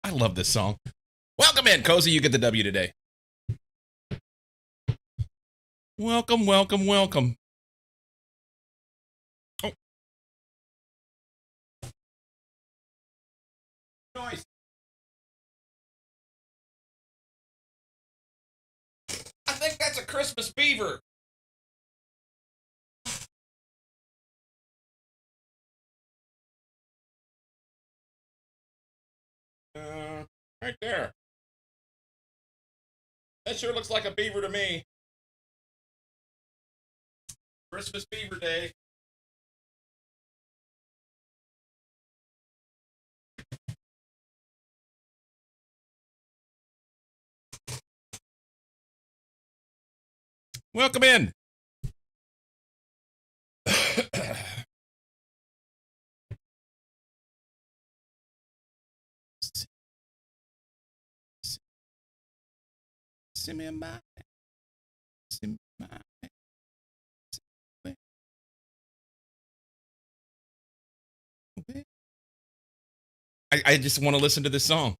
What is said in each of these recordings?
I love this song. Welcome in, Cozy. You get the W today. Welcome, welcome, welcome. Oh. Noise. I think that's a Christmas beaver. Right there. That sure looks like a beaver to me. Christmas beaver day. Welcome in. I just want to listen to this song.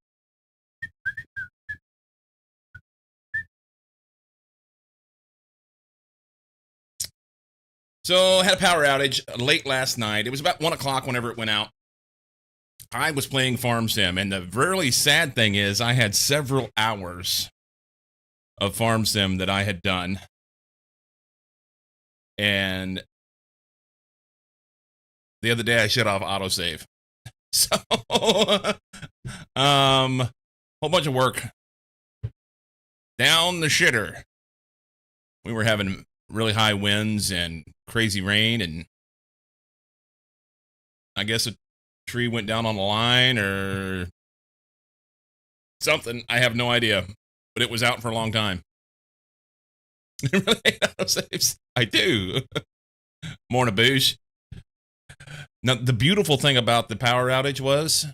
So I had a power outage late last night. It was about 1 o'clock whenever it went out. I was playing Farm Sim, and the really sad thing is I had several hours of Farm Sim that I had done. And the other day I shut off autosave. So, whole bunch of work. Down the shitter. We were having really high winds and crazy rain, and I guess a tree went down on the line or something. I have no idea, but it was out for a long time. I really hate autosaves. I do. Morning, Boosh. Now, the beautiful thing about the power outage was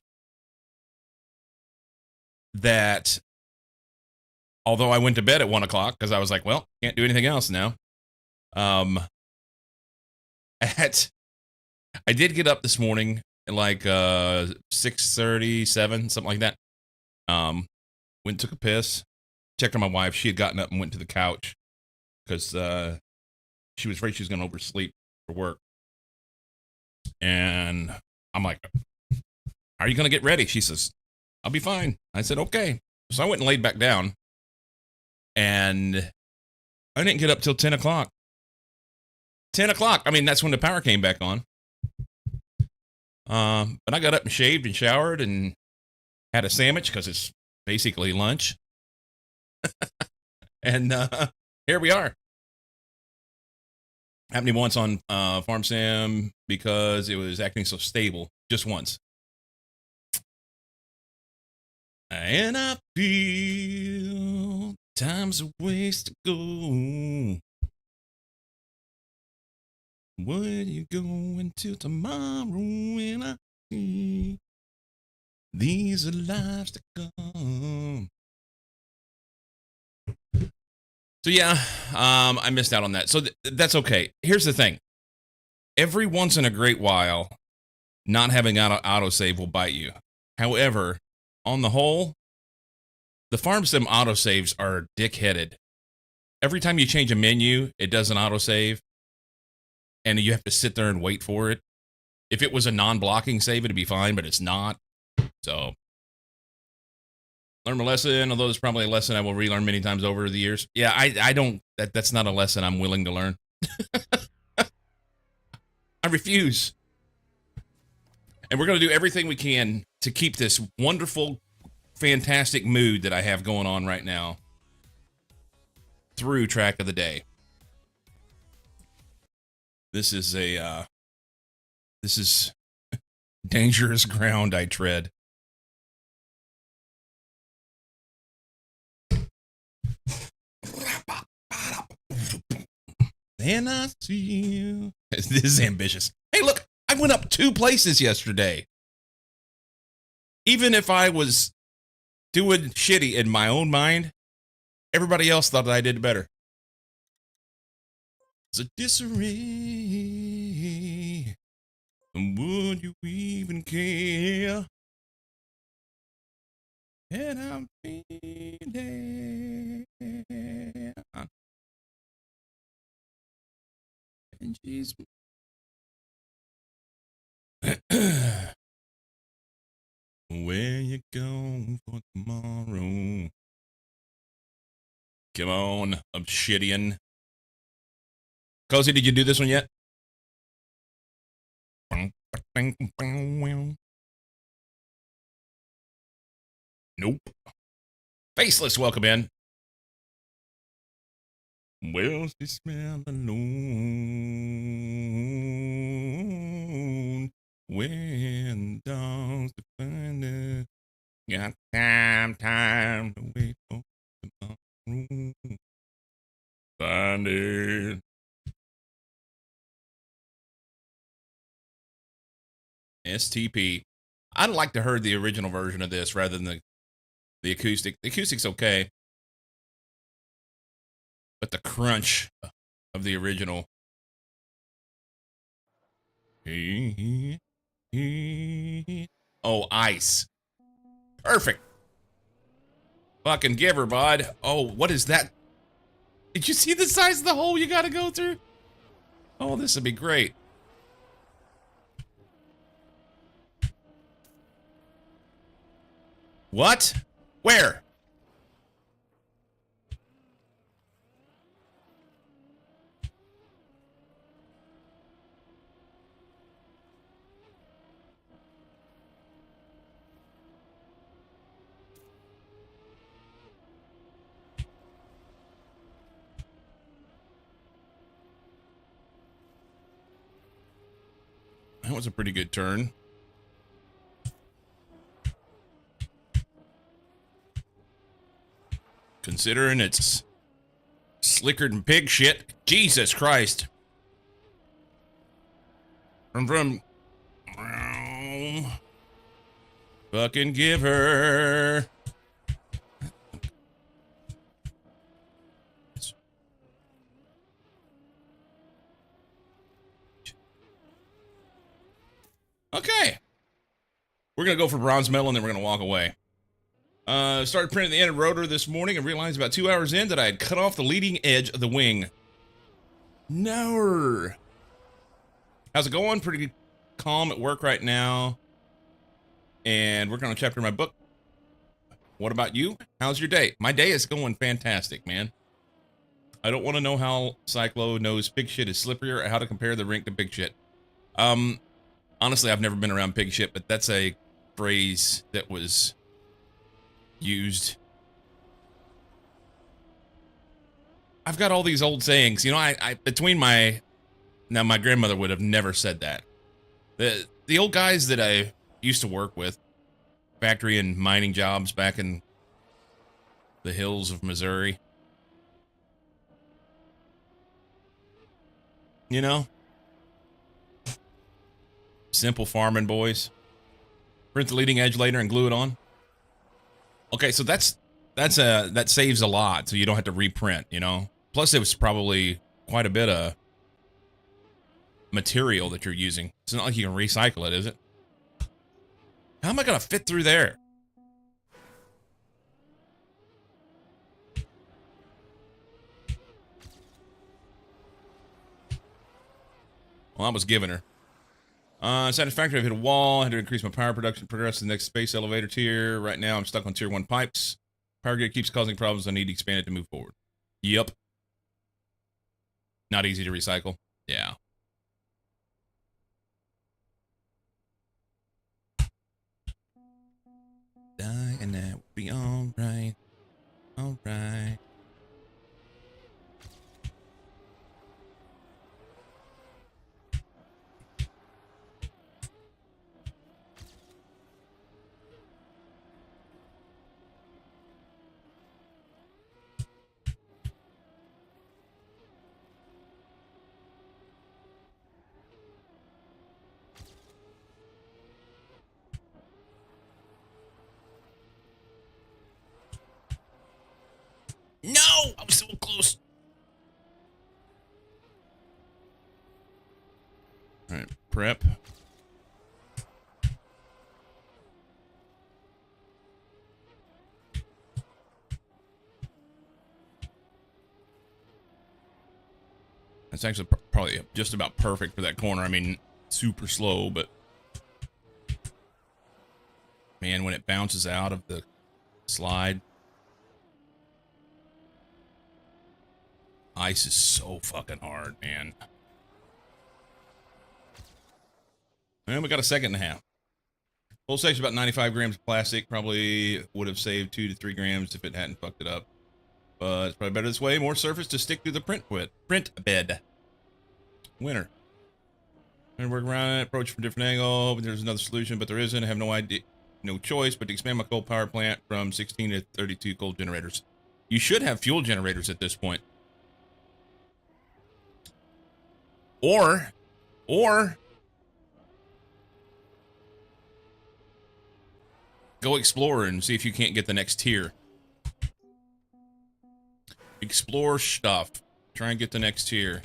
that although I went to bed at 1 o'clock because I was like, well, can't do anything else now. I did get up this morning at like 6:37, something like that. Went and took a piss, checked on my wife. She had gotten up and went to the couch because she was afraid she was going to oversleep for work. And I'm like, are you going to get ready? She says, I'll be fine. I said, okay. So I went and laid back down, and I didn't get up till 10 o'clock. 10 o'clock. I mean, that's when the power came back on. But I got up and shaved and showered and had a sandwich because it's basically lunch. And here we are. Happened once on Farm Sim because it was acting so stable. Just once. And I feel time's a ways to go. Where you going till tomorrow when I see these are lives to come? So yeah, I missed out on that. So that's okay. Here's the thing. Every once in a great while, not having autosave will bite you. However, on the whole, the Farm Sim autosaves are dick-headed. Every time you change a menu, it does an autosave, and you have to sit there and wait for it. If it was a non-blocking save, it'd be fine, but it's not. So, learn my lesson, although it's probably a lesson I will relearn many times over the years. Yeah, I don't, that's not a lesson I'm willing to learn. I refuse. And we're going to do everything we can to keep this wonderful, fantastic mood that I have going on right now through track of the day. This is dangerous ground I tread. And I see you. This is ambitious. Hey, look, I went up 2 places yesterday. Even if I was doing shitty in my own mind, everybody else thought that I did better. It's a disarray. And would you even care? And I'm feeling. And she's. Where you going for tomorrow? Come on, Obsidian. Cozy, did you do this one yet? Nope. Faceless, welcome in. Well, she smell alone when dogs to find it. Got time to wait for tomorrow. Find it. STP. I'd like to hear the original version of this rather than the acoustic. The acoustic's okay, but the crunch of the original. Oh, ice. Perfect. Fucking give her, bud. Oh, what is that? Did you see the size of the hole you gotta go through? Oh, this would be great. What? Where? That was a pretty good turn. Considering it's slicker than pig shit. Jesus Christ. From. Fucking give her. Okay. We're going to go for bronze medal and then we're going to walk away. Started printing the end rotor this morning and realized about 2 hours in that I had cut off the leading edge of the wing. No. How's it going? Pretty calm at work right now. And working on a chapter in my book. What about you? How's your day? My day is going fantastic, man. I don't want to know how Cyclo knows pig shit is slipperier or how to compare the rink to pig shit. Honestly, I've never been around pig shit, but that's a phrase that was used. I've got all these old sayings. You know, I between my... Now, my grandmother would have never said that. The old guys that I used to work with, factory and mining jobs back in the hills of Missouri. You know? Simple farming boys. Print the leading edge later and glue it on. Okay, so that saves a lot, so you don't have to reprint, you know? Plus, it was probably quite a bit of material that you're using. It's not like you can recycle it, is it? How am I gonna fit through there? Well, I was giving her. Satisfactory, I've hit a wall. I had to increase my power production, progress to the next space elevator tier. Right now, I'm stuck on tier 1 pipes. Power grid keeps causing problems. I need to expand it to move forward. Yep. Not easy to recycle. Yeah. Die and that will be alright. Alright. No! I was so close. Alright, prep. It's actually probably just about perfect for that corner. I mean, super slow, but man, when it bounces out of the slide, ice is so fucking hard, man. And we got a second and a half. Full section about 95 grams of plastic. Probably would have saved 2 to 3 grams if it hadn't fucked it up. But it's probably better this way. More surface to stick through the print bed. Winner. And work around it. Approach from a different angle. There's another solution, but there isn't. I have no choice but to expand my coal power plant from 16 to 32 coal generators. You should have fuel generators at this point. Or go explore and see if you can't get the next tier. Explore stuff. Try and get the next tier.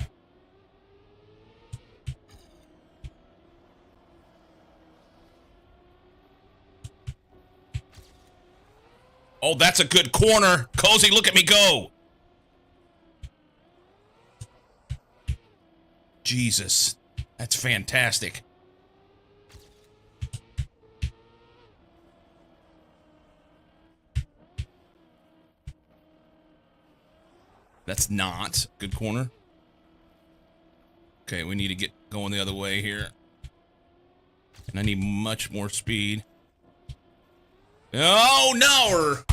Oh, that's a good corner. Cozy, look at me go. Jesus. That's fantastic. That's not a good corner. Okay, we need to get going the other way here. And I need much more speed. Oh, no!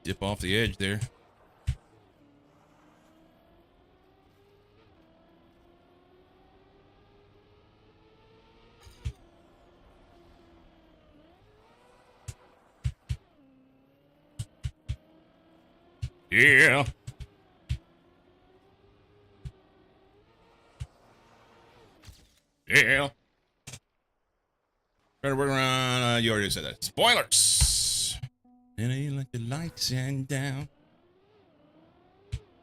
Dip off the edge there. Yeah. Yeah. Trying to work around. You already said that. Spoilers. And I let the lights and down.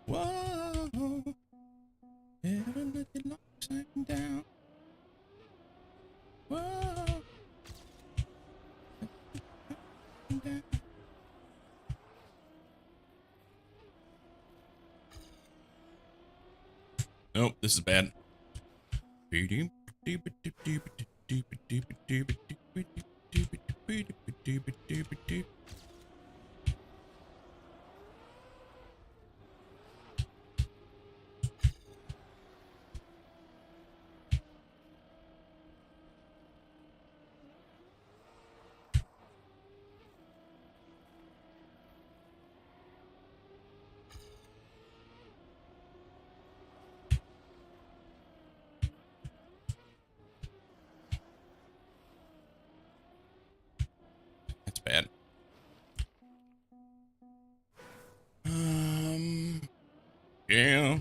Whoa. And let the lights and down. Whoa. Down. Nope, this is bad. That's bad. Yeah.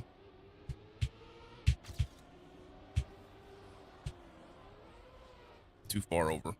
Too far over.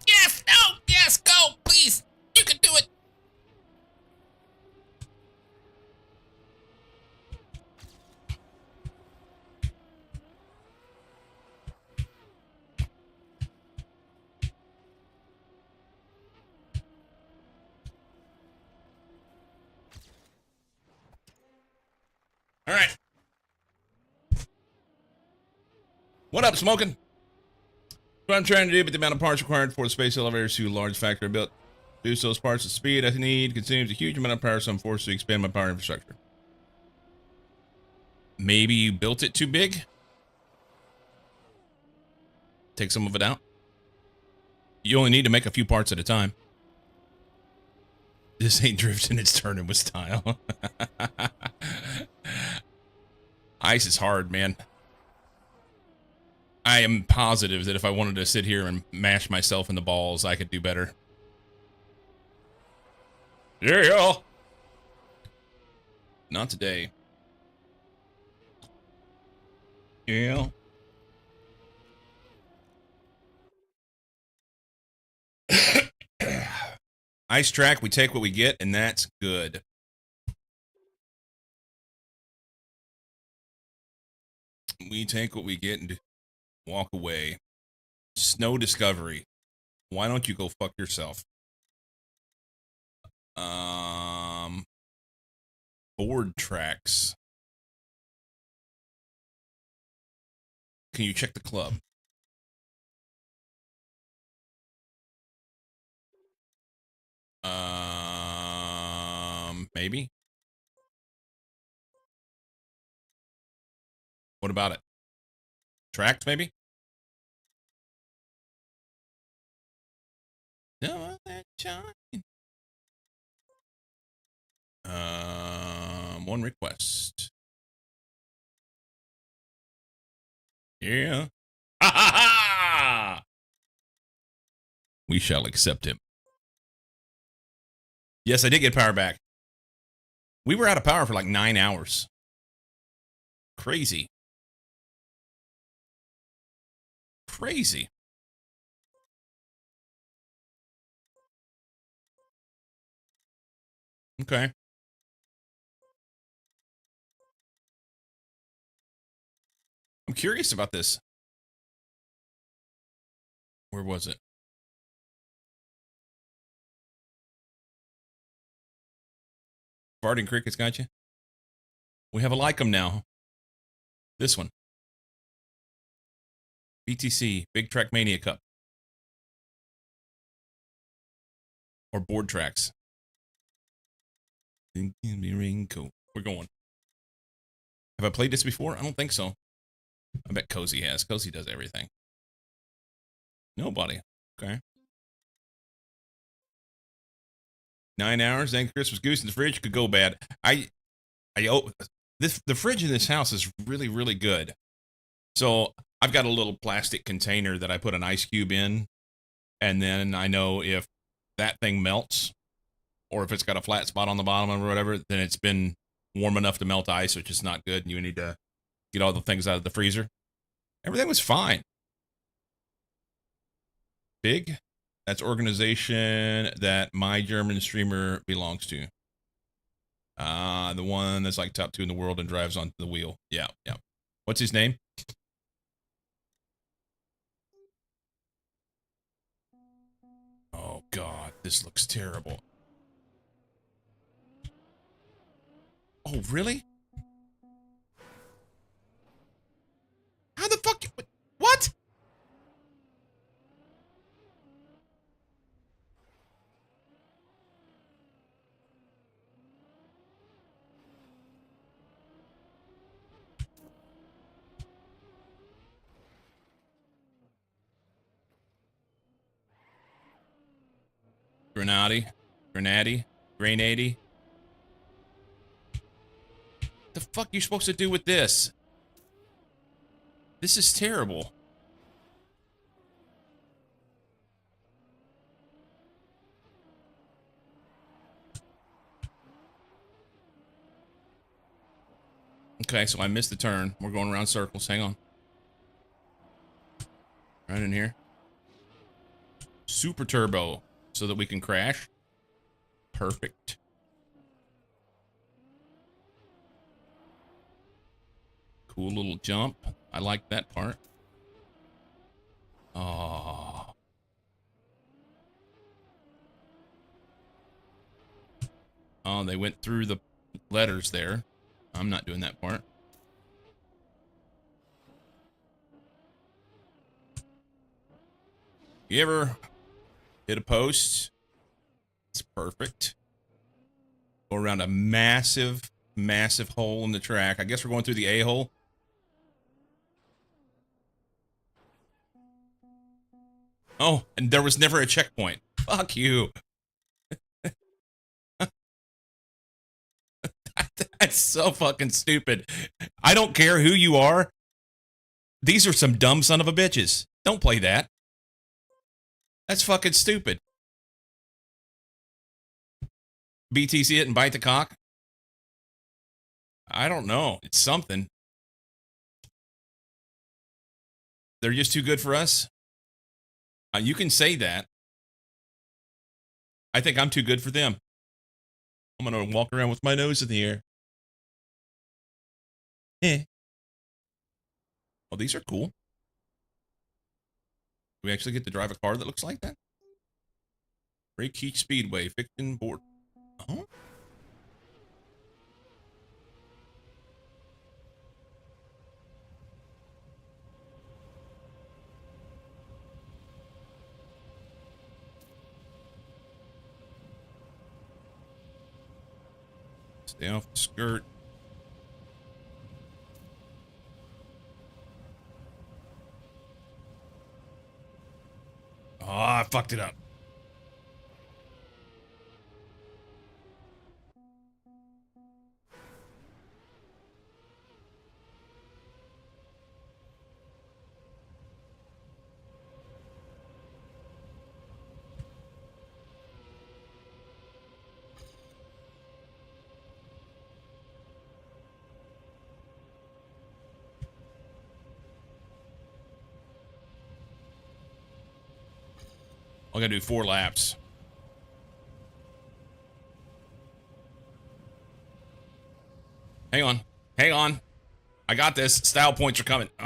Yes! No! Yes! Go! Please! You can do it! All right. What up, smoking? What I'm trying to do, but the amount of parts required for the space elevator is too large factory built. Produce those parts at speed I need consumes a huge amount of power, so I'm forced to expand my power infrastructure. Maybe you built it too big? Take some of it out. You only need to make a few parts at a time. This ain't drifting, it's turning with style. Ice is hard, man. I am positive that if I wanted to sit here and mash myself in the balls, I could do better. Yeah. Not today. Yeah. Ice track, we take what we get, and that's good. We take what we get and walk away. Snow discovery. Why don't you go fuck yourself? Board tracks. Can you check the club? Maybe. What about it? Tracked, maybe? No, that one request. Yeah. Ha ha ha! We shall accept him. Yes, I did get power back. We were out of power for like 9 hours. Crazy. Crazy. Okay. I'm curious about this. Where was it? Farting Cricket's got you? We have a like 'em now. This one. BTC, Big Track Mania Cup. Or board tracks. Raincoat. We're going. Have I played this before? I don't think so. I bet Cozy has. Cozy does everything. Nobody. Okay. 9 hours. Then Christmas goose in the fridge could go bad. The fridge in this house is really, really good. So I've got a little plastic container that I put an ice cube in, and then I know if that thing melts, or if it's got a flat spot on the bottom or whatever, then it's been warm enough to melt ice, which is not good. And you need to get all the things out of the freezer. Everything was fine. Big? That's organization that my German streamer belongs to. The one that's like top 2 in the world and drives on the wheel. Yeah, yeah. What's his name? Oh, God. This looks terrible. Oh, really? How the fuck? What? Grenade. The fuck you supposed to do with this? This is terrible. Okay, so I missed the turn. We're going around circles. Hang on. Right in here. Super turbo so that we can crash. Perfect. Cool little jump. I like that part. Oh. Oh, they went through the letters there. I'm not doing that part. You ever hit a post? It's perfect. Go around a massive, massive hole in the track. I guess we're going through the A-hole. Oh, and there was never a checkpoint. Fuck you. That's so fucking stupid. I don't care who you are. These are some dumb son of a bitches. Don't play that. That's fucking stupid. BTC it and bite the cock? I don't know. It's something. They're just too good for us? You can say that. I think I'm too good for them. I'm going to walk around with my nose in the air. Well, these are cool. Do we actually get to drive a car that looks like that? Raykeech Speedway, fiction board. Oh? Stay off the skirt. Oh, I fucked it up. I gotta do 4 laps. Hang on. Hang on. I got this. Style points are coming. Oh.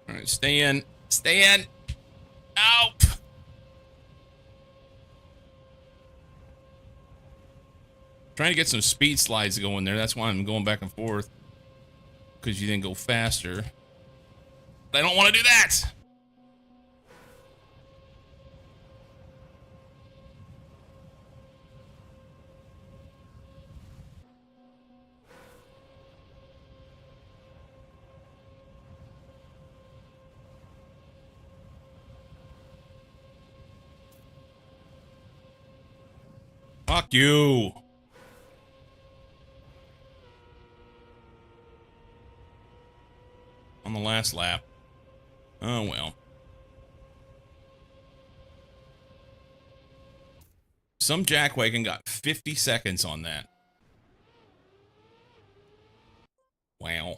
All right, stay in. Stay in. Ow. Trying to get some speed slides going there. That's why I'm going back and forth. Because you didn't go faster. But I don't want to do that. Fuck you. On the last lap. Oh, well. Some jackwagon got 50 seconds on that. Wow.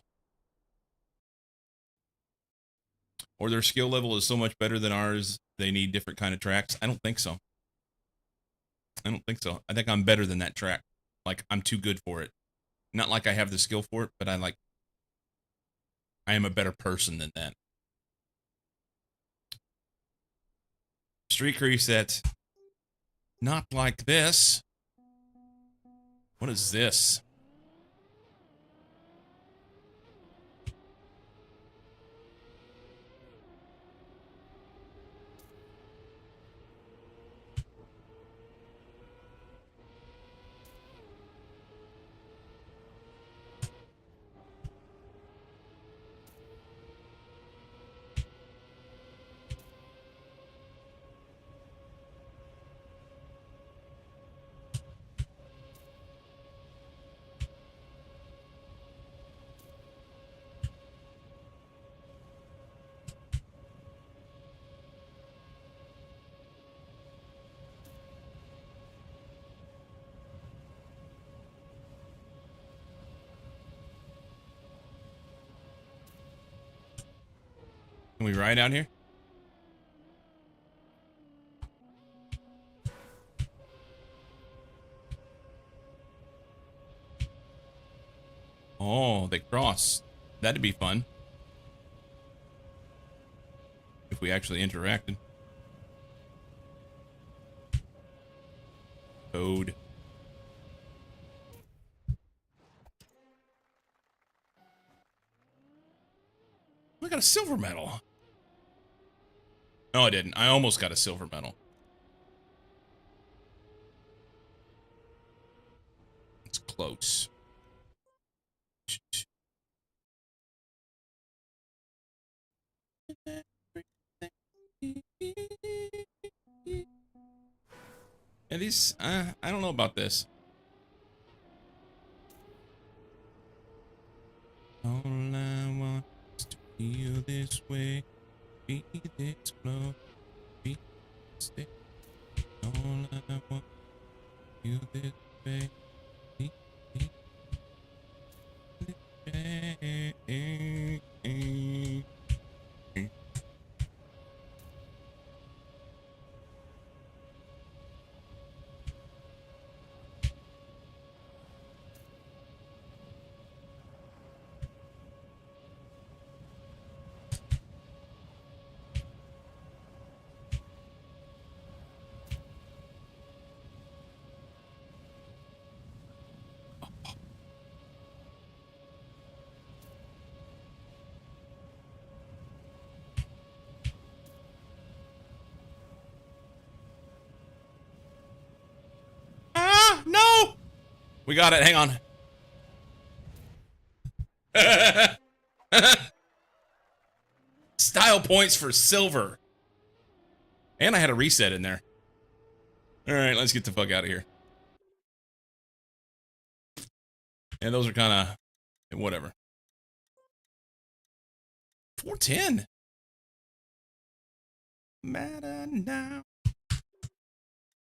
Or their skill level is so much better than ours, they need different kind of tracks. I don't think so. I don't think so. I think I'm better than that track. Like, I'm too good for it. Not like I have the skill for it, but I am a better person than that. Street resets. Not like this. What is this? Can we ride out here? Oh, they cross. That'd be fun. If we actually interacted. Code. I got a silver medal. No, I didn't. I almost got a silver medal. It's close. And these, I don't know about this. All I want is to feel this way, be this close, be this way. All I want is to feel this way, be this way. No! We got it. Hang on. Style points for silver. And I had a reset in there. All right, let's get the fuck out of here. And those are kind of whatever. 410. Matter now.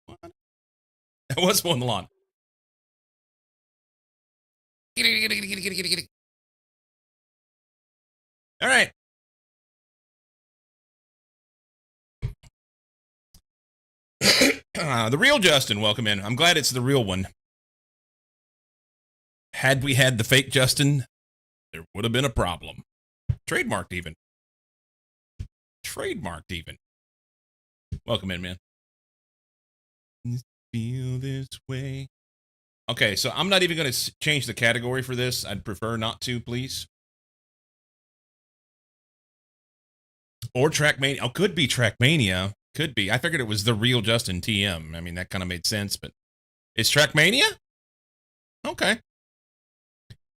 What? That was mowing the lawn. Get it. All right. The real Justin, welcome in. I'm glad it's the real one. Had we had the fake Justin, there would have been a problem. Trademarked even. Welcome in, man. Feel this way. Okay, so I'm not even going to change the category for this. I'd prefer not to, please. Or Trackmania. Oh, could be Trackmania. Could be. I figured it was the real Justin TM. I mean, that kind of made sense, but it's Trackmania? Okay.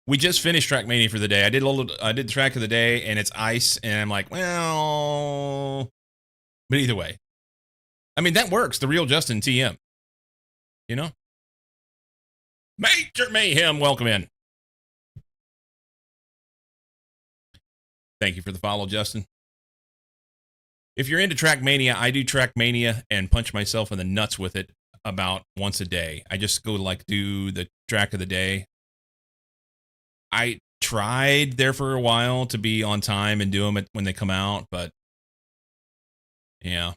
We just finished Trackmania for the day. I did the track of the day, and it's ice, and I'm like, well, but either way. I mean, that works. The real Justin TM. You know? Major Mayhem, welcome in. Thank you for the follow, Justin. If you're into Trackmania, I do Trackmania and punch myself in the nuts with it about once a day. I just go like do the track of the day. I tried there for a while to be on time and do them when they come out, but yeah.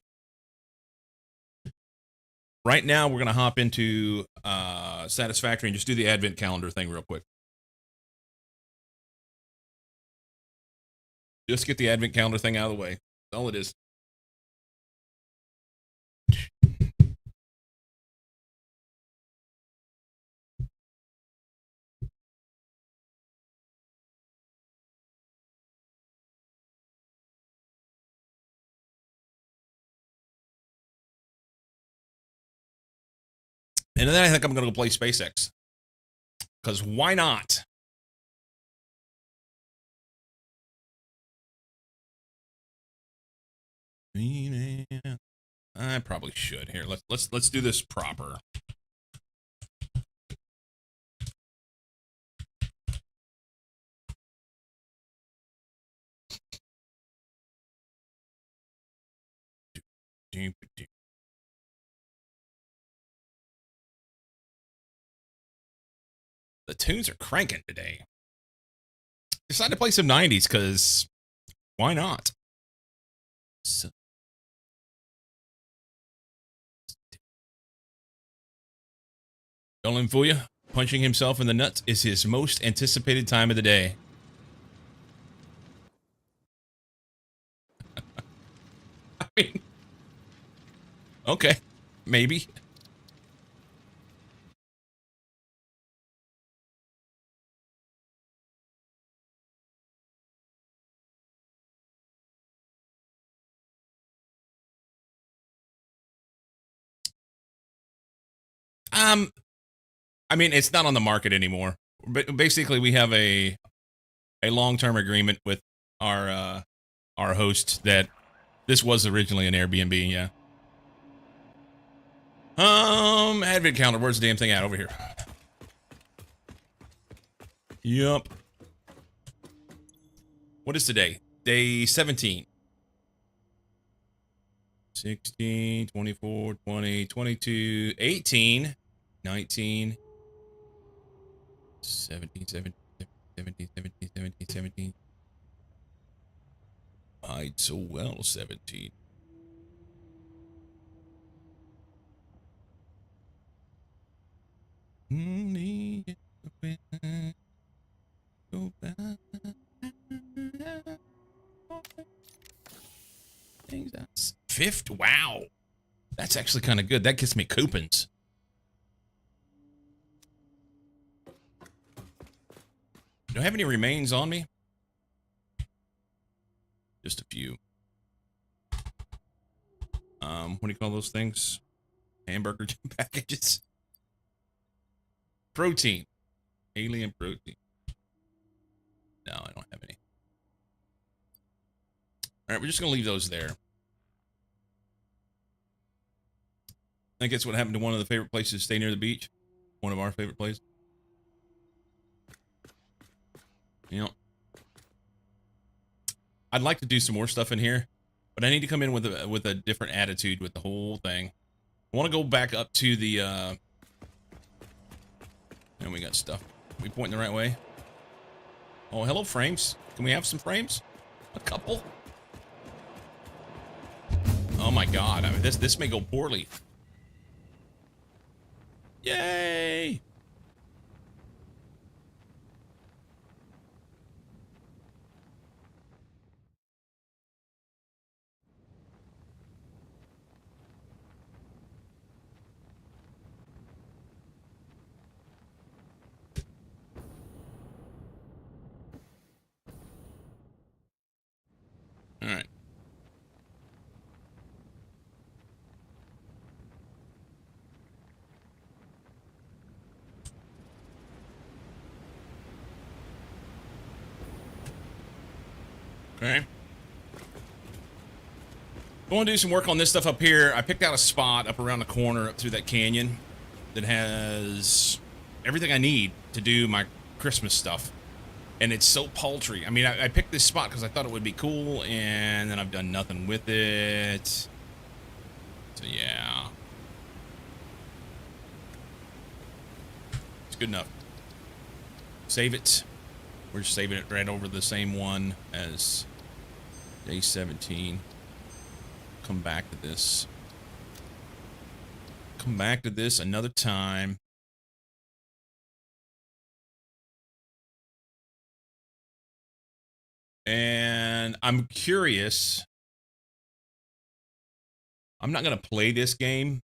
Right now, we're going to hop into Satisfactory and just do the advent calendar thing real quick. Just get the advent calendar thing out of the way. That's all it is. And then I think I'm going to go play SpaceX. Because why not? I probably should. Here, let's do this proper. The tunes are cranking today. Decided to play some 90s because why not? So, don't let him fool you. Punching himself in the nuts is his most anticipated time of the day. I mean, okay, maybe. I mean, it's not on the market anymore. But basically, we have a long-term agreement with our host that this was originally an Airbnb. Yeah. Advent calendar. Where's the damn thing at? Over here. Yup. What is today? Day 17. 16, 24, 20, 22, 18, 19, 17, 17, 17, 17, 17, 17. Might so well 17. Go back. Fifth? Wow. That's actually kind of good. That gets me coupons. Do I have any remains on me? Just a few. What do you call those things? Hamburger packages. Protein. Alien protein. No, I don't have any. All right, we're just going to leave those there. I think it's what happened to one of the favorite places to stay near the beach. One of our favorite places. You know, I'd like to do some more stuff in here, but I need to come in with a different attitude with the whole thing. I want to go back up to the, and we got stuff. Are we pointing the right way? Oh, hello, frames. Can we have some frames? A couple? Oh my god, I mean, this may go poorly. Yay! All right. Okay. I want to do some work on this stuff up here. I picked out a spot up around the corner up through that canyon that has everything I need to do my Christmas stuff. And it's so paltry. I mean, I picked this spot because I thought it would be cool, and then I've done nothing with it. So, yeah. It's good enough. Save it. We're just saving it right over the same one as day 17. Come back to this. Come back to this another time. And I'm curious. I'm not going to play this game.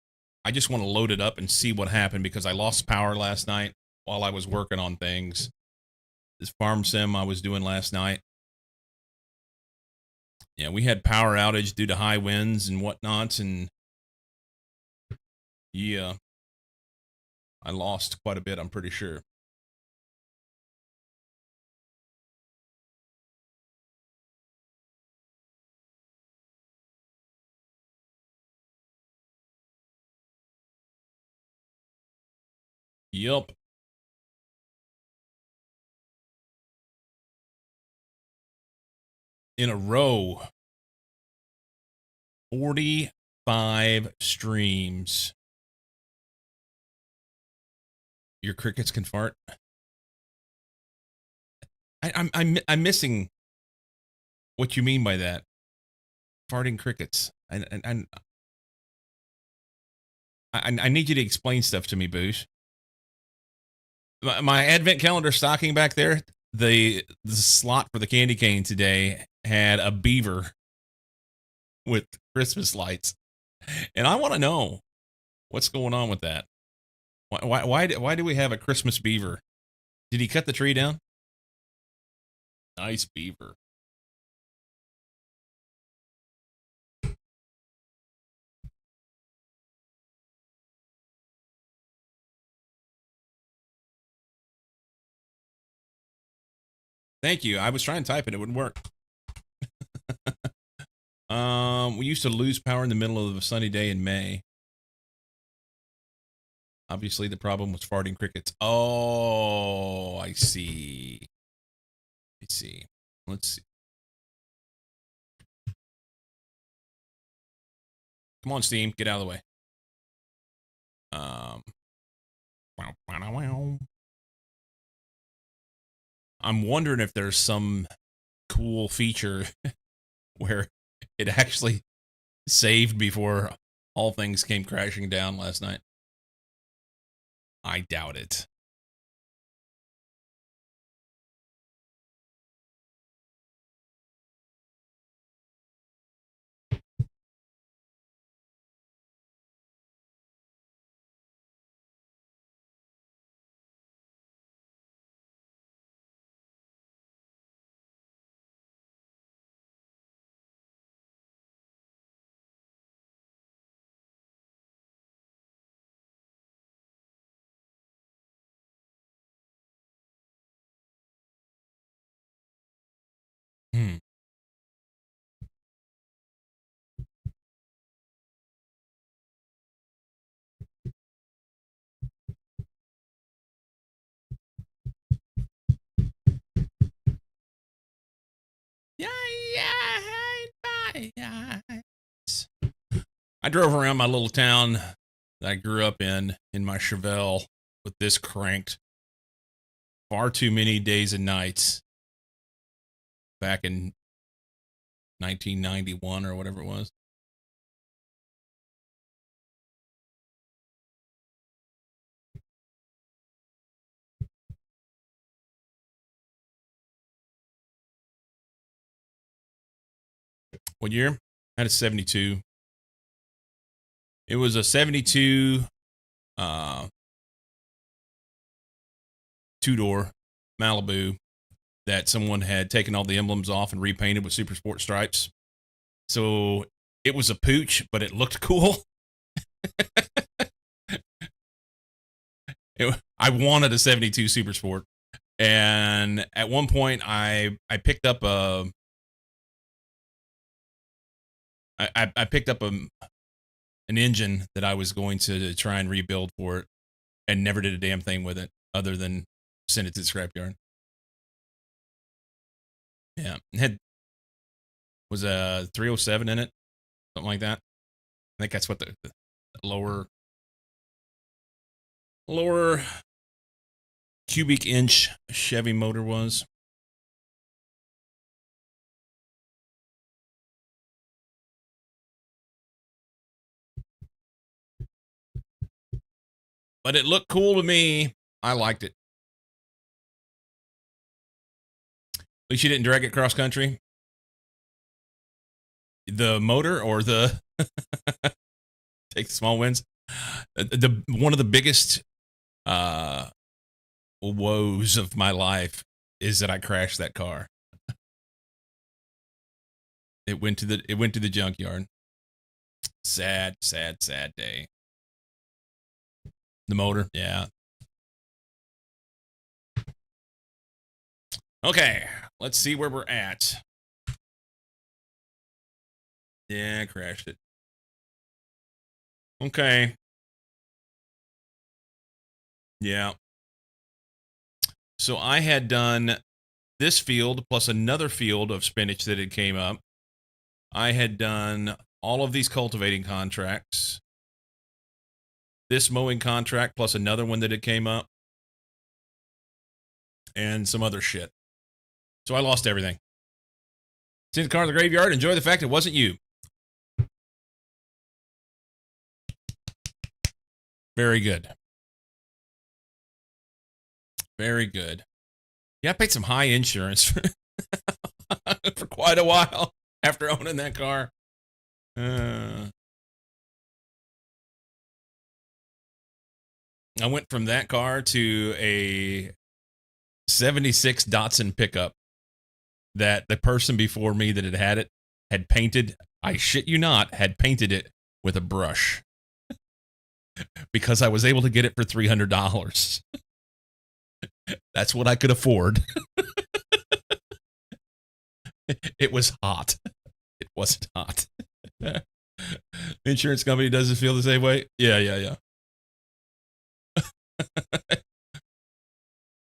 I just want to load it up and see what happened because I lost power last night while I was working on things. This farm sim I was doing last night. Yeah, we had power outage due to high winds and whatnot, and yeah, I lost quite a bit, I'm pretty sure. Yup. In a row. 45 streams. Your crickets can fart. I'm missing what you mean by that. farting crickets. I need you to explain stuff to me, Boosh. My advent calendar stocking back there, the slot for the candy cane today had a beaver with Christmas lights, and I want to know what's going on with that. Why do we have a Christmas beaver? Did he cut the tree down? Nice beaver. Thank you. I was trying to type it. It wouldn't work. We used to lose power in the middle of a sunny day in May. Obviously, the problem was farting crickets. Oh, I see. I see. Let's see. Come on, Steam. Get out of the way. I'm wondering if there's some cool feature where it actually saved before all things came crashing down last night. I doubt it. I drove around my little town that I grew up in my Chevelle with this cranked far too many days and nights back in 1991 or whatever it was. What year? I had a 72. It was a 72 two-door Malibu that someone had taken all the emblems off and repainted with super sport stripes. So it was a pooch, but it looked cool. I wanted a 72 super sport. And at one point I picked up an engine that I was going to try and rebuild for it, and never did a damn thing with it other than send it to the scrapyard. Yeah, it was a 307 in it, something like that. I think that's what the lower cubic inch Chevy motor was. But it looked cool to me. I liked it. At least you didn't drag it cross country. The motor or the take the small wins. The one of the biggest woes of my life is that I crashed that car. It went to the junkyard. Sad day. The motor, yeah. Okay, let's see where we're at. Yeah, I crashed it. Okay. Yeah. So I had done this field plus another field of spinach that had came up. I had done all of these cultivating contracts. This mowing contract plus another one that had came up. And some other shit. So I lost everything. Send the car to the graveyard. Enjoy the fact it wasn't you. Very good. Very good. Yeah, I paid some high insurance for quite a while after owning that car. I went from that car to a 76 Datsun pickup that the person before me that had it had painted, I shit you not, had painted it with a brush because I was able to get it for $300. That's what I could afford. It was hot. It wasn't hot. The insurance company doesn't feel the same way. Yeah.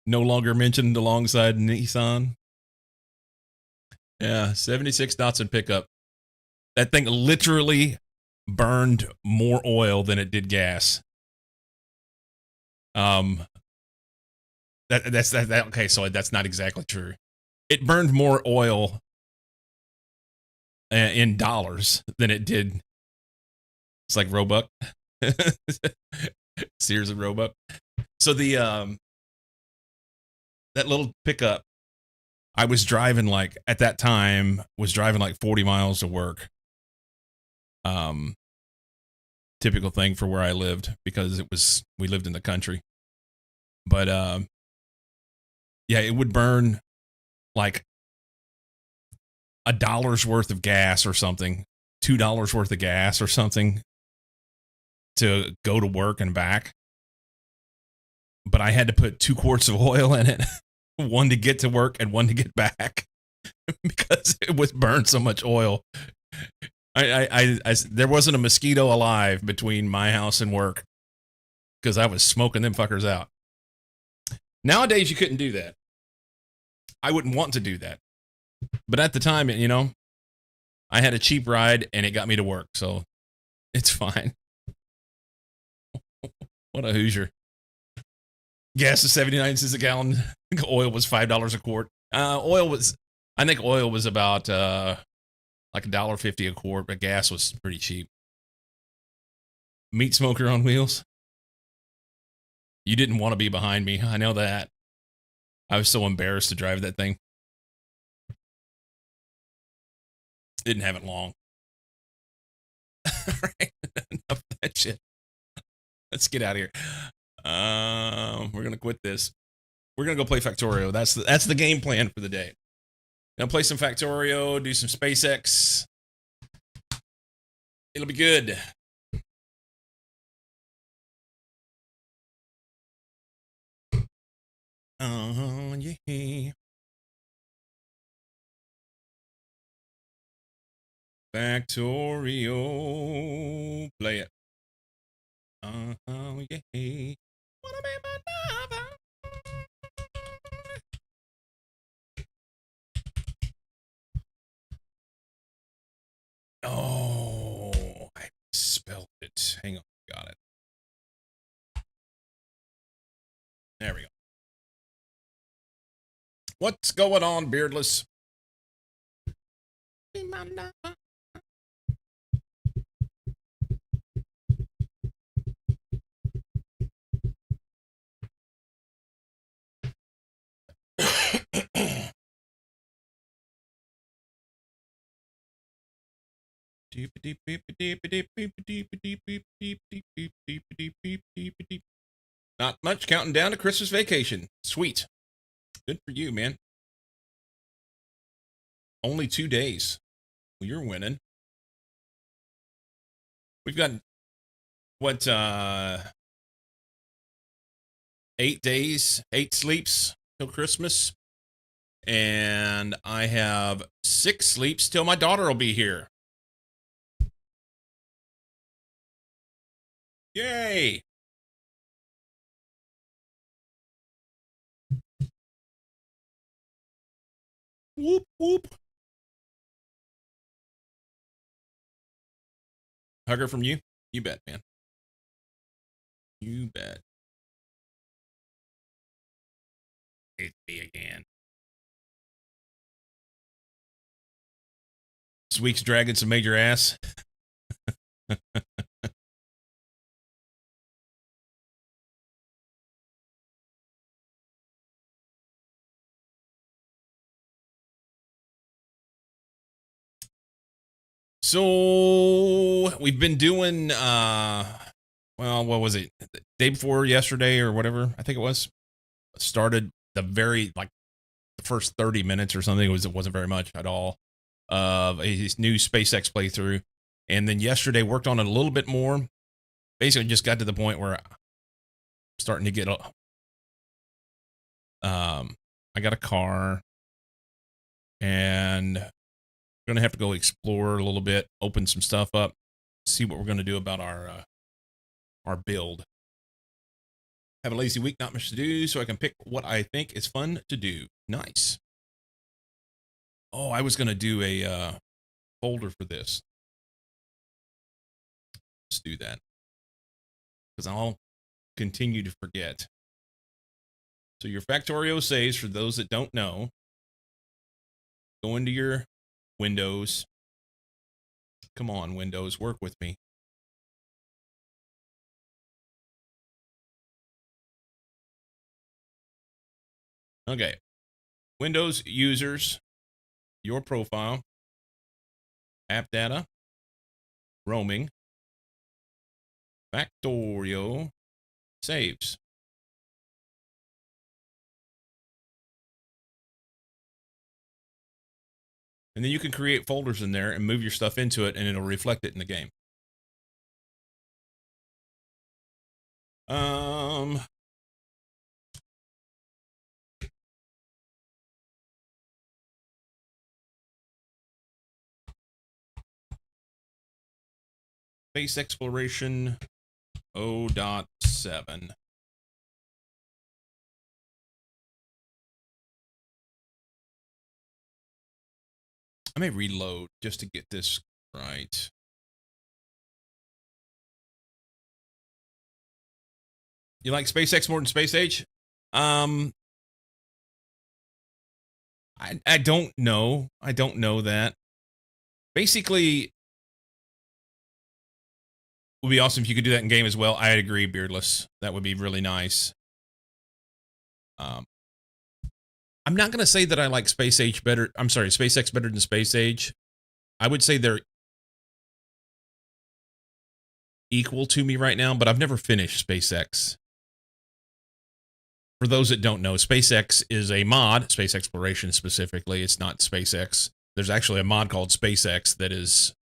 No longer mentioned alongside Nissan. Yeah, 76 Datsun pickup. That thing literally burned more oil than it did gas. That's okay, so that's not exactly true. It burned more oil in dollars than it did. It's like Roebuck. Sears and Roebuck. So the that little pickup, I was driving like at that time was driving like 40 miles to work. Typical thing for where I lived because we lived in the country. But yeah, it would burn like $1 worth of gas or something, $2 worth of gas or something to go to work and back. But I had to put 2 quarts of oil in it, one to get to work and one to get back because it was burned so much oil. There wasn't a mosquito alive between my house and work because I was smoking them fuckers out. Nowadays, you couldn't do that. I wouldn't want to do that. But at the time, you know, I had a cheap ride and it got me to work, so it's fine. What a Hoosier. Gas is 79 cents a gallon. Oil was $5 a quart. I think oil was about like $1.50 a quart, but gas was pretty cheap. Meat smoker on wheels. You didn't want to be behind me. I know that. I was so embarrassed to drive that thing. Didn't have it long. All right. Enough of that shit. Let's get out of here. We're gonna quit this. We're gonna go play Factorio. That's the game plan for the day. Gonna play some Factorio, do some SpaceX. It'll be good. Oh yeah. Factorio. Play it. Oh yeah. Wanna be my lover. Oh, I spelled it. Hang on, got it. There we go. What's going on, Beardless? Be my lover. Not much, counting down to Christmas vacation. Sweet. Good for you, man. Only 2 days. Well, you're winning. We've got what 8 days, 8 sleeps till Christmas. And I have 6 sleeps till my daughter will be here. Yay! Whoop, whoop. Hugger from you? You bet, man. You bet. It's me again. This week's dragging some major ass. So we've been doing well, what was it? The day before yesterday or whatever, I think it was. Started the very like the first 30 minutes or something. It wasn't very much at all of a new SpaceX playthrough. And then yesterday worked on it a little bit more. Basically just got to the point where I'm starting to get I got a car and we're gonna have to go explore a little bit, open some stuff up, see what we're gonna do about our build. Have a lazy week, not much to do, so I can pick what I think is fun to do. Nice. Oh, I was gonna do a folder for this. Let's do that because I'll continue to forget. So your Factorio saves, for those that don't know, go into your Windows. Come on, Windows, work with me. Okay. Windows users, your profile, app data, roaming, Factorio, saves. And then you can create folders in there and move your stuff into it, and it'll reflect it in the game. Space exploration 0.7. I may reload just to get this right. You like SpaceX more than Space Age? I don't know. I don't know that. Basically, it would be awesome if you could do that in game as well. I'd agree, Beardless. That would be really nice. I'm not gonna say that I like Space Age better. I'm sorry, SpaceX better than Space Age. I would say they're equal to me right now, but I've never finished SpaceX. For those that don't know, SpaceX is a mod, space exploration specifically. It's not SpaceX. There's actually a mod called SpaceX that is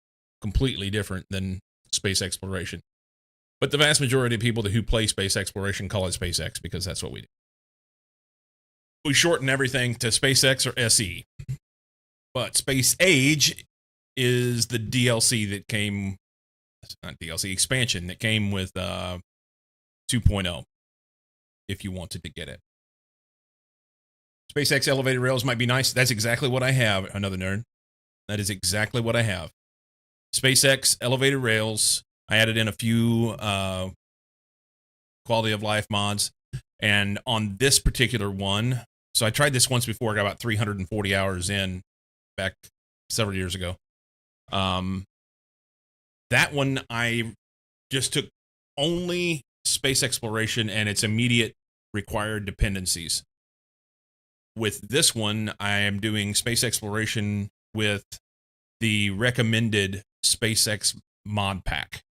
completely different than space exploration. But the vast majority of people who play space exploration call it SpaceX because that's what we do. We shorten everything to SpaceX or SE. But Space Age is the DLC that came, not DLC, expansion that came with 2.0. If you wanted to get it. SpaceX elevated rails might be nice. That's exactly what I have, another nerd. That is exactly what I have. SpaceX elevated rails. I added in a few quality of life mods. And on this particular one, so I tried this once before. I got about 340 hours in back several years ago. That one, I just took only space exploration and its immediate required dependencies. With this one, I am doing space exploration with the recommended SpaceX mod pack.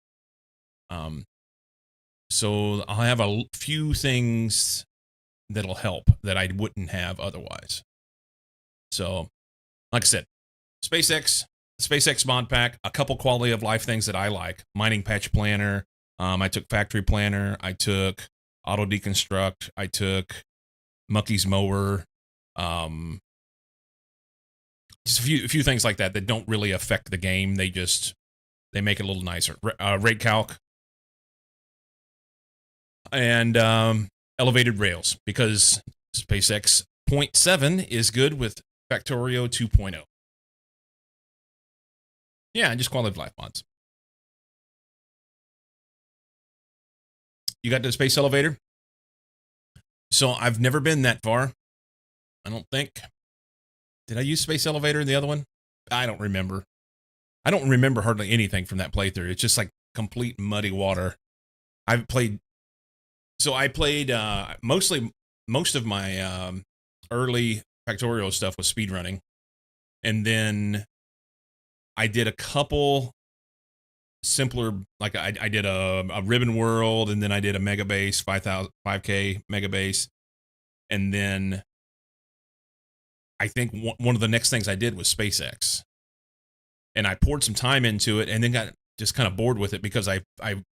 So I'll have a few things that'll help that I wouldn't have otherwise. So, like I said, SpaceX mod pack, a couple quality of life things that I like. Mining patch planner. I took factory planner. I took auto deconstruct. I took Mucky's mower. Just a few things like that don't really affect the game. They make it a little nicer. Rate calc and elevated rails, because SpaceX 0.7 is good with Factorio 2.0. Yeah, just quality of life mods. You got the space elevator? So I've never been that far. I don't think. Did I use space elevator in the other one? I don't remember. I don't remember hardly anything from that playthrough. It's just like complete muddy water. I played mostly most of my early Factorio stuff was speedrunning. And then I did a couple simpler, like I did a ribbon world, and then I did a mega base, 5K mega base. And then I think one of the next things I did was SpaceX. And I poured some time into it and then got just kind of bored with it because I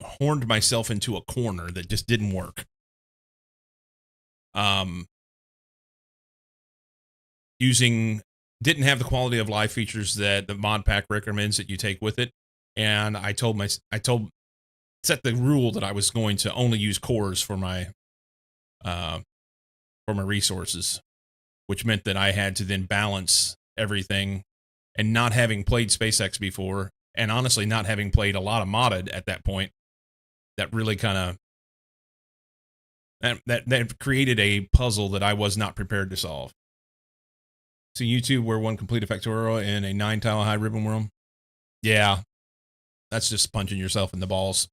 horned myself into a corner that just didn't work. Didn't have the quality of life features that the mod pack recommends that you take with it. And set the rule that I was going to only use cores for my resources, which meant that I had to then balance everything. And not having played SpaceX before, and honestly not having played a lot of modded at that point, that really kind of that created a puzzle that I was not prepared to solve. So YouTube where one completed Factorio in a 9-tile high ribbon world. Yeah, that's just punching yourself in the balls.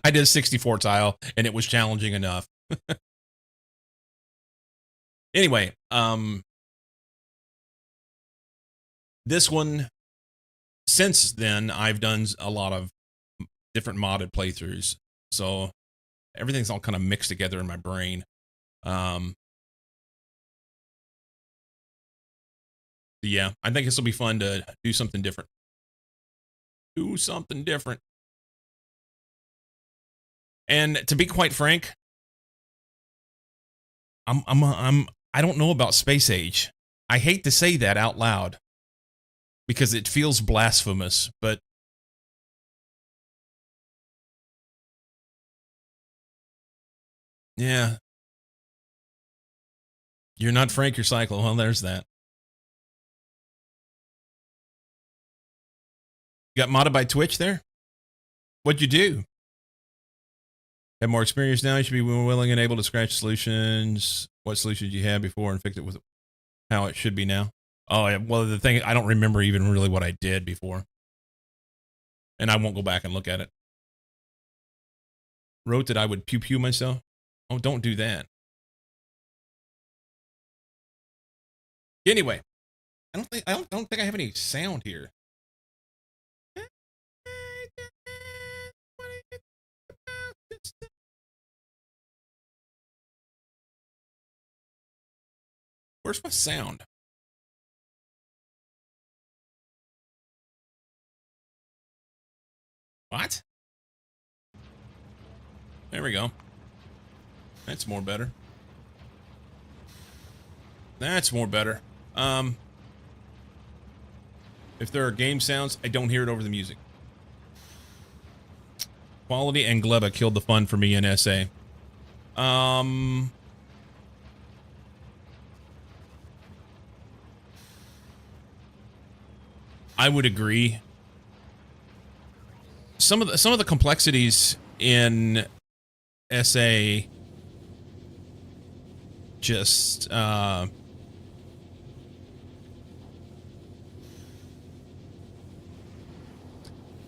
I did 64 tile, and it was challenging enough. Anyway, this one, since then, I've done a lot of different modded playthroughs. So everything's all kind of mixed together in my brain. Yeah, I think this will be fun to do something different. And to be quite frank, I don't know about Space Age. I hate to say that out loud because it feels blasphemous, but yeah. You're not Frank, you're Cyclo. Well, there's that. You got modded by Twitch there? What'd you do? Have more experience now. You should be more willing and able to scratch solutions. What solutions you had before and fix it with how it should be now? Oh, yeah. Well, the thing, I don't remember even really what I did before. And I won't go back and look at it. Wrote that I would pew-pew myself. Oh, don't do that. Anyway, I don't think I have any sound here. Where's my sound? What? There we go. That's more better. That's more better. If there are game sounds, I don't hear it over the music. Quality and Gleba killed the fun for me in SA. I would agree. Some of the complexities in SA just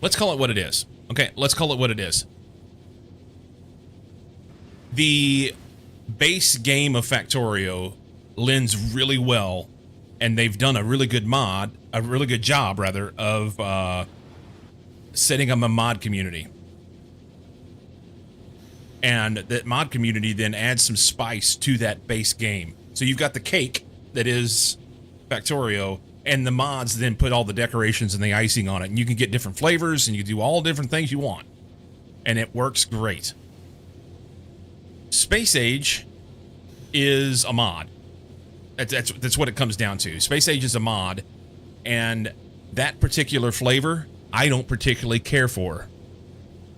let's call it what it is. Okay, let's call it what it is. The base game of Factorio lends really well, and they've done a really good job rather, of setting up a mod community. And that mod community then adds some spice to that base game. So you've got the cake that is Factorio, and the mods then put all the decorations and the icing on it, and you can get different flavors, and you can do all different things you want. And it works great. Space Age is a mod. That's what it comes down to. Space Age is a mod, and that particular flavor, I don't particularly care for.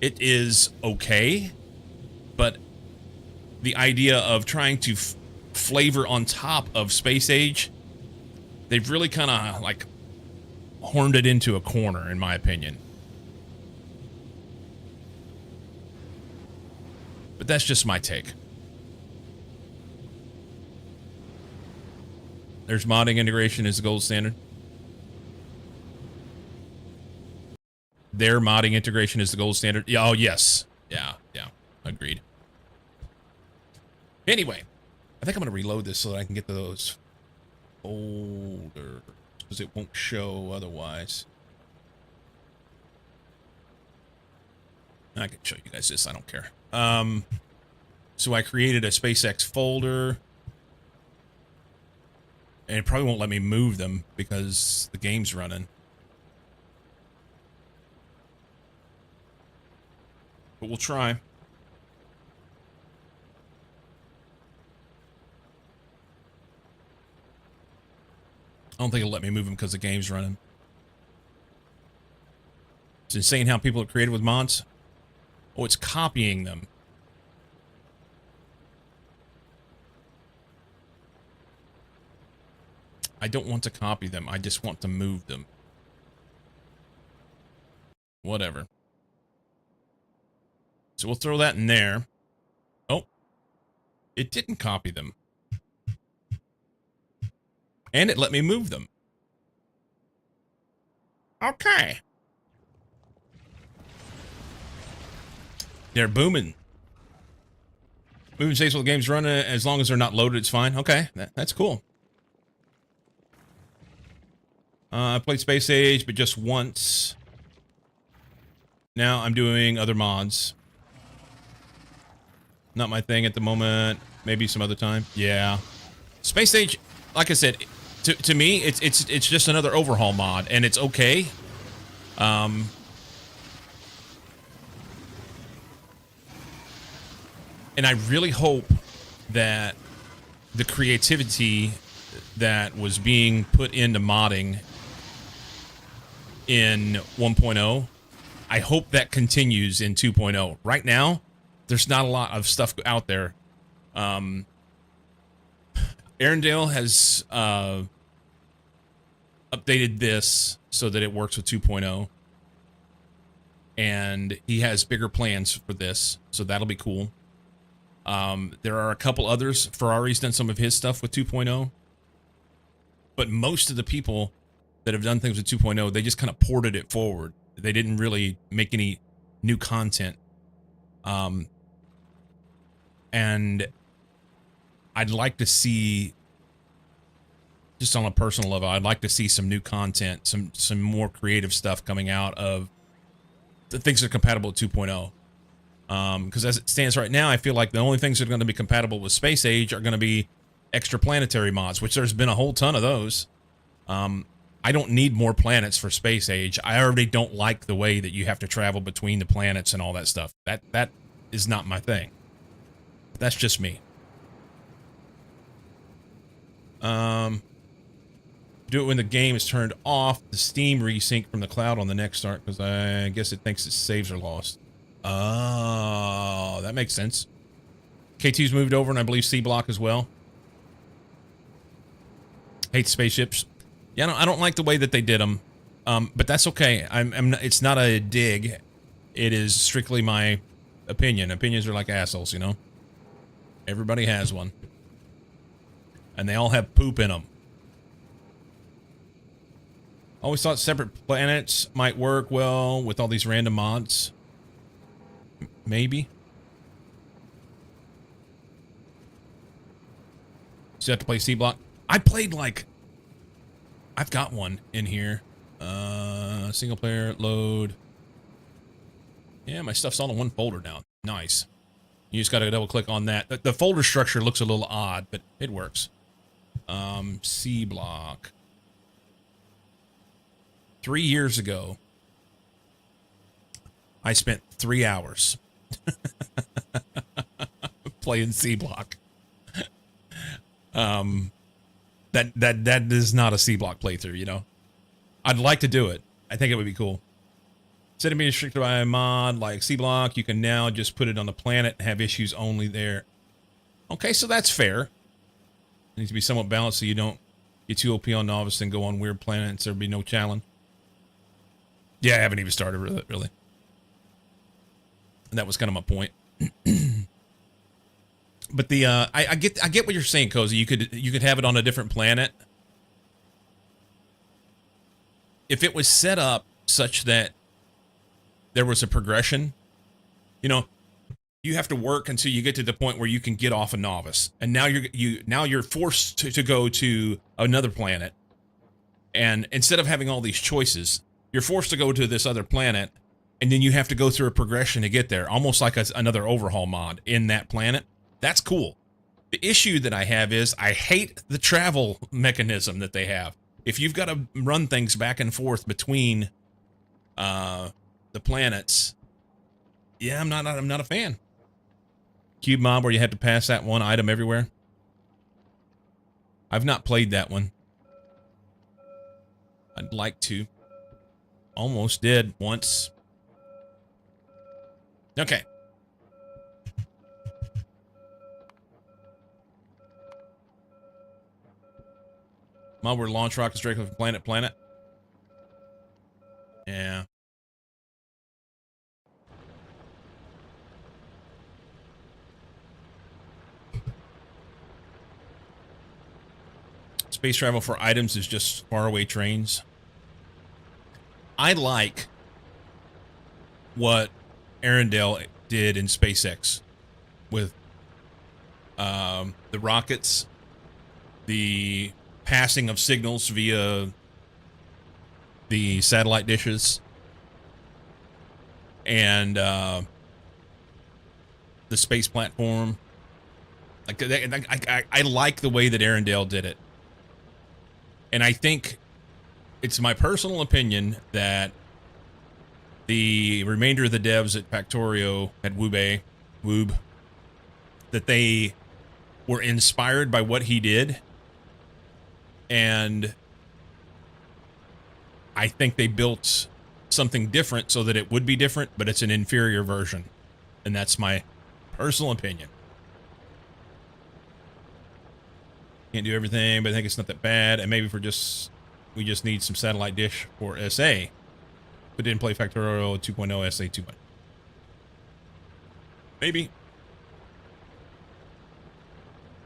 It is okay, but the idea of trying to flavor on top of Space Age, they've really kind of like horned it into a corner, in my opinion. But that's just my take. There's modding integration is the gold standard. Their modding integration is the gold standard. Yeah, oh, yes. Yeah, agreed. Anyway, I think I'm going to reload this so that I can get those folders, because it won't show otherwise. I can show you guys this. I don't care. So I created a SpaceX folder. And it probably won't let me move them because the game's running. But we'll try. I don't think it'll let me move them because the game's running. It's insane how people are created with mods. Oh, it's copying them. I don't want to copy them. I just want to move them. Whatever. So we'll throw that in there. Oh. It didn't copy them. And it let me move them. Okay. They're booming. Moving states while the game's running. As long as they're not loaded, it's fine. Okay, that's cool. I played Space Age, but just once. Now I'm doing other mods. Not my thing at the moment. Maybe some other time. Yeah. Space Age, like I said, to me, it's just another overhaul mod, and it's okay. And I really hope that the creativity that was being put into modding in 1.0, I hope that continues in 2.0. Right now, there's not a lot of stuff out there. Arendelle has updated this so that it works with 2.0. And he has bigger plans for this, so that'll be cool. There are a couple others. Ferrari's done some of his stuff with 2.0. But most of the people that have done things with 2.0, they just kind of ported it forward. They didn't really make any new content. And I'd like to see, just on a personal level, I'd like to see some new content, some more creative stuff coming out of the things that are compatible with 2.0. Because as it stands right now, I feel like the only things that are going to be compatible with Space Age are going to be extraplanetary mods, which there's been a whole ton of those. I don't need more planets for Space Age. I already don't like the way that you have to travel between the planets and all that stuff. That is not my thing. That's just me. Do it when the game is turned off. The Steam resync from the cloud on the next start, because I guess it thinks its saves are lost. Oh, that makes sense. K2's moved over, and I believe C Block as well. Hate spaceships. Yeah, I don't like the way that they did them, but that's okay. It's not a dig. It is strictly my opinion. Opinions are like assholes, you know? Everybody has one. And they all have poop in them. Always thought separate planets might work well with all these random mods. Maybe. So you have to play C Block. I played like... I've got one in here. Single player, load. Yeah, my stuff's all in one folder now. Nice. You just gotta double click on that. The folder structure looks a little odd, but it works. C Block. 3 years ago, I spent 3 hours playing C Block. That is not a C Block playthrough, you know. I'd like to do it. I think it would be cool. Instead of being restricted by a mod like C Block, you can now just put it on the planet and have issues only there. Okay, so that's fair. It needs to be somewhat balanced so you don't get too OP on novice and go on weird planets. There'd be no challenge. Yeah, I haven't even started with it, really. And that was kind of my point. But the I get what you're saying, Cozy. You could have it on a different planet. If it was set up such that there was a progression, you know, you have to work until you get to the point where you can get off a novice, and now you're forced to go to another planet, and instead of having all these choices, you're forced to go to this other planet, and then you have to go through a progression to get there, almost like another overhaul mod in that planet. That's cool. The issue that I have is I hate the travel mechanism that they have. If you've got to run things back and forth between the planets, yeah, I'm not a fan. Cube mob where you had to pass that one item everywhere. I've not played that one. I'd like to. Almost did once. Okay. Mob where launch rockets directly from planet to planet. Yeah. Space travel for items is just faraway trains. I like what Arendelle did in SpaceX with the rockets, the passing of signals via the satellite dishes, and the space platform. Like I like the way that Arendelle did it. And I think it's my personal opinion that the remainder of the devs at Factorio, at Woob, that they were inspired by what he did. And I think they built something different so that it would be different, but it's an inferior version. And that's my personal opinion. Can't do everything, but I think it's not that bad. And maybe we just need some satellite dish for SA. But didn't play Factorio 2.0 SA 2.0.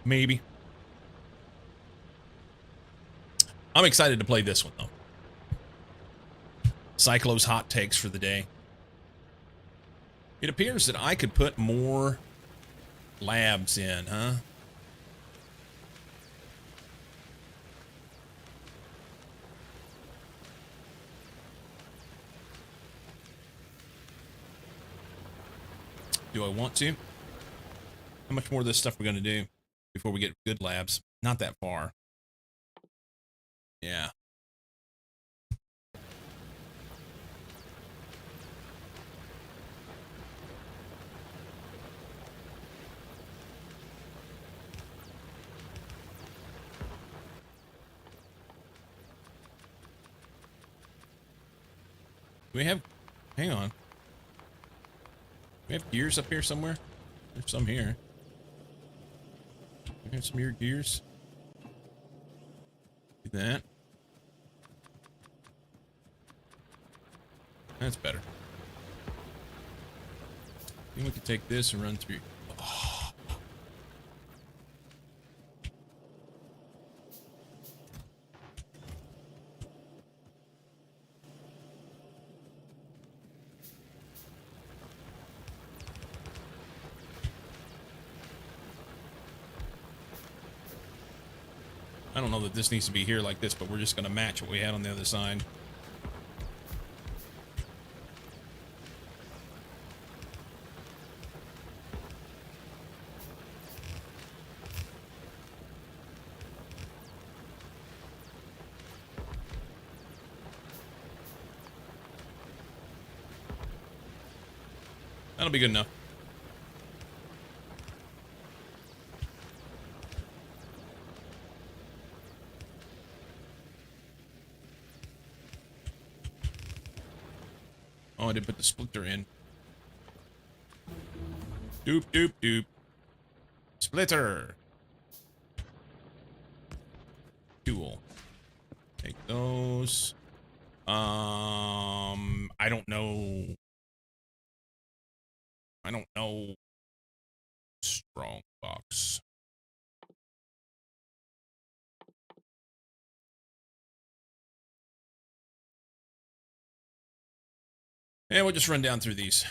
Maybe. I'm excited to play this one, though. Cyclo's hot takes for the day. It appears that I could put more labs in, huh? Do I want to? How much more of this stuff we're going to do before we get good labs? Not that far. Yeah. Do we have... Hang on. We have gears up here somewhere? There's some here. We have some here gears. Do that. That's better. I think we could take this and run through. Oh. I don't know that this needs to be here like this, but we're just going to match what we had on the other side. That'll be good enough. Oh, I did put the splitter in. Doop, doop, doop. Splitter. Tool. Take those. I don't know. Strong box. And we'll just run down through these.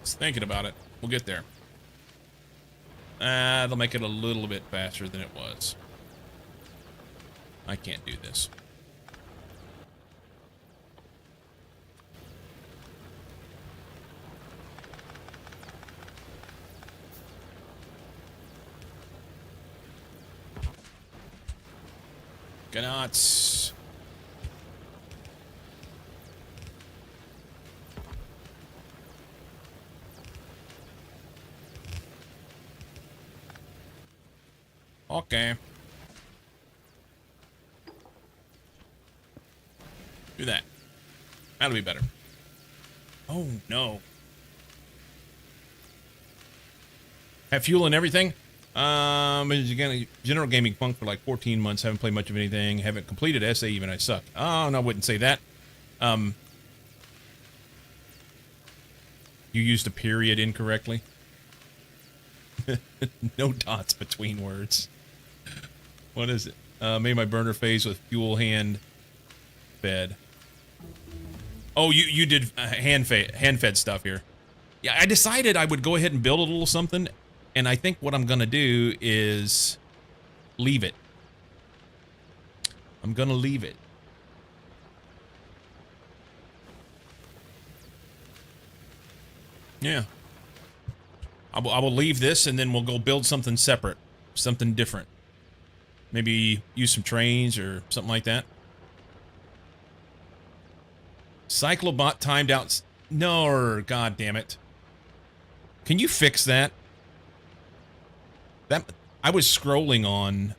Just thinking about it. We'll get there. That'll make it a little bit faster than it was. I can't do this. Ganots. Okay. Do that. That'll be better. Oh, no. Have fuel and everything? General gaming funk for like 14 months. Haven't played much of anything. Haven't completed essay even. I suck. Oh, no, I wouldn't say that. You used a period incorrectly. No dots between words. What is it? Made my burner phase with fuel hand fed. Oh, you did hand fed stuff here. Yeah, I decided I would go ahead and build a little something, and I think what I'm gonna do is leave it. I'm gonna leave it. Yeah. I will leave this, and then we'll go build something separate, something different. Maybe use some trains or something like that. Cyclobot timed out. No, god damn it. Can you fix that? That I was scrolling on.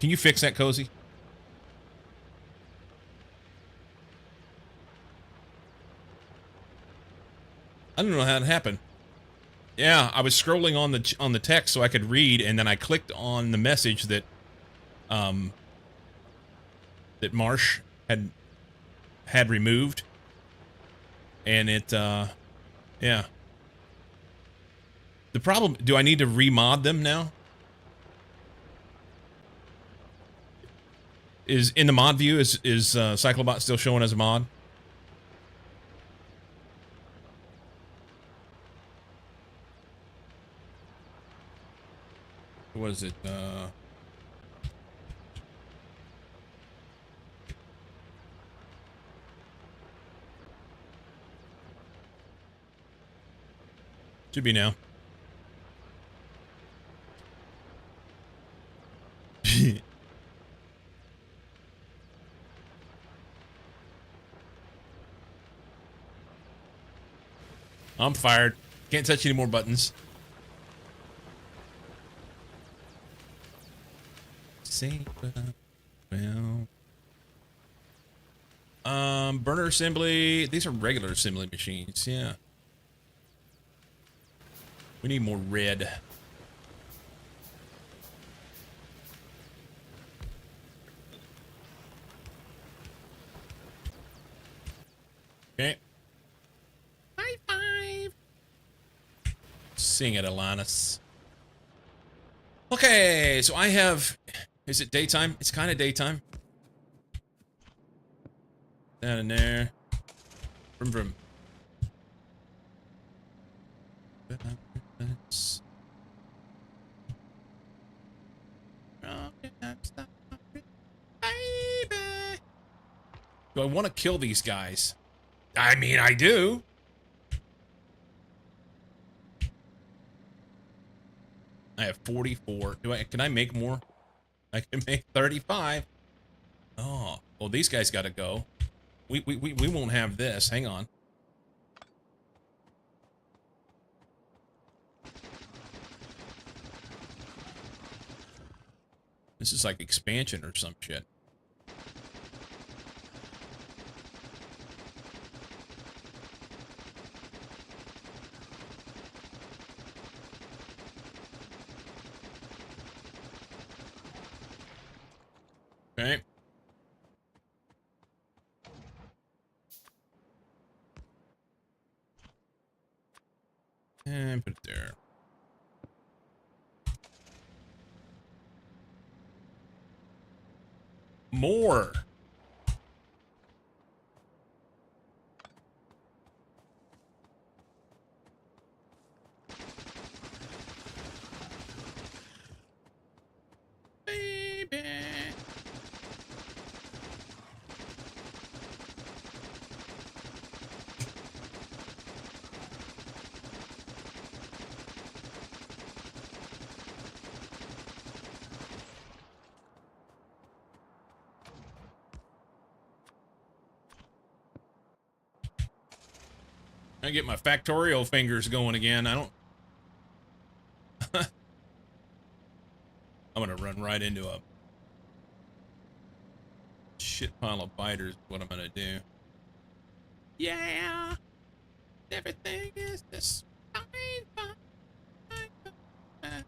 Can you fix that, Cozy? I don't know how it happened. Yeah, I was scrolling on the text so I could read, and then I clicked on the message that that Marsh had removed, and it yeah. The problem, do I need to remod them now? Is in the mod view, is Cyclobot still showing as a mod? What is it? Should be now. I'm fired. Can't touch any more buttons. Well, burner assembly. These are regular assembly machines. Yeah. We need more red. Okay. High five. Sing it, Alanis. Okay, so I have... Is it daytime? It's kind of daytime. Down in there. Vroom vroom. Do I want to kill these guys? I mean, I do. I have 44. Can I make more? I can make 35. Oh, well, these guys got to go. We won't have this. Hang on. This is like expansion or some shit. Okay. And put it there. More. Baby. I get my factorial fingers going again. I don't... I'm gonna run right into a shit pile of biters is what I'm gonna do. Yeah! Everything is just fine, fine, fine.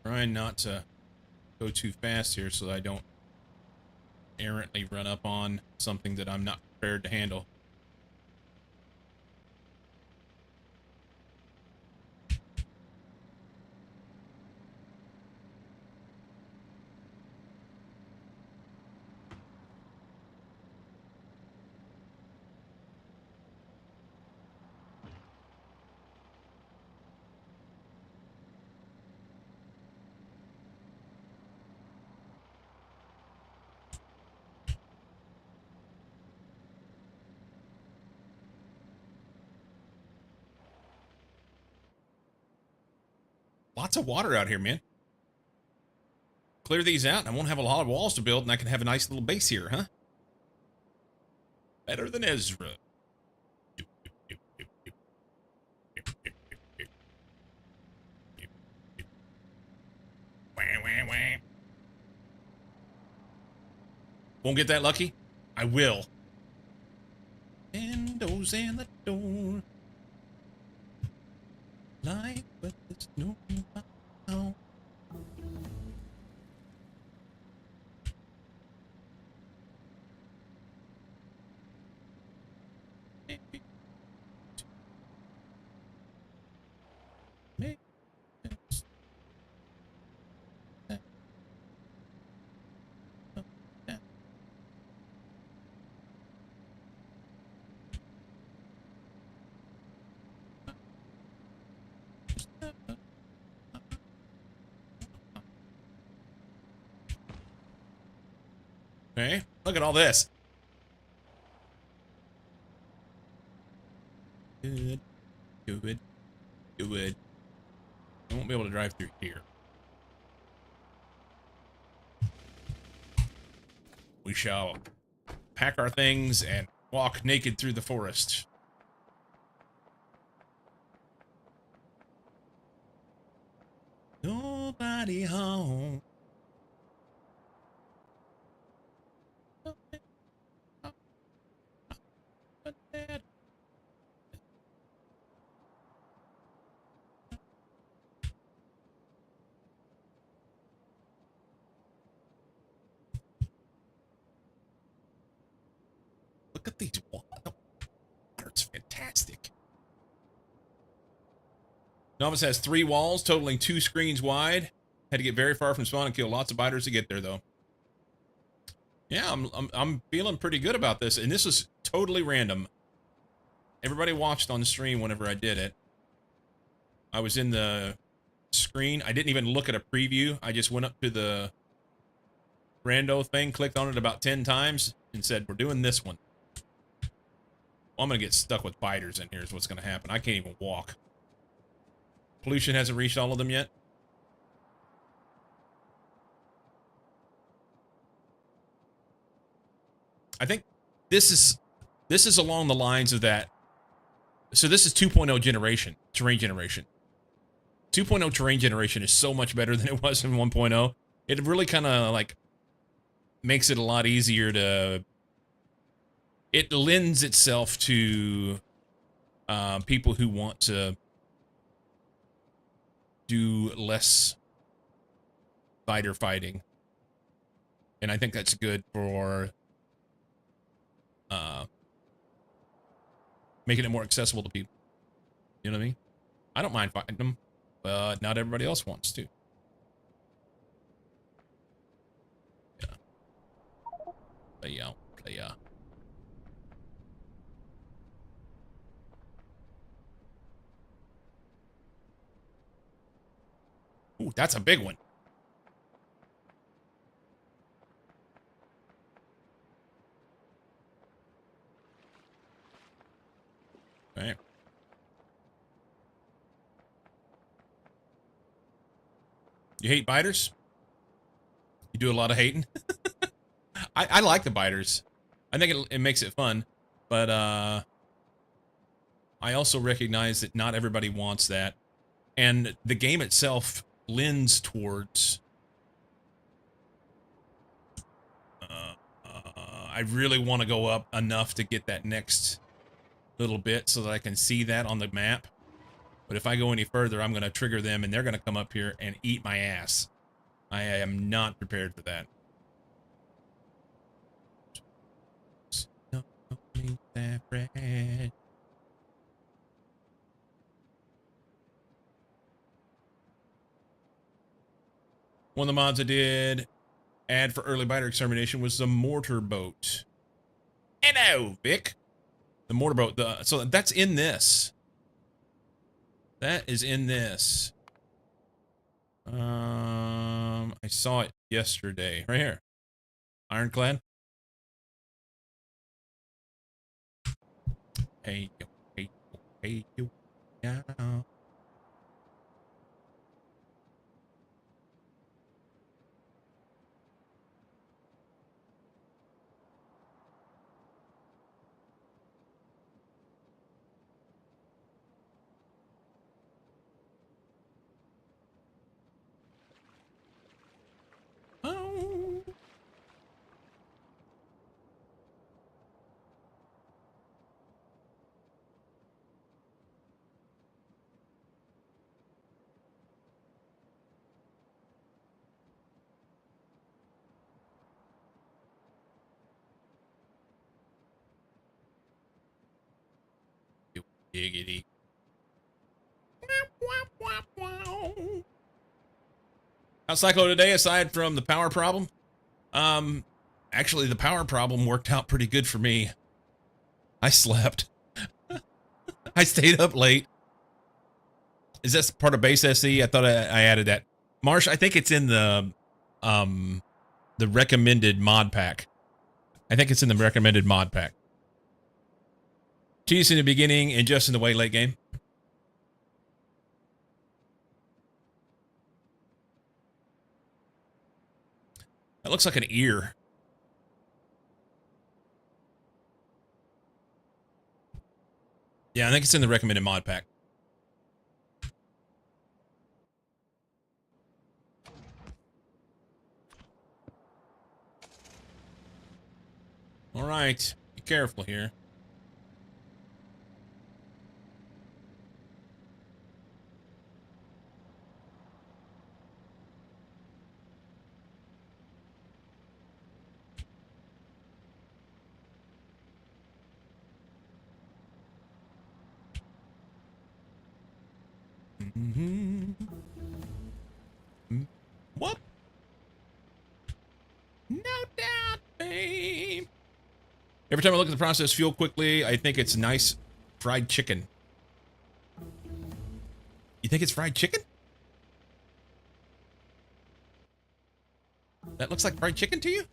Trying not to go too fast here so that I don't errantly run up on something that I'm not prepared to handle. Lots of water out here, man. Clear these out and I won't have a lot of walls to build and I can have a nice little base here, huh? Better than Ezra. Won't get that lucky? I will. Windows and the door. Like, but there's no now. Okay, look at all this. Good, good, good. I won't be able to drive through here. We shall pack our things and walk naked through the forest. Nobody home. Look at these water. It's fantastic. Novice has 3 walls, totaling 2 screens wide. Had to get very far from spawn and kill lots of biters to get there, though. Yeah, I'm feeling pretty good about this, and this was totally random. Everybody watched on the stream whenever I did it. I was in the screen. I didn't even look at a preview. I just went up to the rando thing, clicked on it about 10 times, and said, we're doing this one. Well, I'm going to get stuck with biters in here is what's going to happen. I can't even walk. Pollution hasn't reached all of them yet. I think this is along the lines of that. So this is 2.0 generation, terrain generation. 2.0 terrain generation is so much better than it was in 1.0. It really kind of like makes it a lot easier to... It lends itself to people who want to do less fighter fighting. And I think that's good for making it more accessible to people. You know what I mean? I don't mind fighting them, but not everybody else wants to. Yeah. Play out. Play out. Ooh, that's a big one. Okay. You hate biters? You do a lot of hating? I like the biters. I think it makes it fun. But I also recognize that not everybody wants that. And the game itself lends towards... I really want to go up enough to get that next little bit so that I can see that on the map. But if I go any further, I'm going to trigger them and they're going to come up here and eat my ass. I am not prepared for that. That bread. One of the mods I did add for early biter extermination was the mortar boat. Hello, Vic. The mortar boat. So that's in this. That is in this. I saw it yesterday. Right here. Ironclad. Hey, yo, hey, yo, hey, yo. Yeah. Oh. You giggity. How's Cyclo today, aside from the power problem? Actually, the power problem worked out pretty good for me. I slept. I stayed up late. Is this part of base SE? I thought I added that. Marsh, I think it's in the recommended mod pack. I think it's in the recommended mod pack. Cheese in the beginning and just in the way late game. That looks like an ear. Yeah, I think it's in the recommended mod pack. All right, be careful here. What? No doubt, babe. Every time I look at the processed fuel quickly, I think it's nice fried chicken. You think it's fried chicken? That looks like fried chicken to you?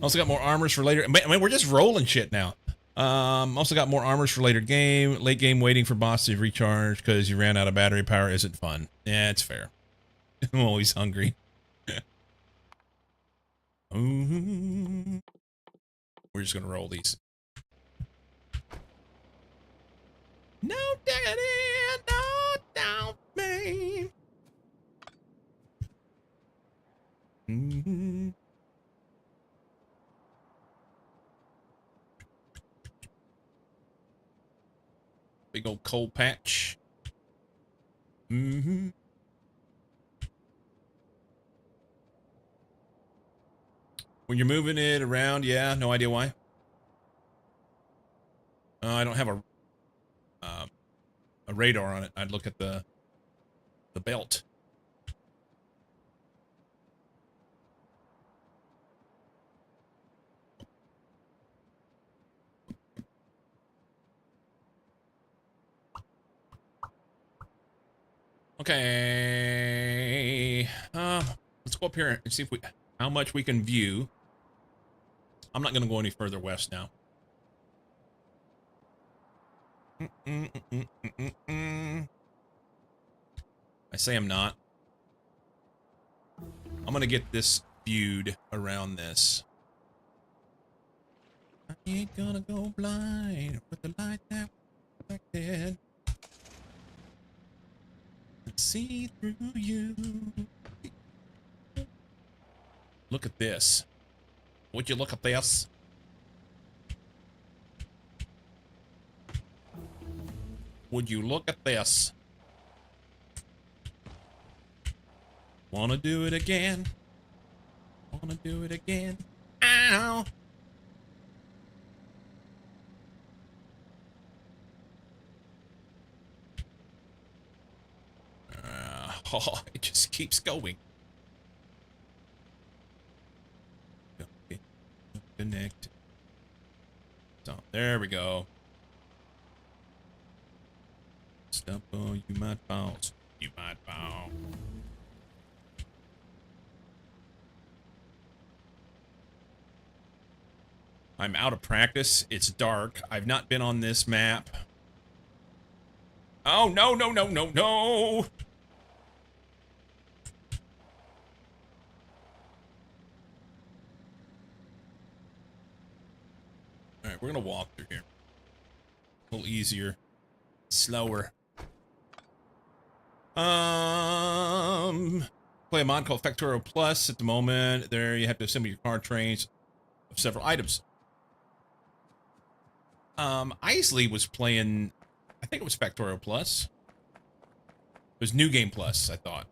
Also got more armors for later. I mean, we're just rolling shit now. Also got more armors for later game. Late game waiting for boss to recharge because you ran out of battery power isn't fun. Yeah, it's fair. I'm always hungry. We're just gonna roll these. No daddy, no doubt, babe. Big old coal patch. When you're moving it around, yeah, no idea why. I don't have a radar on it. I'd look at the belt. Okay. Let's go up here and see if how much we can view. I'm not going to go any further west now. I say I'm not. I'm going to get this viewed around this. I ain't gonna go blind with the light that was reflected. See through you. Look at this. Would you look at this? Would you look at this? Wanna do it again? Wanna do it again? Ow! Oh, it just keeps going. Okay. Connect. So, there we go. Stop, oh, you might fall. You might fall. I'm out of practice. It's dark. I've not been on this map. Oh, no, no, no, no, no! Alright, we're gonna walk through here. A little easier. Slower. Play a mod called Factorial Plus at the moment. There you have to assemble your car trains of several items. Isley was playing, I think it was Factorial Plus. It was New Game Plus, I thought.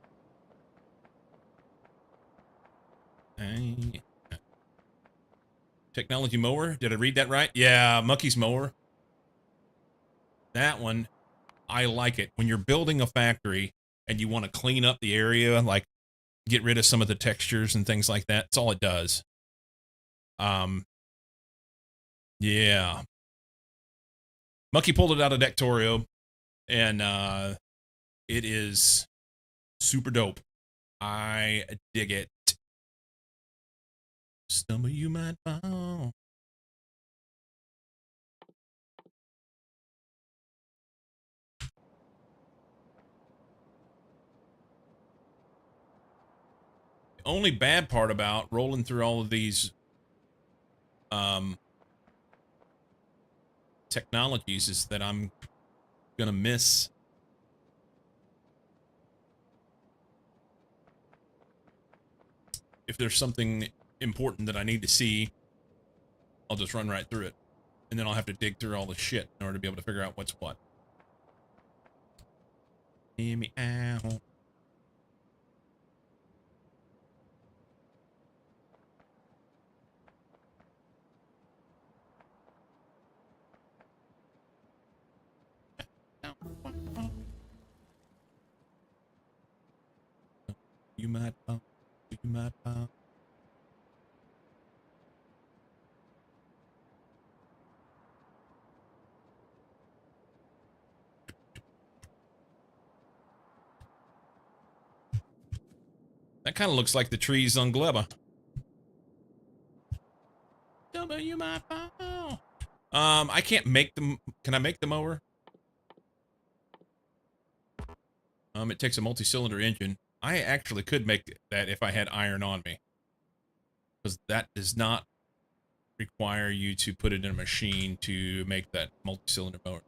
Technology mower. Did I read that right? Yeah, Monkey's mower. That one, I like it. When you're building a factory and you want to clean up the area, like get rid of some of the textures and things like that, that's all it does. Yeah. Monkey pulled it out of Dectorio, and it is super dope. I dig it. Stumble, you might fall. The only bad part about rolling through all of these technologies is that I'm gonna miss if there's something important that I need to see. I'll just run right through it, and then I'll have to dig through all the shit in order to be able to figure out what's what. Hear me out. You might fall. You might fall. That kind of looks like the trees on Gleba. You might fall. I can't make them. Can I make the mower? It takes a multi-cylinder engine. I actually could make that if I had iron on me, because that does not require you to put it in a machine to make that multi-cylinder motor.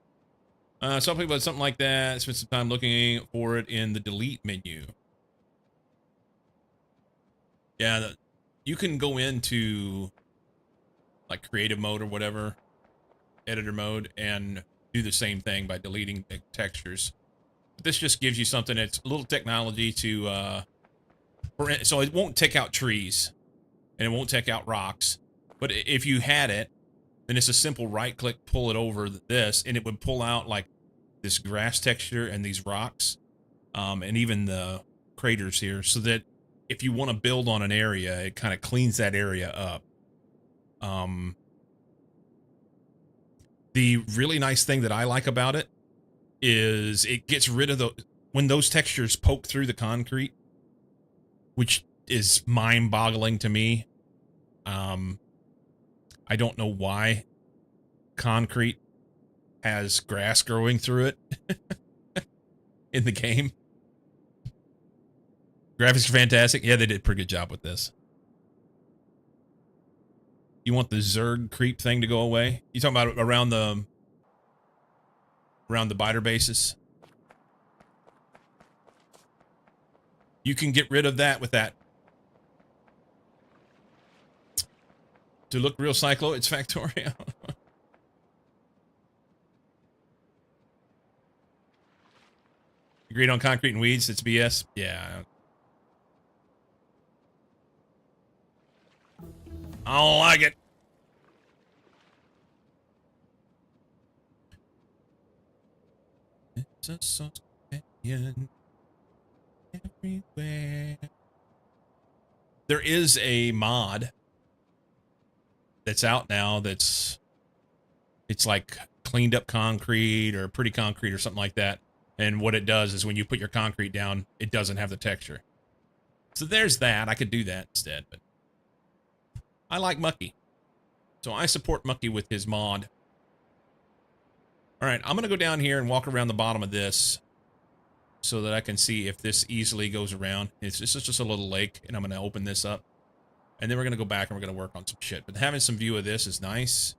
So I'll think about something like that. Spend some time looking for it in the delete menu. Yeah, you can go into like creative mode or whatever, editor mode, and do the same thing by deleting the textures. But this just gives you something that's a little technology to, so it won't take out trees, and it won't take out rocks. But if you had it, then it's a simple right-click, pull it over this, and it would pull out like this grass texture and these rocks, and even the craters here, so that if you want to build on an area, it kind of cleans that area up. The really nice thing that I like about it is it gets rid of the, when those textures poke through the concrete, which is mind-boggling to me. I don't know why concrete has grass growing through it in the game. Graphics are fantastic. Yeah, they did a pretty good job with this. You want the Zerg creep thing to go away? You talking about around the biter bases? You can get rid of that with that. To look real cyclo, it's Factorio. Agreed on concrete and weeds, it's BS. Yeah. I don't like it. It's a sauce companion everywhere. There is a mod that's out now it's like cleaned up concrete or pretty concrete or something like that. And what it does is when you put your concrete down, it doesn't have the texture. So there's that. I could do that instead, but I like Mucky. So I support Mucky with his mod. All right, I'm going to go down here and walk around the bottom of this so that I can see if this easily goes around. It's just a little lake, and I'm going to open this up. And then we're going to go back and we're going to work on some shit. But having some view of this is nice.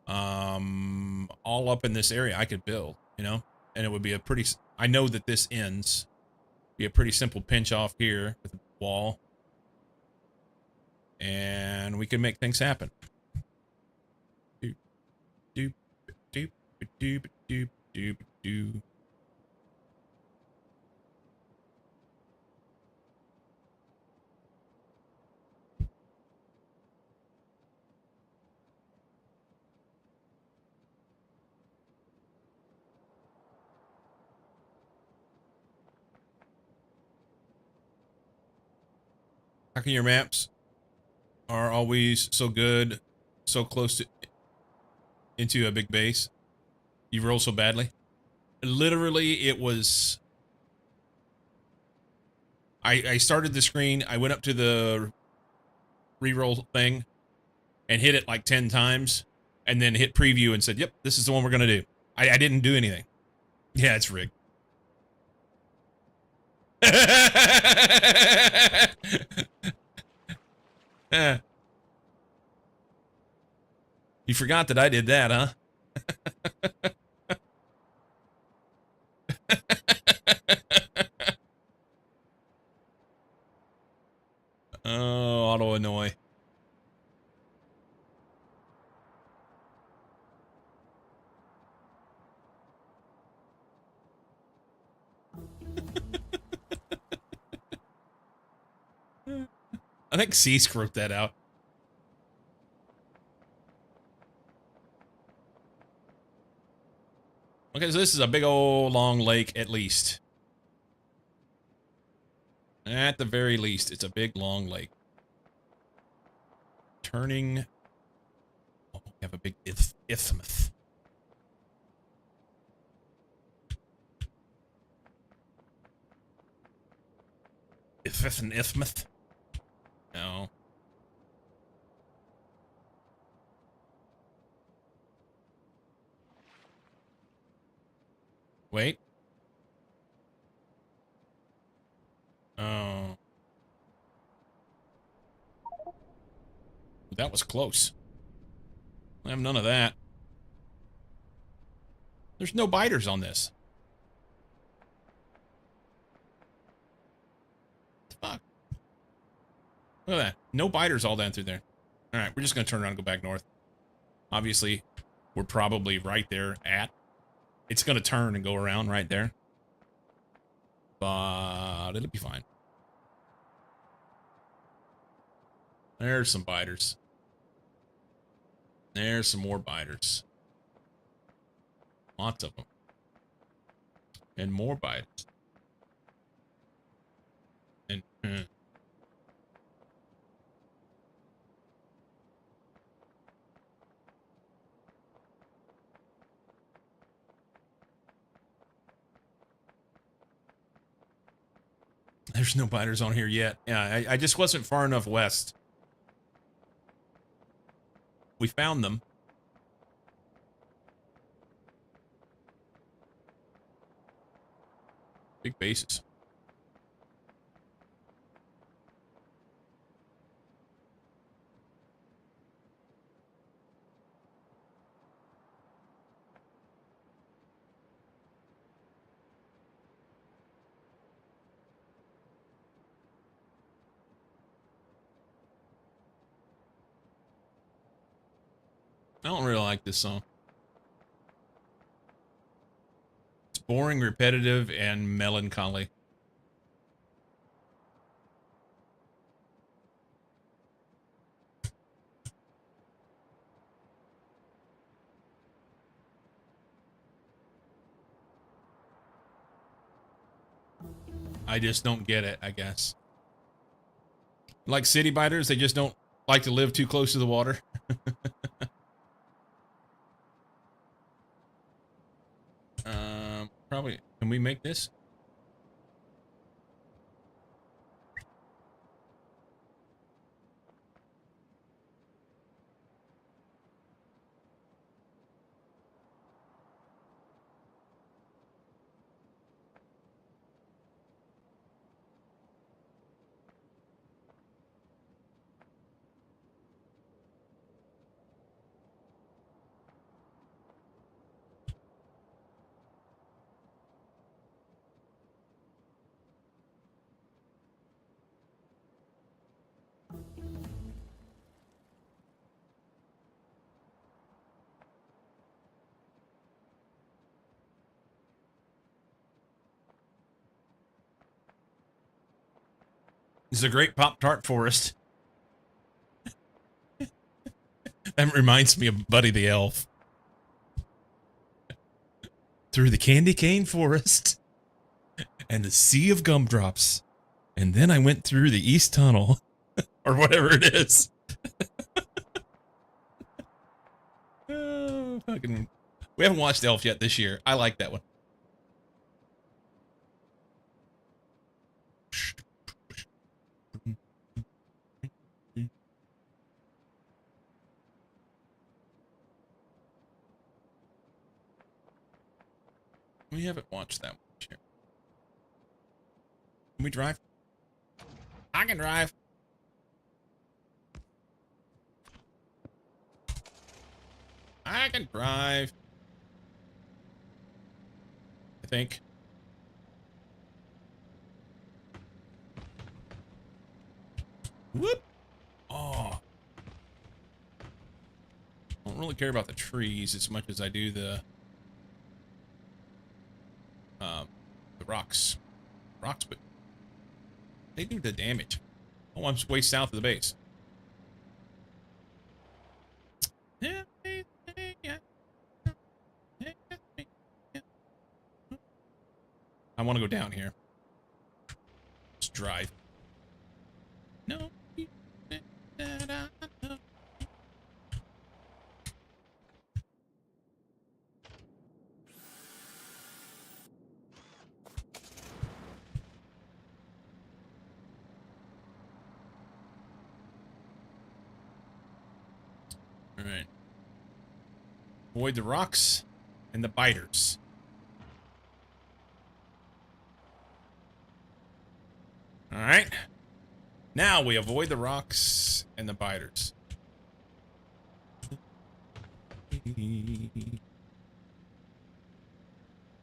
All up in this area I could build, you know? And it would be a pretty... I know that this ends. Be a pretty simple pinch off here with a wall. And we can make things happen. Doop, doop, doop, doop, doop, doop, doop. How can your maps are always so good, so close to into a big base? You roll so badly. Literally, it was. I started the screen. I went up to the reroll thing, and hit it like 10 times, and then hit preview and said, "Yep, this is the one we're gonna do." I didn't do anything. Yeah, it's rigged. You forgot that I did that, huh? Oh, auto annoy. I think C screwed that out. Okay, so this is a big old long lake, at least. At the very least, it's a big long lake. Turning... Oh, we have a big isthmus. Is this an isthmus? No. Wait. Oh. That was close. I have none of that. There's no biters on this. Fuck. Look at that. No biters all down through there. Alright, we're just going to turn around and go back north. Obviously, we're probably right there at. It's going to turn and go around right there. But it'll be fine. There's some biters. There's some more biters. Lots of them. And more biters. And... There's no biters on here yet. Yeah, I just wasn't far enough west. We found them. Big bases. I don't really like this song. It's boring, repetitive, and melancholy. I just don't get it, I guess. Like city biters, they just don't like to live too close to the water. Probably. Can we make this? This is a great Pop-Tart forest. That reminds me of Buddy the Elf. Through the candy cane forest and the sea of gumdrops. And then I went through the East Tunnel. Or whatever it is. Oh, fucking. We haven't watched Elf yet this year. I like that one. We haven't watched that one this year. Can we drive? I can drive. I can drive. I think. Whoop. Oh. I don't really care about the trees as much as I do the rocks. Rocks, but they do the damage. Oh, I'm way south of the base. I want to go down here. Let's drive. No. All right. Avoid the rocks and the biters. All right. Now we avoid the rocks and the biters.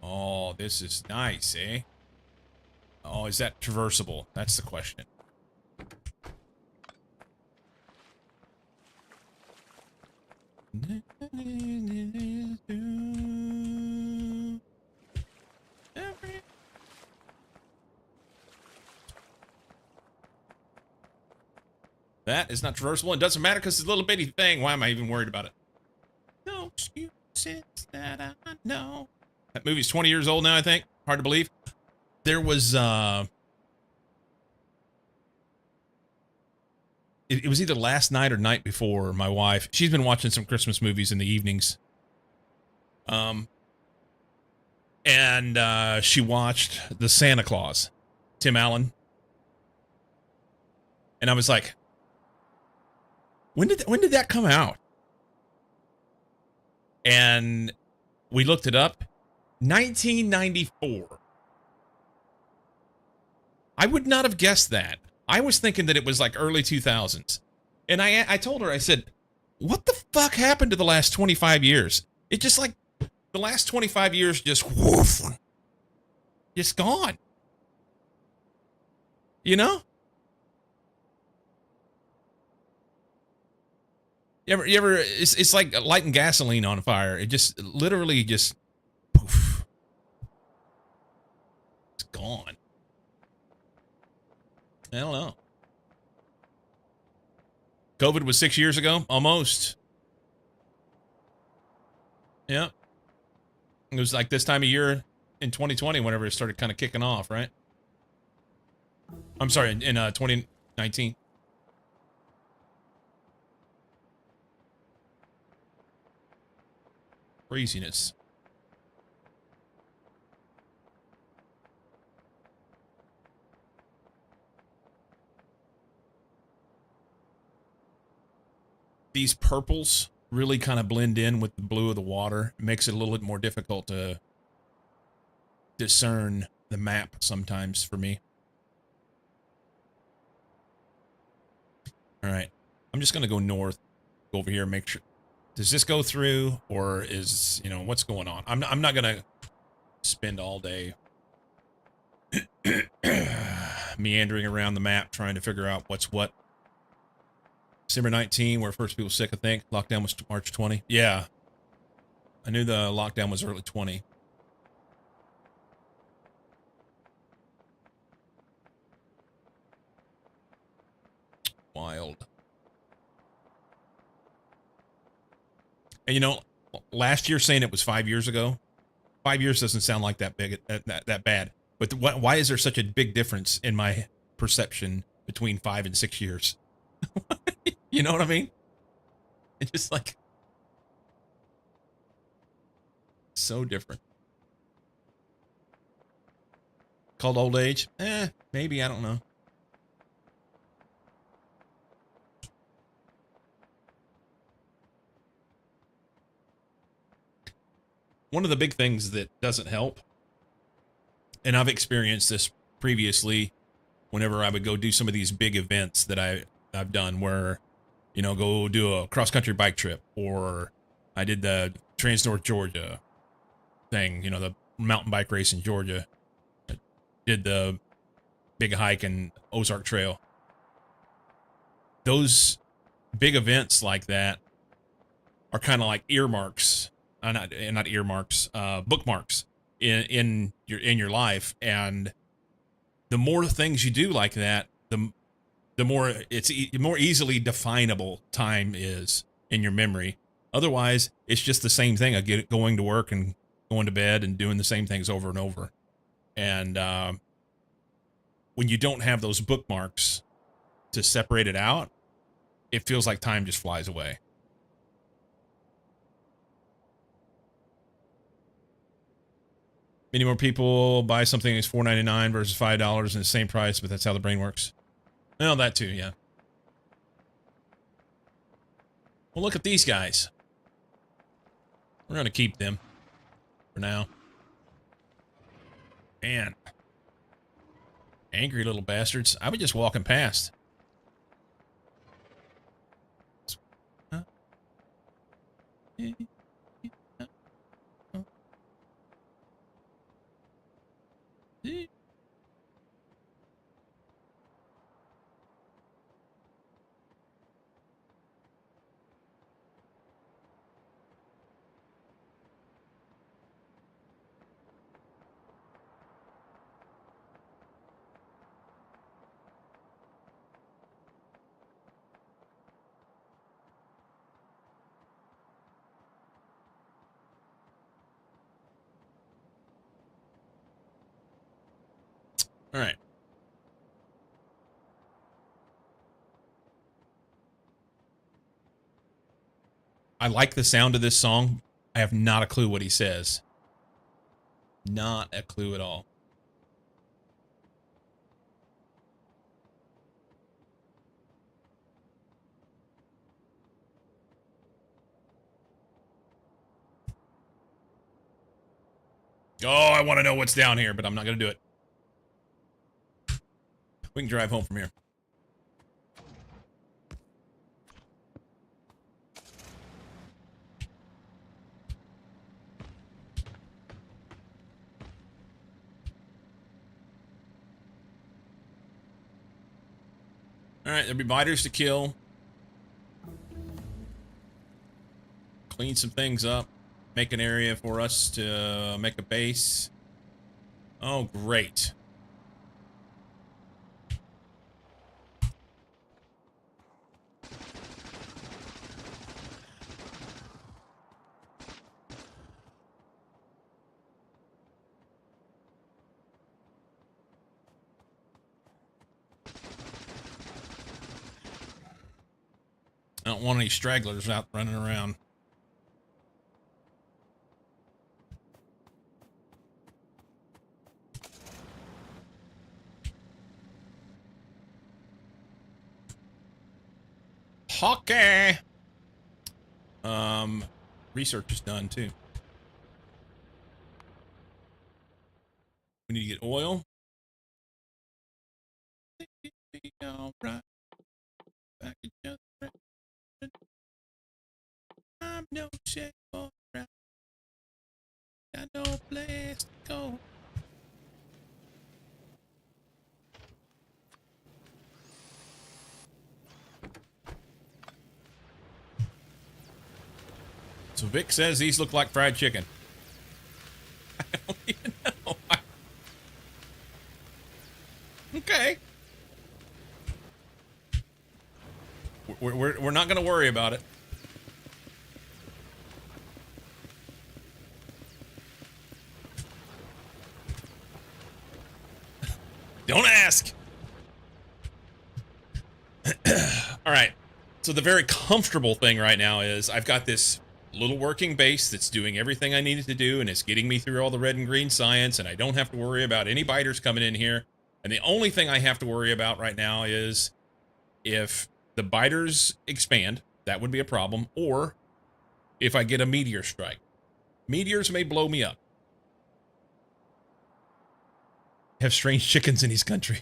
Oh, this is nice, eh? Oh, is that traversable? That's the question. That is not traversable. It doesn't matter because it's a little bitty thing. Why am I even worried about it? No excuses that I know. That movie's 20 years old now, I think. Hard to believe. There was, it was either last night or night before. My wife, she's been watching some Christmas movies in the evenings. And she watched The Santa Claus, Tim Allen. And I was like, when did that come out? And we looked it up. 1994. I would not have guessed that. I was thinking that it was like early 2000s. And I told her, I said, what the fuck happened to the last 25 years? It just like the last 25 years just woof, just gone. You know? You ever it's like lighting gasoline on fire. It just literally just poof. It's gone. I don't know. COVID was 6 years ago, almost. Yeah. It was like this time of year in 2020 whenever it started kind of kicking off, right? I'm sorry, in 2019. Craziness. These purples really kind of blend in with the blue of the water. It makes it a little bit more difficult to discern the map sometimes for me. All right. I'm just going to go north, go over here, and make sure. Does this go through, or is, you know, what's going on? I'm not going to spend all day meandering around the map trying to figure out what's what. December 19, where first people sick, I think. Lockdown was March 20. Yeah. I knew the lockdown was early 20. Wild. And you know, last year saying it was 5 years ago, 5 years doesn't sound like that big, that bad. But why is there such a big difference in my perception between 5 and 6 years? You know what I mean? It's just like so different. Called old age? Maybe, I don't know. One of the big things that doesn't help, and I've experienced this previously whenever I would go do some of these big events that I've done where, you know, go do a cross-country bike trip, or I did the Trans-North Georgia thing, you know, the mountain bike race in Georgia. I did the big hike in Ozark Trail. Those big events like that are kind of like earmarks, not earmarks, bookmarks in your life. And the more things you do like that, the more it's more easily definable time is in your memory. Otherwise, it's just the same thing. I get it, going to work and going to bed and doing the same things over and over. And when you don't have those bookmarks to separate it out, it feels like time just flies away. Many more people buy something that's $4.99 versus $5 and the same price, but that's how the brain works. Well, that too, yeah. Well, look at these guys. We're going to keep them for now. Man. Angry little bastards. I was just walking past. Huh? All right. I like the sound of this song. I have not a clue what he says. Not a clue at all. Oh, I want to know what's down here, but I'm not going to do it. We can drive home from here. Alright, there'll be biters to kill. Clean some things up. Make an area for us to make a base. Oh, great. I don't want any stragglers out running around. Hockey! Research is done too. We need to get oil. Alright. Back in just I'm no shit for rap. Got no place to go. So Vic says these look like fried chicken. I don't even know. Okay. We're not going to worry about it. Don't ask. All right. So the very comfortable thing right now is I've got this little working base that's doing everything I needed to do, and it's getting me through all the red and green science, and I don't have to worry about any biters coming in here. And the only thing I have to worry about right now is if the biters expand, that would be a problem, or if I get a meteor strike. Meteors may blow me up. Have strange chickens in his country.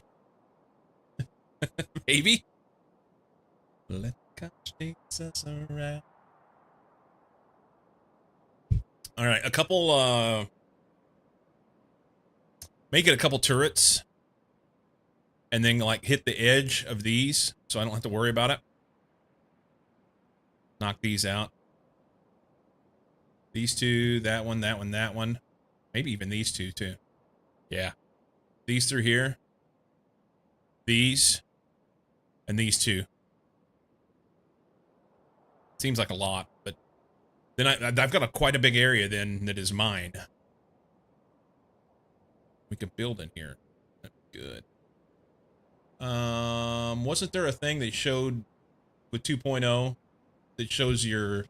Maybe. Let God chase us around. All right, a couple, make it a couple turrets. And then, like, hit the edge of these so I don't have to worry about it. Knock these out. These two, that one, that one, that one. Maybe even these two, too. Yeah. These through here. These. And these two. Seems like a lot, but then I've got quite a big area then that is mine. We could build in here. That'd be good. Wasn't there a thing that showed with 2.0 that shows your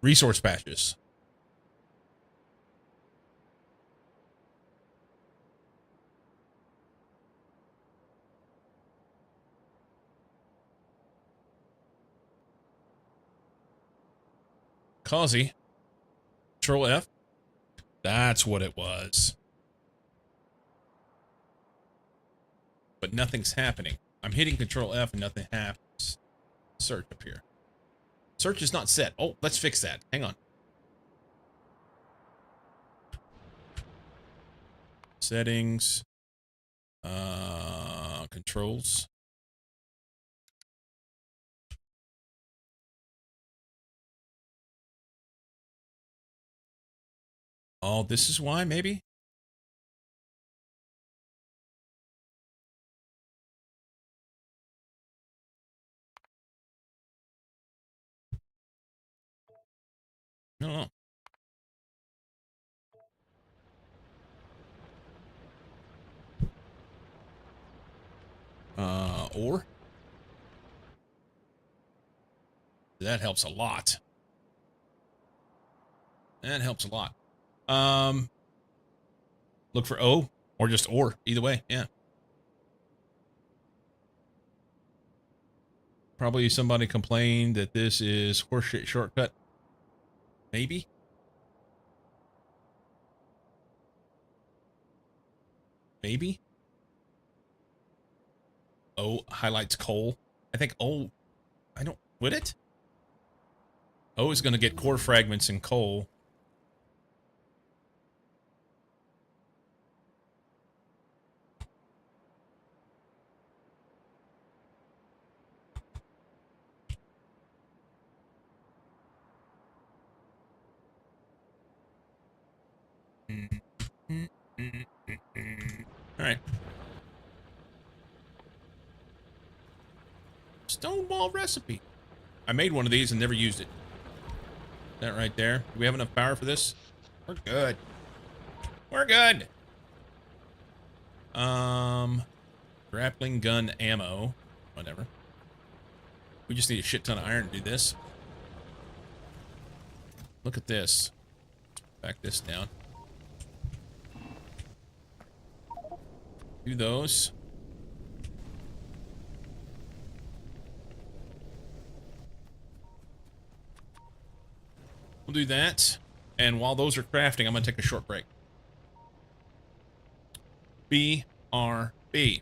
resource patches? Causey. Control F. That's what it was. But nothing's happening. I'm hitting Control F and nothing happens. Search up here. Search is not set. Oh, let's fix that. Hang on. Settings. Controls. Oh, this is why, maybe? I don't know. Or? That helps a lot. That helps a lot. Look for O or just or. Either way, yeah. Probably somebody complained that this is horseshit shortcut. Maybe. Maybe. O highlights coal. I think O. I don't. Would it? O is going to get core fragments in coal. All right. Stone wall recipe. I made one of these and never used it. That right there. Do we have enough power for this? We're good. We're good. Grappling gun ammo. Whatever. We just need a shit ton of iron to do this. Look at this. Back this down. Do those. We'll do that. And while those are crafting, I'm going to take a short break. BRB.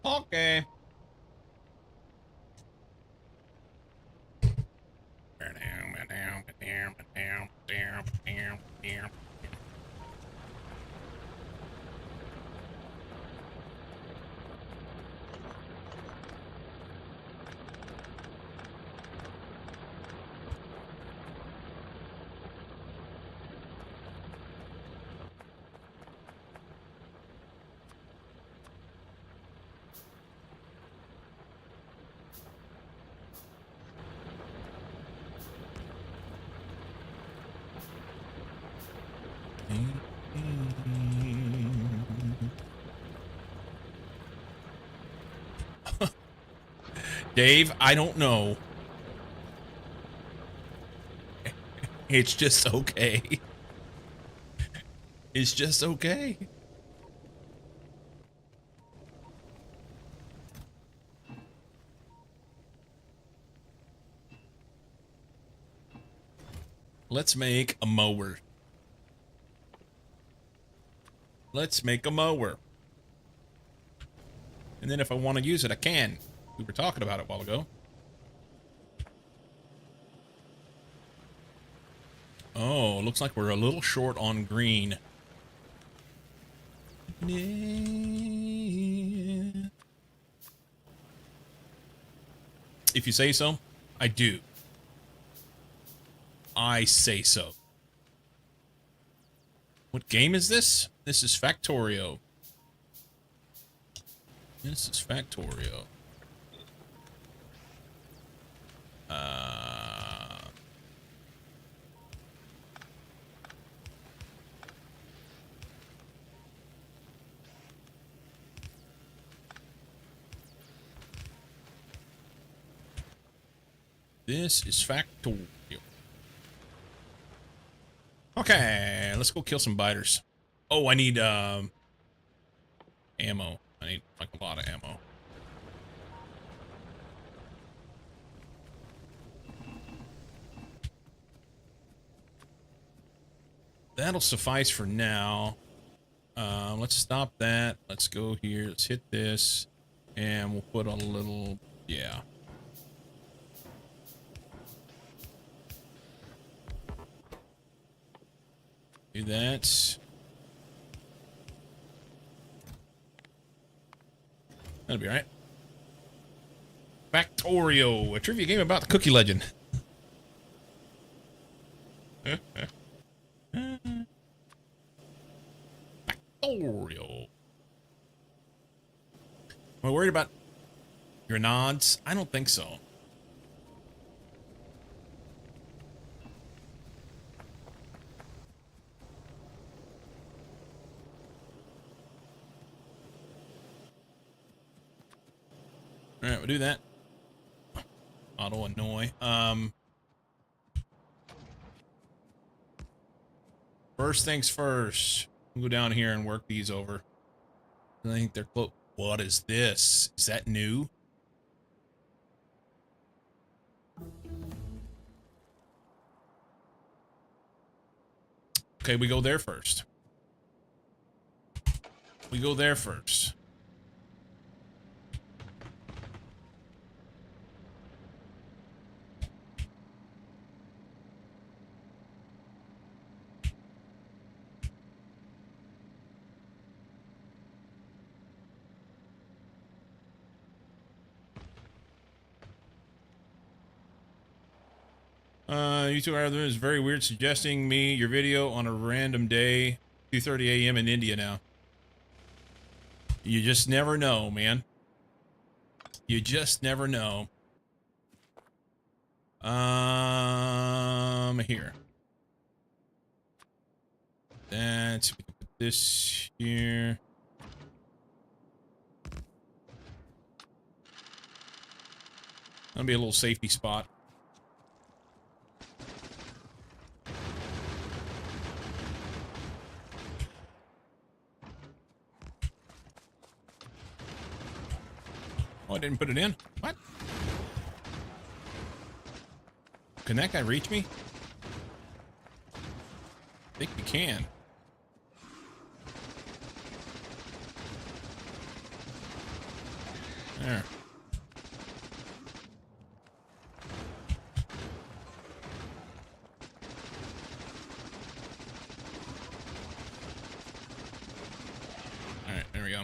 Okay. Dave, I don't know. It's just okay. It's just okay. Let's make a mower. Let's make a mower. And then if I want to use it, I can. We were talking about it a while ago. Oh, looks like we're a little short on green. If you say so, I do. I say so. What game is this? This is Factorio. This is Factorio. This is Factorio. Okay, let's go kill some biters. Oh, I need ammo. I need like a lot of ammo. That'll suffice for now. Let's stop that. Let's go here. Let's hit this. And we'll put a little... Yeah. Do that. That'll be all right. Factorio, a trivia game about the cookie legend. Factorio. Am I worried about your nods? I don't think so. All right, we'll do that. Auto annoy. First things first. We'll go down here and work these over. I think they're close. What is this? Is that new? Okay, we go there first. We go there first. YouTube algorithm is very weird, suggesting me your video on a random day, 2:30 a.m. in India now. You just never know, man. You just never know. Here. That's, we can put this here. That'll be a little safety spot. Oh, I didn't put it in? What? Can that guy reach me? I think you can. There. All right, there we go.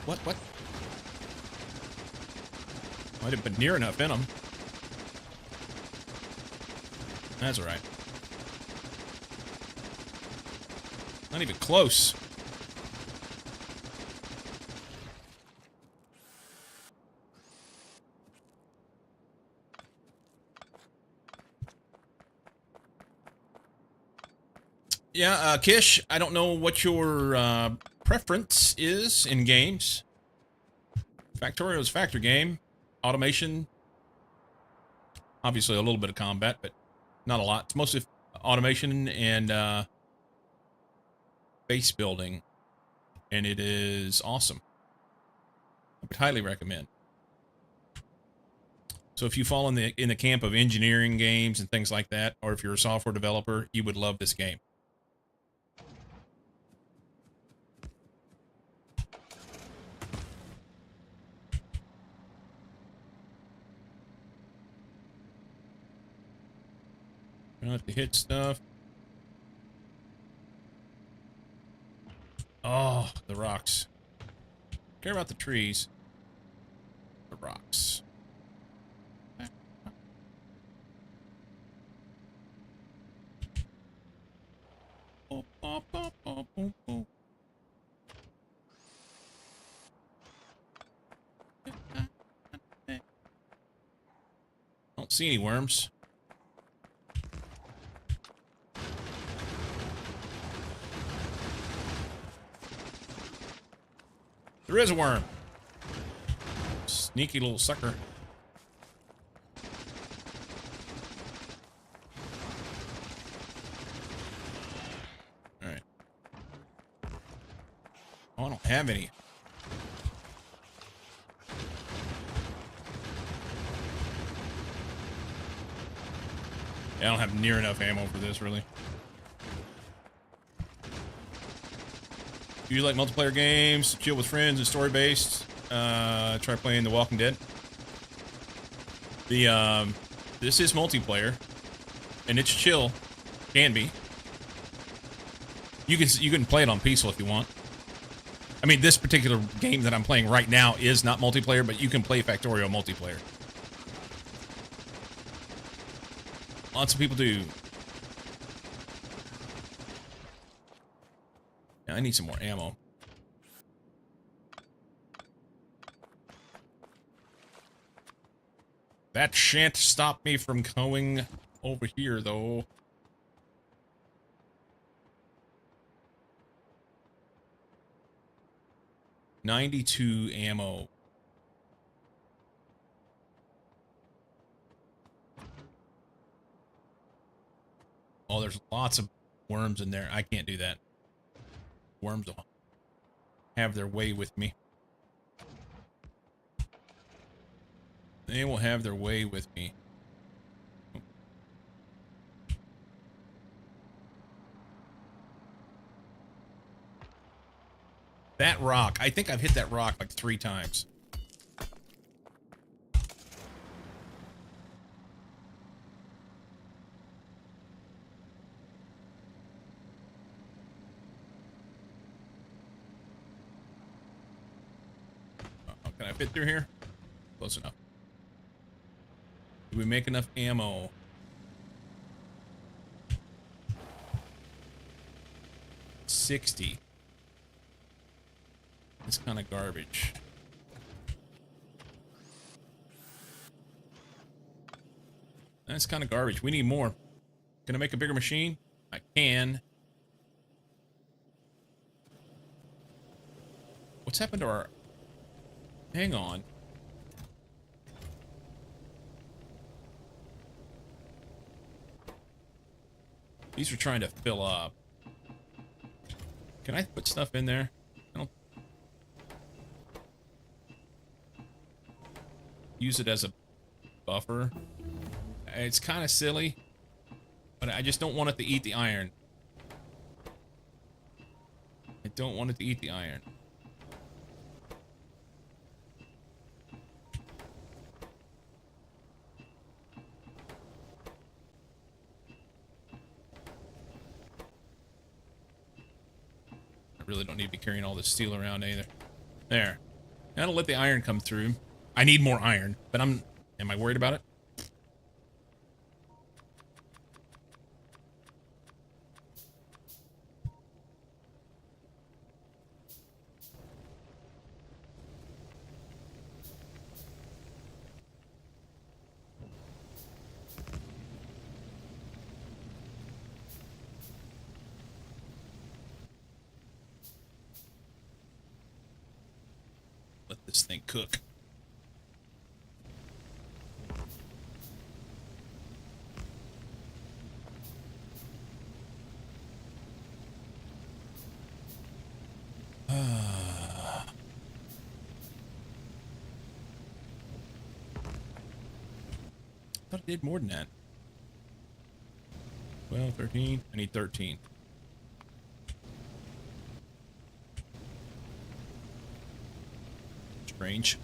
What? Might have been near enough in them. That's all right. Not even close. Yeah, Kish, I don't know what your preference is in games. Factorio's factor game. Automation. Obviously a little bit of combat, but not a lot. It's mostly automation and base building. And it is awesome. I would highly recommend. So if you fall in the camp of engineering games and things like that, or if you're a software developer, you would love this game. You don't have to hit stuff. Oh, the rocks. Care about the trees. The rocks. Don't see any worms. There is a worm. Sneaky little sucker. Alright. Oh, I don't have any. Yeah, I don't have near enough ammo for this, really. Do you like multiplayer games, chill with friends, and story-based? Try playing The Walking Dead. This is multiplayer, and it's chill. Can be. You can play it on peaceful if you want. I mean, this particular game that I'm playing right now is not multiplayer, but you can play Factorio multiplayer. Lots of people do. Yeah, I need some more ammo. That shan't stop me from going over here, though. .92 ammo. Oh, there's lots of worms in there. I can't do that. Worms will have their way with me. They will have their way with me. That rock. I think I've hit that rock like 3 times. Can I fit through here? Close enough. Do we make enough ammo? $60. It's kind of garbage. That's kind of garbage. We need more. Can I make a bigger machine? I can. What's happened to our... Hang on. These are trying to fill up. Can I put stuff in there? I don't... Use it as a buffer. It's kind of silly, but I just don't want it to eat the iron. I don't want it to eat the iron. I really don't need to be carrying all this steel around either. There. That'll let the iron come through. I need more iron, but am I worried about it? Let this thing cook. I thought it did more than that. 12, 13. I need 13. Strange.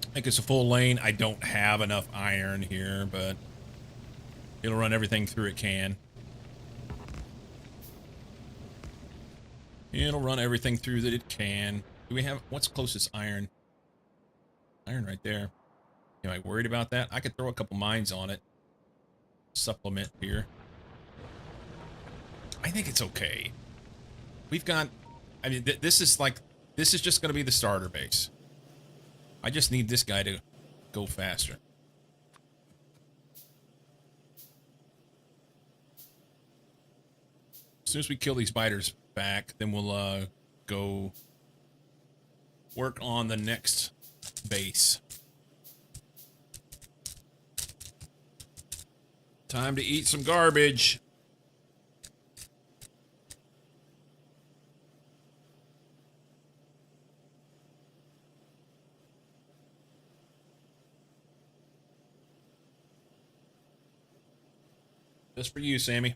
I think it's a full lane. I don't have enough iron here, but it'll run everything through it can. It'll run everything through that it can. Do we have, what's closest iron? Iron right there. Am I worried about that? I could throw a couple mines on it. Supplement here. I think it's okay. We've got, I mean, this is just going to be the starter base. I just need this guy to go faster. As soon as we kill these biters back, then we'll go work on the next base. Time to eat some garbage. Just for you, Sammy.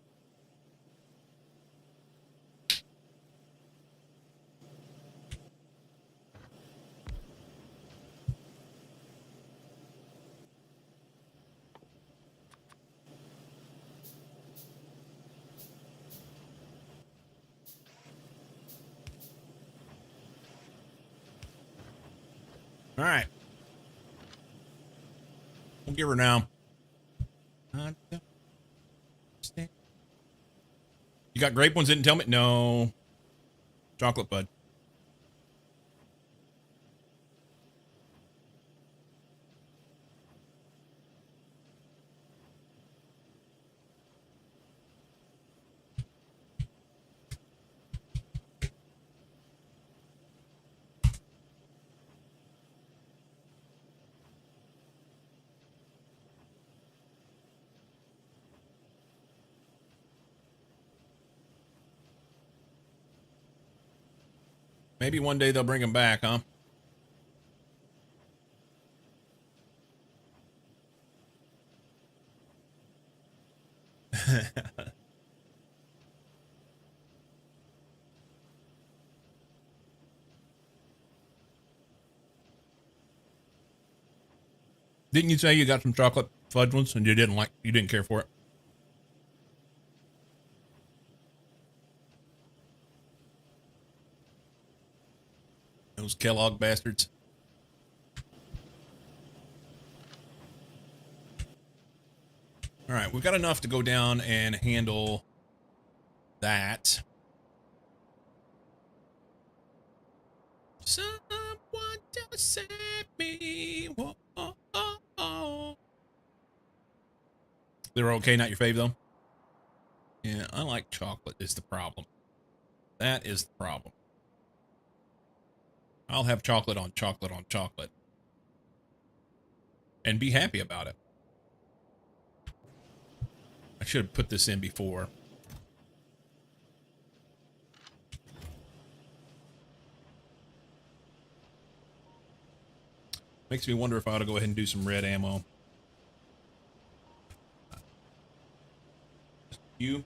All right. We'll give her now. You got grape ones? Didn't tell me? No. Chocolate bud. Maybe one day they'll bring them back, huh? Didn't you say you got some chocolate fudge ones and you didn't care for it? Those Kellogg bastards. All right, we've got enough to go down and handle that. Someone to save me. Whoa, oh, oh, oh. They're okay, not your fave though? Yeah, I like chocolate is the problem. That is the problem. I'll have chocolate on chocolate on chocolate. And be happy about it. I should have put this in before. Makes me wonder if I ought to go ahead and do some red ammo. You?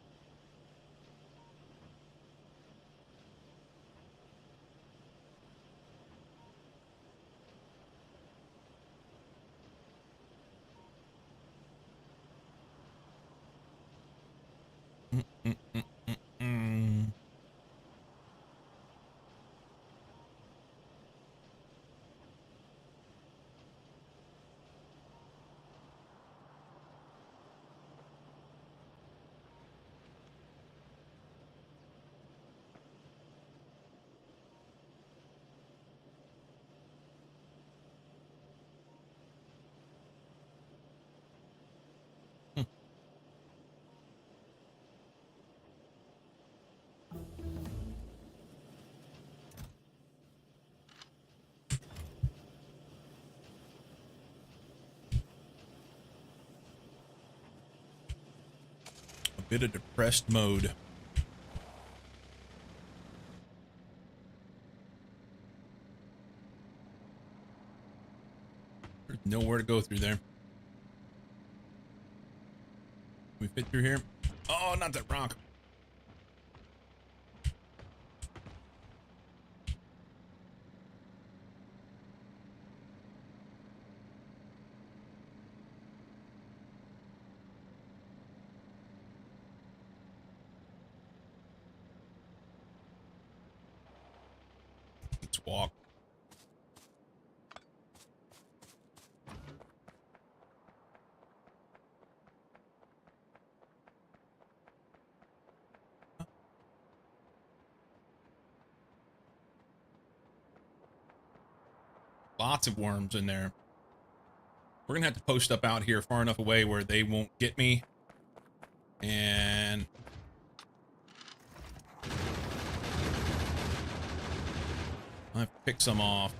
Mm. A bit of depressed mode. There's nowhere to go through there. Can we fit through here? Oh, not that rock. Let's walk. Lots of worms in there. We're gonna have to post up out here far enough away where they won't get me. And I've picked some off.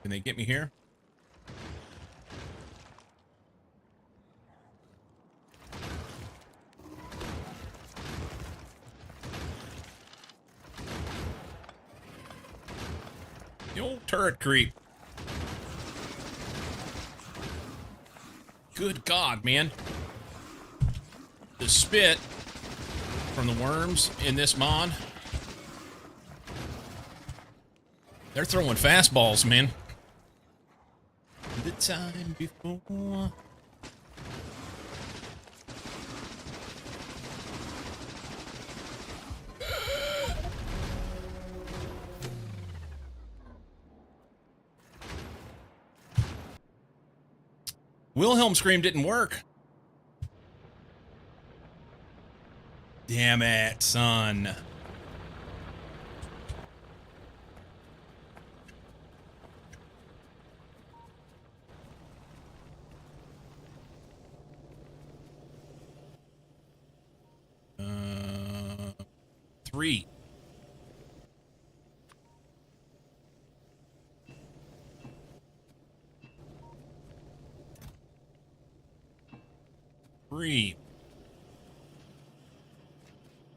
Can they get me here? The old turret creep. Good God, man. The spit from the worms in this mod. They're throwing fastballs, man. The time before. Wilhelm scream didn't work. Damn it, son. Three.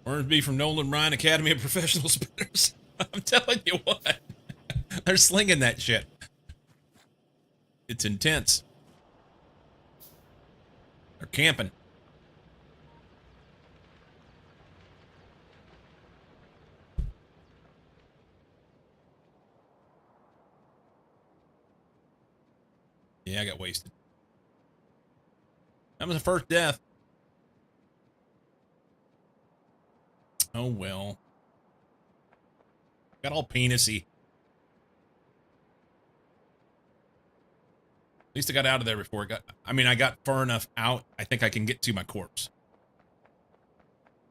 Ormsby from Nolan Ryan Academy of Professional Spinners. I'm telling you what. They're slinging that shit. It's intense. They're camping. Yeah, I got wasted. That was the first death. Oh, well. Got all penisy. At least I got out of there before it got... I mean, I got far enough out, I think I can get to my corpse.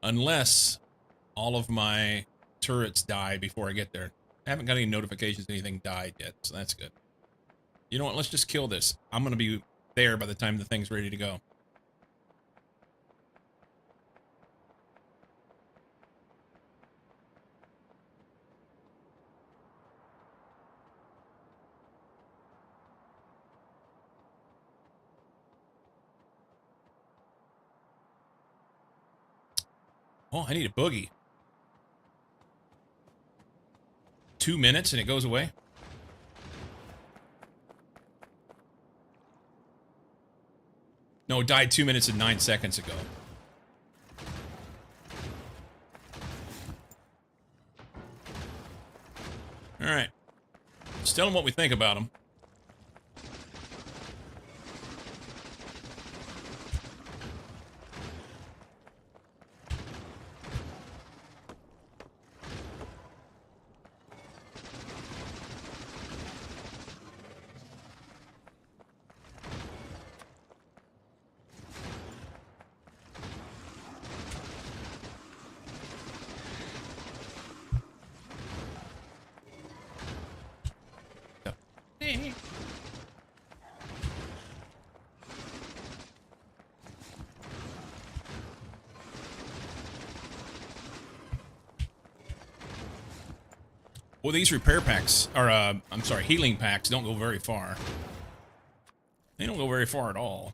Unless all of my turrets die before I get there. I haven't got any notifications anything died yet, so that's good. You know what? Let's just kill this. I'm going to be there by the time the thing's ready to go. Oh, I need a boogie. 2 minutes and it goes away? No, it died 2 minutes and 9 seconds ago. Alright. Let's tell them what we think about them. Well, these repair packs, or, I'm sorry, healing packs don't go very far. They don't go very far at all.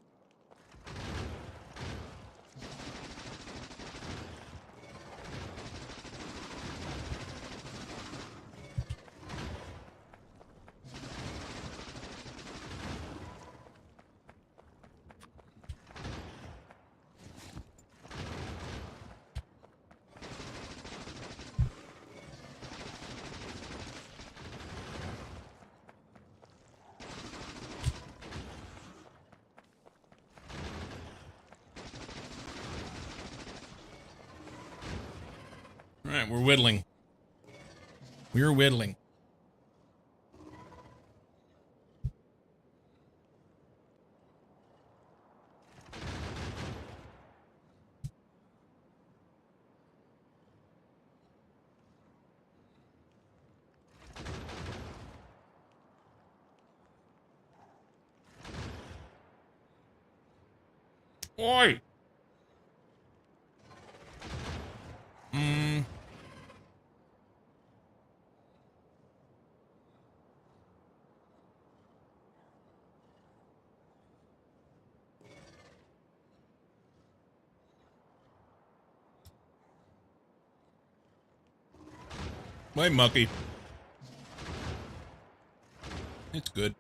All right, we're whittling. We're whittling. Oi! My mucky. It's good.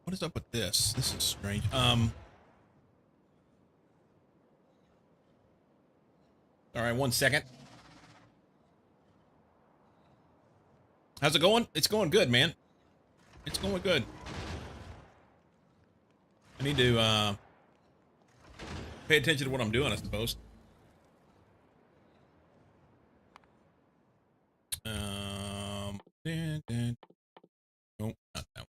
What is up with this? This is strange. All right, 1 second. How's it going? It's going good, man. It's going good. I need to pay attention to what I'm doing, I suppose. Nope, not that one.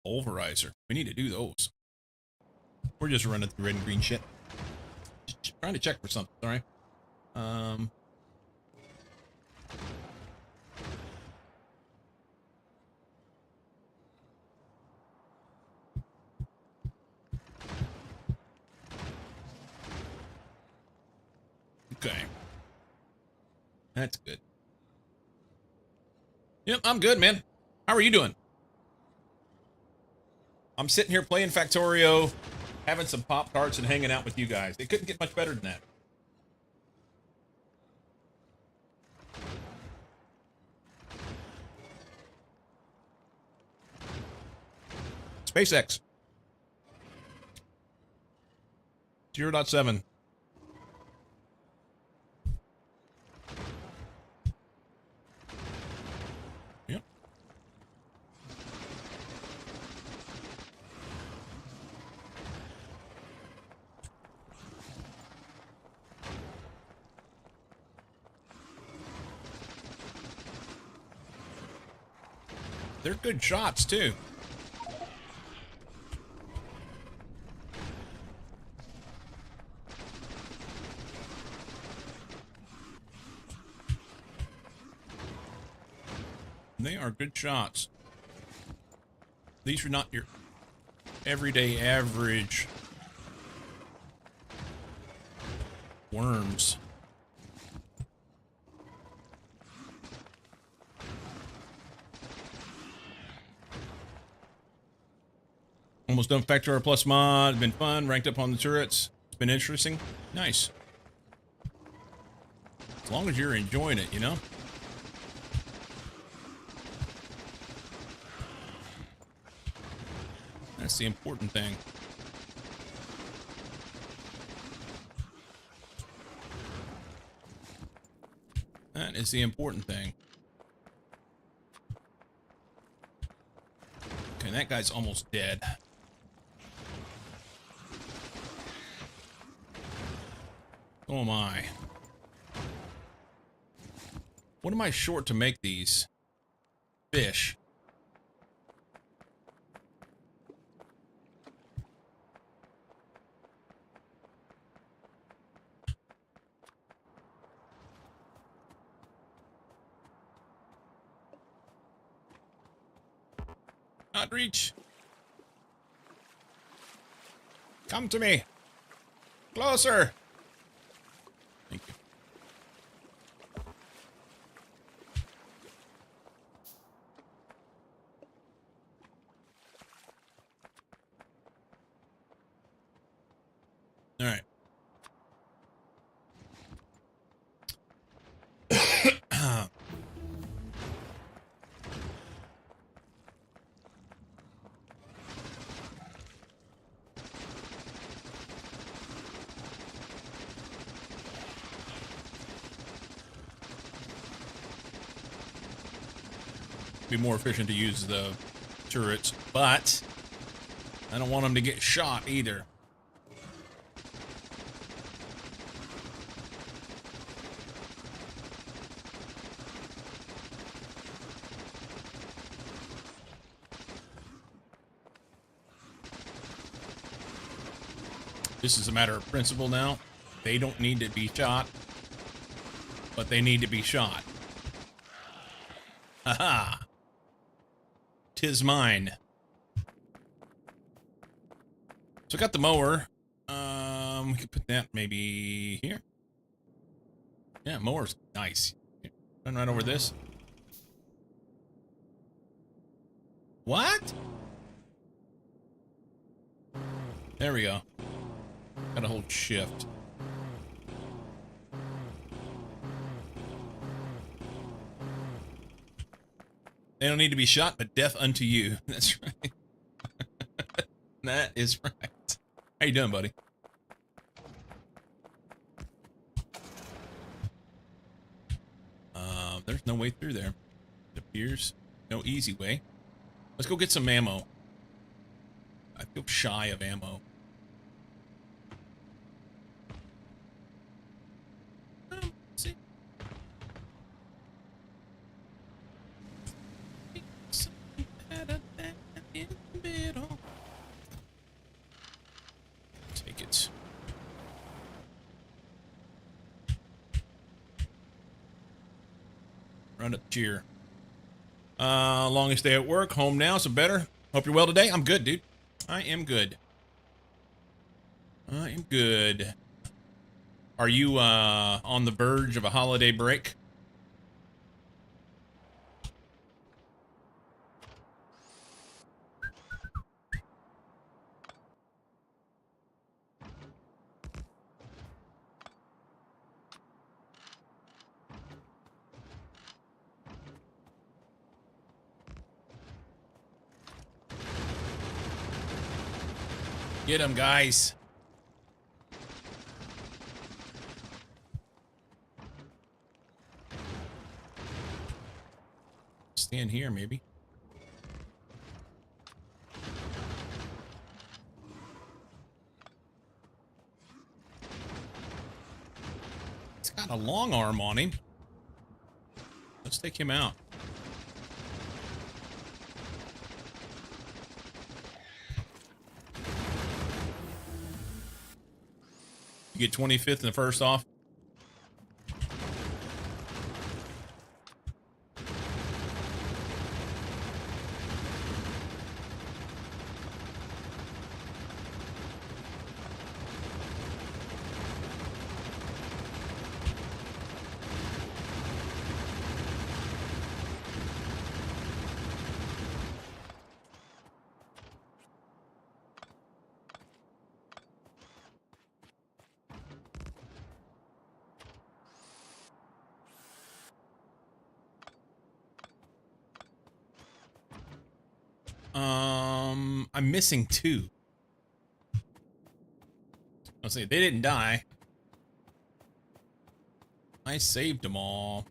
Pulverizer. We need to do those. We're just running through red and green shit. Just trying to check for something, sorry. Okay. That's good. Yep, I'm good, man. How are you doing? I'm sitting here playing Factorio, having some Pop-Tarts and hanging out with you guys. It couldn't get much better than that. SpaceX. 0.7. Yep. They're good shots, too. They are good shots. These are not your everyday average worms. Almost done Factor Plus mod. Been fun. Ranked up on the turrets. It's been interesting. Nice. As long as you're enjoying it, you know? That's the important thing. That is the important thing. Okay, that guy's almost dead. So am I. What am I short to make these? Fish. Not reach. Come to me. Closer. Thank you. All right. Be more efficient to use the turrets, but I don't want them to get shot either. This is a matter of principle now. They don't need to be shot, but they need to be shot. Haha. 'Tis mine. So I got the mower. We could put that maybe here. Yeah, mower's nice. Run right over this. What? There we go. Gotta hold shift. They don't need to be shot, but death unto you. That's right. That is right. How you doing, buddy? There's no way through there. It appears no easy way. Let's go get some ammo. I feel shy of ammo. See. Take it. Run up cheer. Longest day at work. Home now, so better. Hope you're well today. I'm good, dude. I am good. I am good. Are you on the verge of a holiday break? Get them, guys. Stand here, maybe. It's got a long arm on him. Let's take him out. You get 25th in the first off. I'm missing 2. I'll say they didn't die. I saved them all.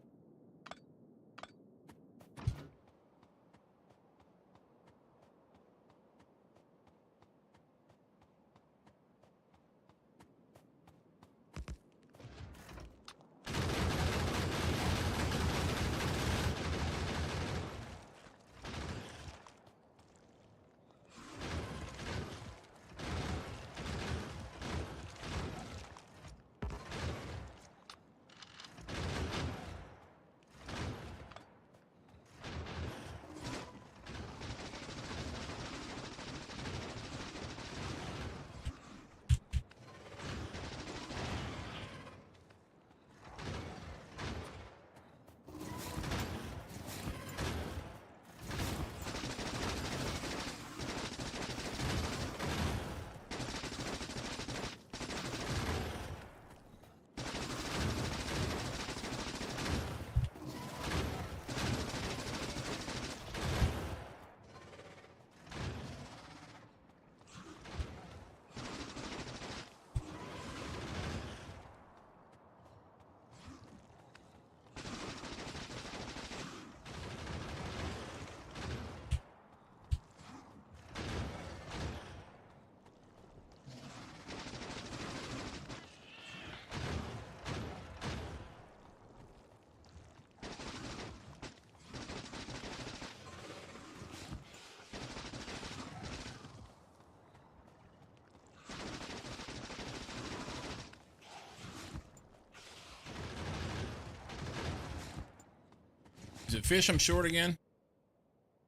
Is it fish I'm short again?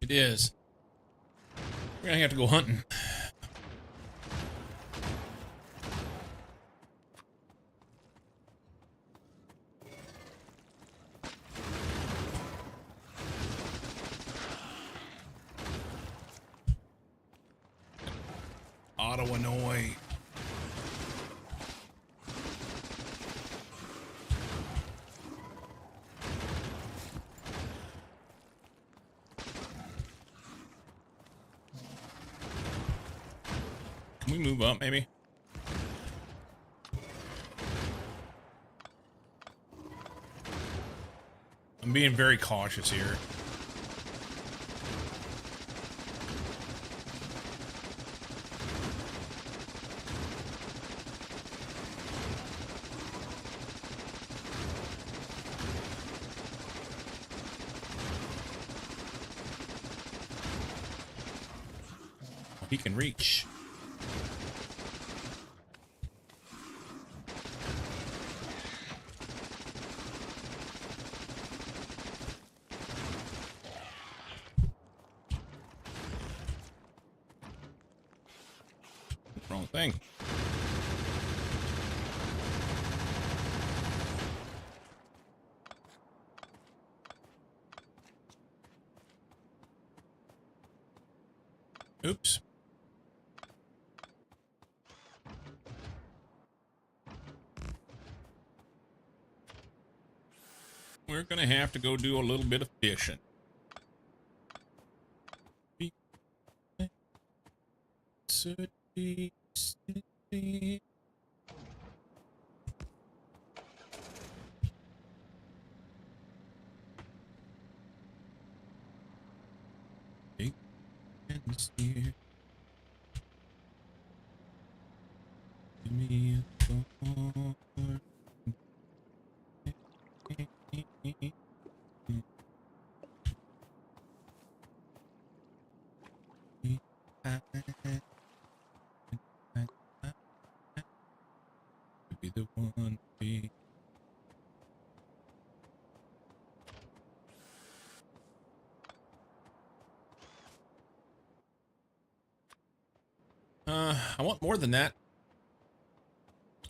It is. We're gonna have to go hunting. Auto-annoy. Can we move up, maybe? I'm being very cautious here. He can reach. Wrong thing. Oops. We're gonna have to go do a little bit of fishing. be. Big hands here. Give me a door. Be the one. Be. I want more than that.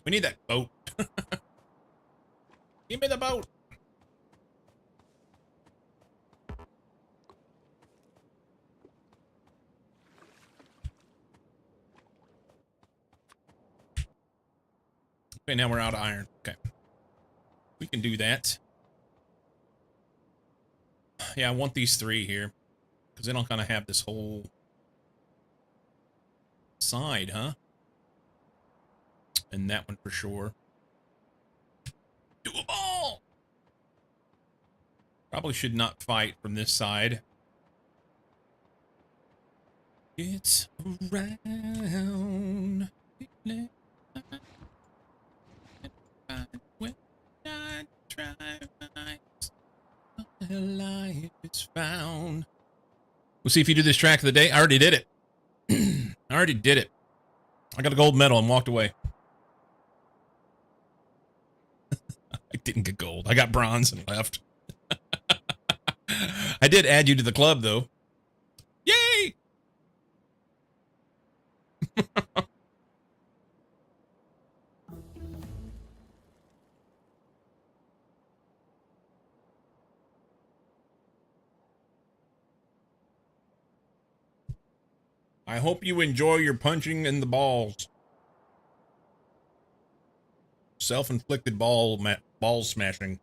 We need that boat. Give me the boat. Okay, now we're out of iron. Okay. We can do that. Yeah, I want these 3 here. Because then I'll kind of have this whole side, huh? And that one for sure. Do them all! Probably should not fight from this side. It's around. When I try my life is found. We'll see if you do this track of the day. I already did it. I already did it. I got a gold medal and walked away. I didn't get gold. I got bronze and left. I did add you to the club, though. Yay! I hope you enjoy your punching in the balls. Self-inflicted ball smashing.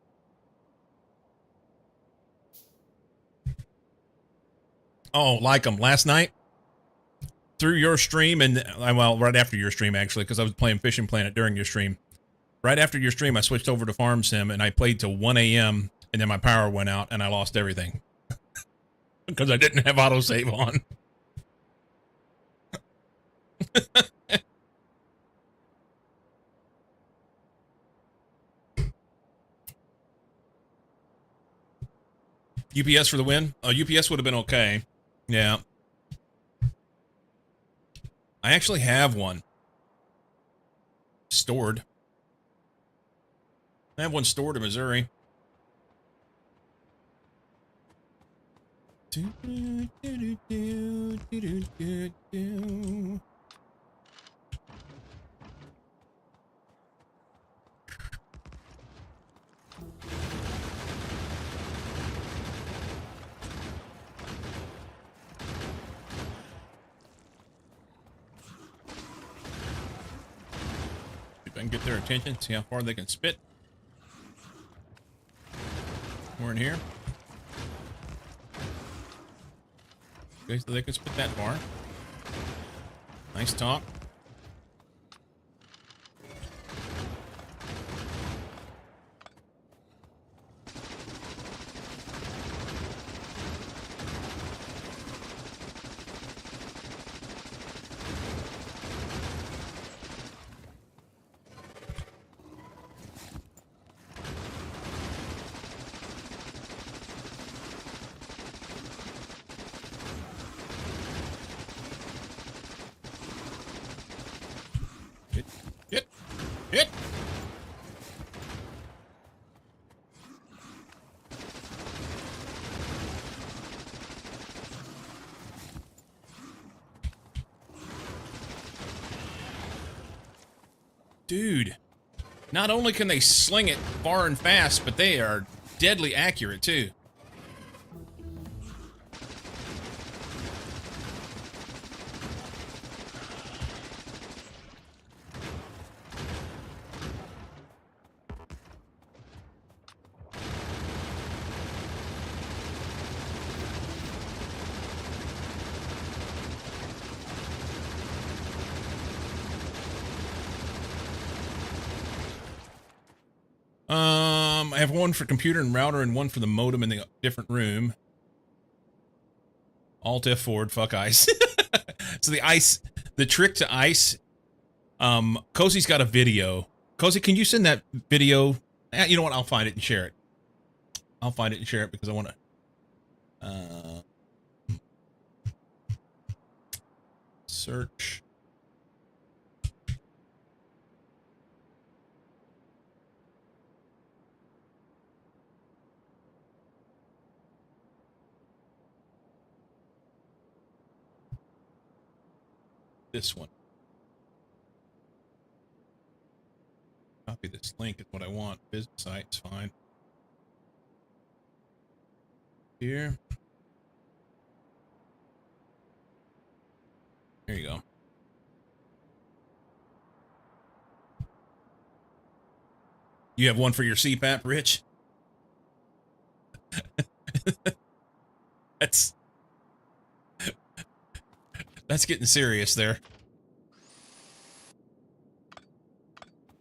Oh, like them last night through your stream and well, right after your stream actually, because I was playing Fishing Planet during your stream. Right after your stream, I switched over to Farm Sim and I played till 1 a.m. and then my power went out and I lost everything because I didn't have autosave on. UPS for the win? UPS would have been okay. Yeah. I actually have one stored. I have one stored in Missouri. If I can get their attention, see how far they can spit. We're in here. Okay, so they can spit that far. Nice talk. Hit! Dude, not only can they sling it far and fast, but they are deadly accurate too. I have one for computer and router and one for the modem in the different room. Alt F forward, fuck ice. So the trick to ice, Cozy's got a video. Cozy, can you send that video? You know what? I'll find it and share it. I'll find it and share it because I want to search. This one. Copy this link is what I want. Business site's fine. Here. There you go. You have one for your CPAP, Rich? That's getting serious there.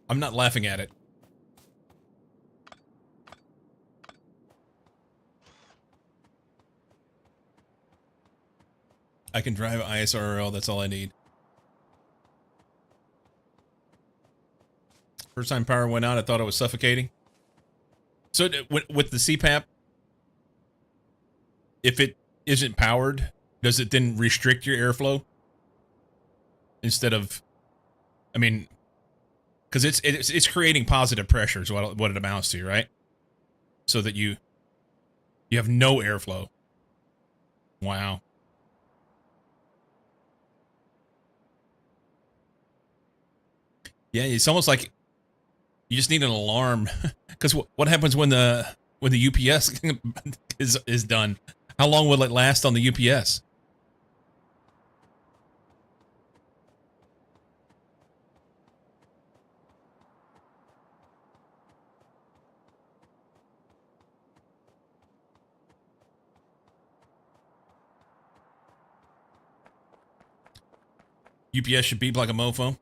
I'm not laughing at it. I can drive ISRL, that's all I need. First time power went out, I thought it was suffocating. So with the CPAP, if it isn't powered, does it then restrict your airflow? Instead of, I mean, because it's creating positive pressure is what it amounts to, right? So that you have no airflow. Wow. Yeah, it's almost like you just need an alarm. Because what happens when the UPS is done? How long will it last on the UPS? UPS should beep like a mofo.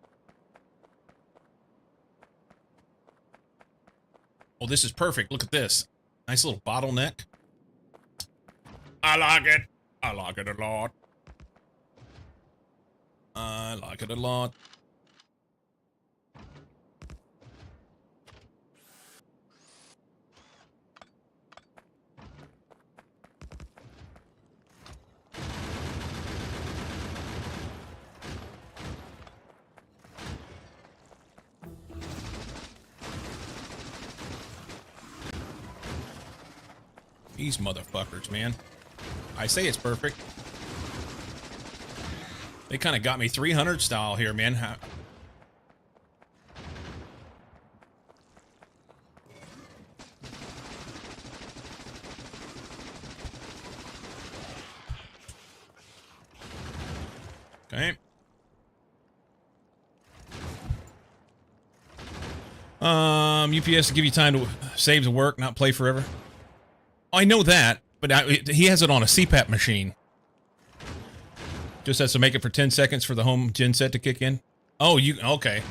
Oh, this is perfect. Look at this. Nice little bottleneck. I like it. I like it a lot. I like it a lot. These motherfuckers, man. I say it's perfect. They kind of got me 300 style here, man. Okay. UPS to give you time to save the work, not play forever. I know that, but he has it on a CPAP machine. Just has to make it for 10 seconds for the home gen set to kick in. Oh, okay.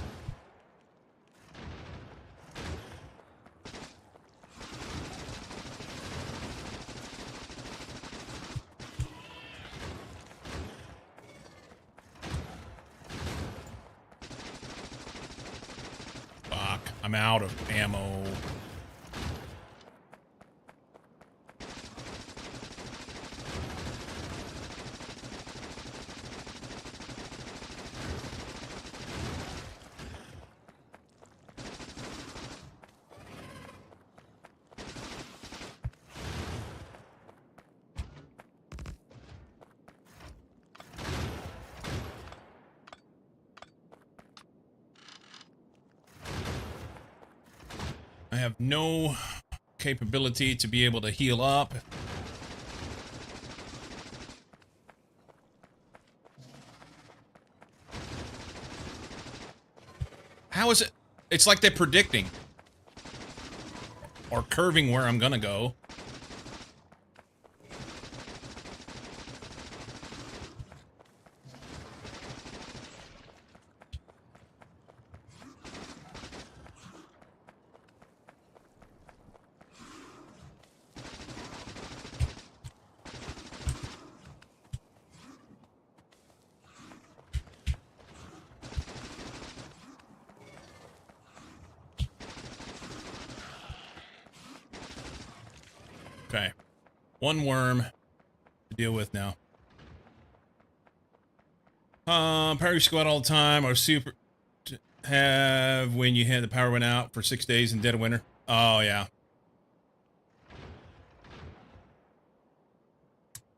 Fuck, I'm out of ammo. I have no capability to be able to heal up. How is it? It's like they're predicting. Or curving where I'm gonna go. One worm to deal with now. Power squad all the time, or super have when you had the power went out for 6 days in dead of winter. Oh yeah.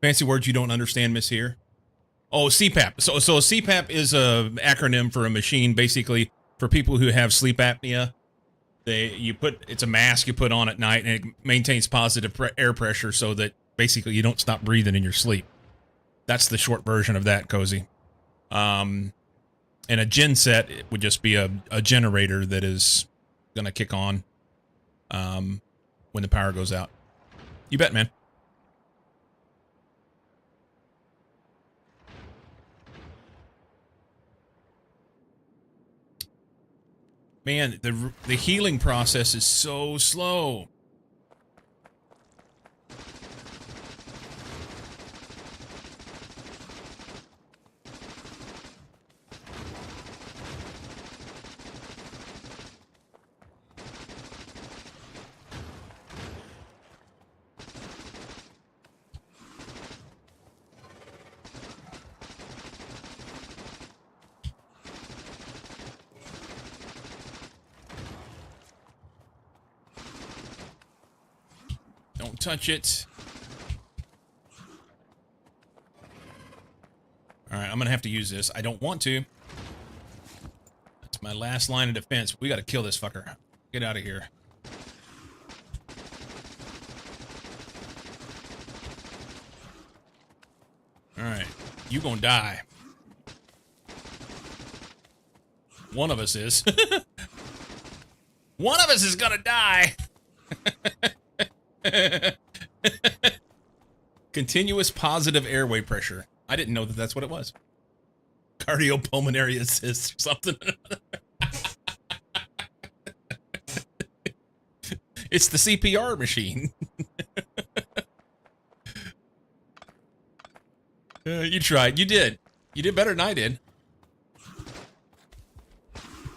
Fancy words you don't understand, Miss Here. Oh, CPAP. So a CPAP is a acronym for a machine, basically for people who have sleep apnea. It's a mask you put on at night, and it maintains positive air pressure so that basically you don't stop breathing in your sleep. That's the short version of that, Cozy. And a gen set would just be a generator that is gonna kick on when the power goes out. You bet, man. Man, the healing process is so slow. Don't touch it. All right, I'm going to have to use this. I don't want to. That's my last line of defense. We got to kill this fucker. Get out of here. All right, you going to die. One of us is. One of us is going to die. Continuous positive airway pressure. I didn't know that that's what it was. Cardiopulmonary assist or something. It's the CPR machine. You tried. You did. You did better than I did.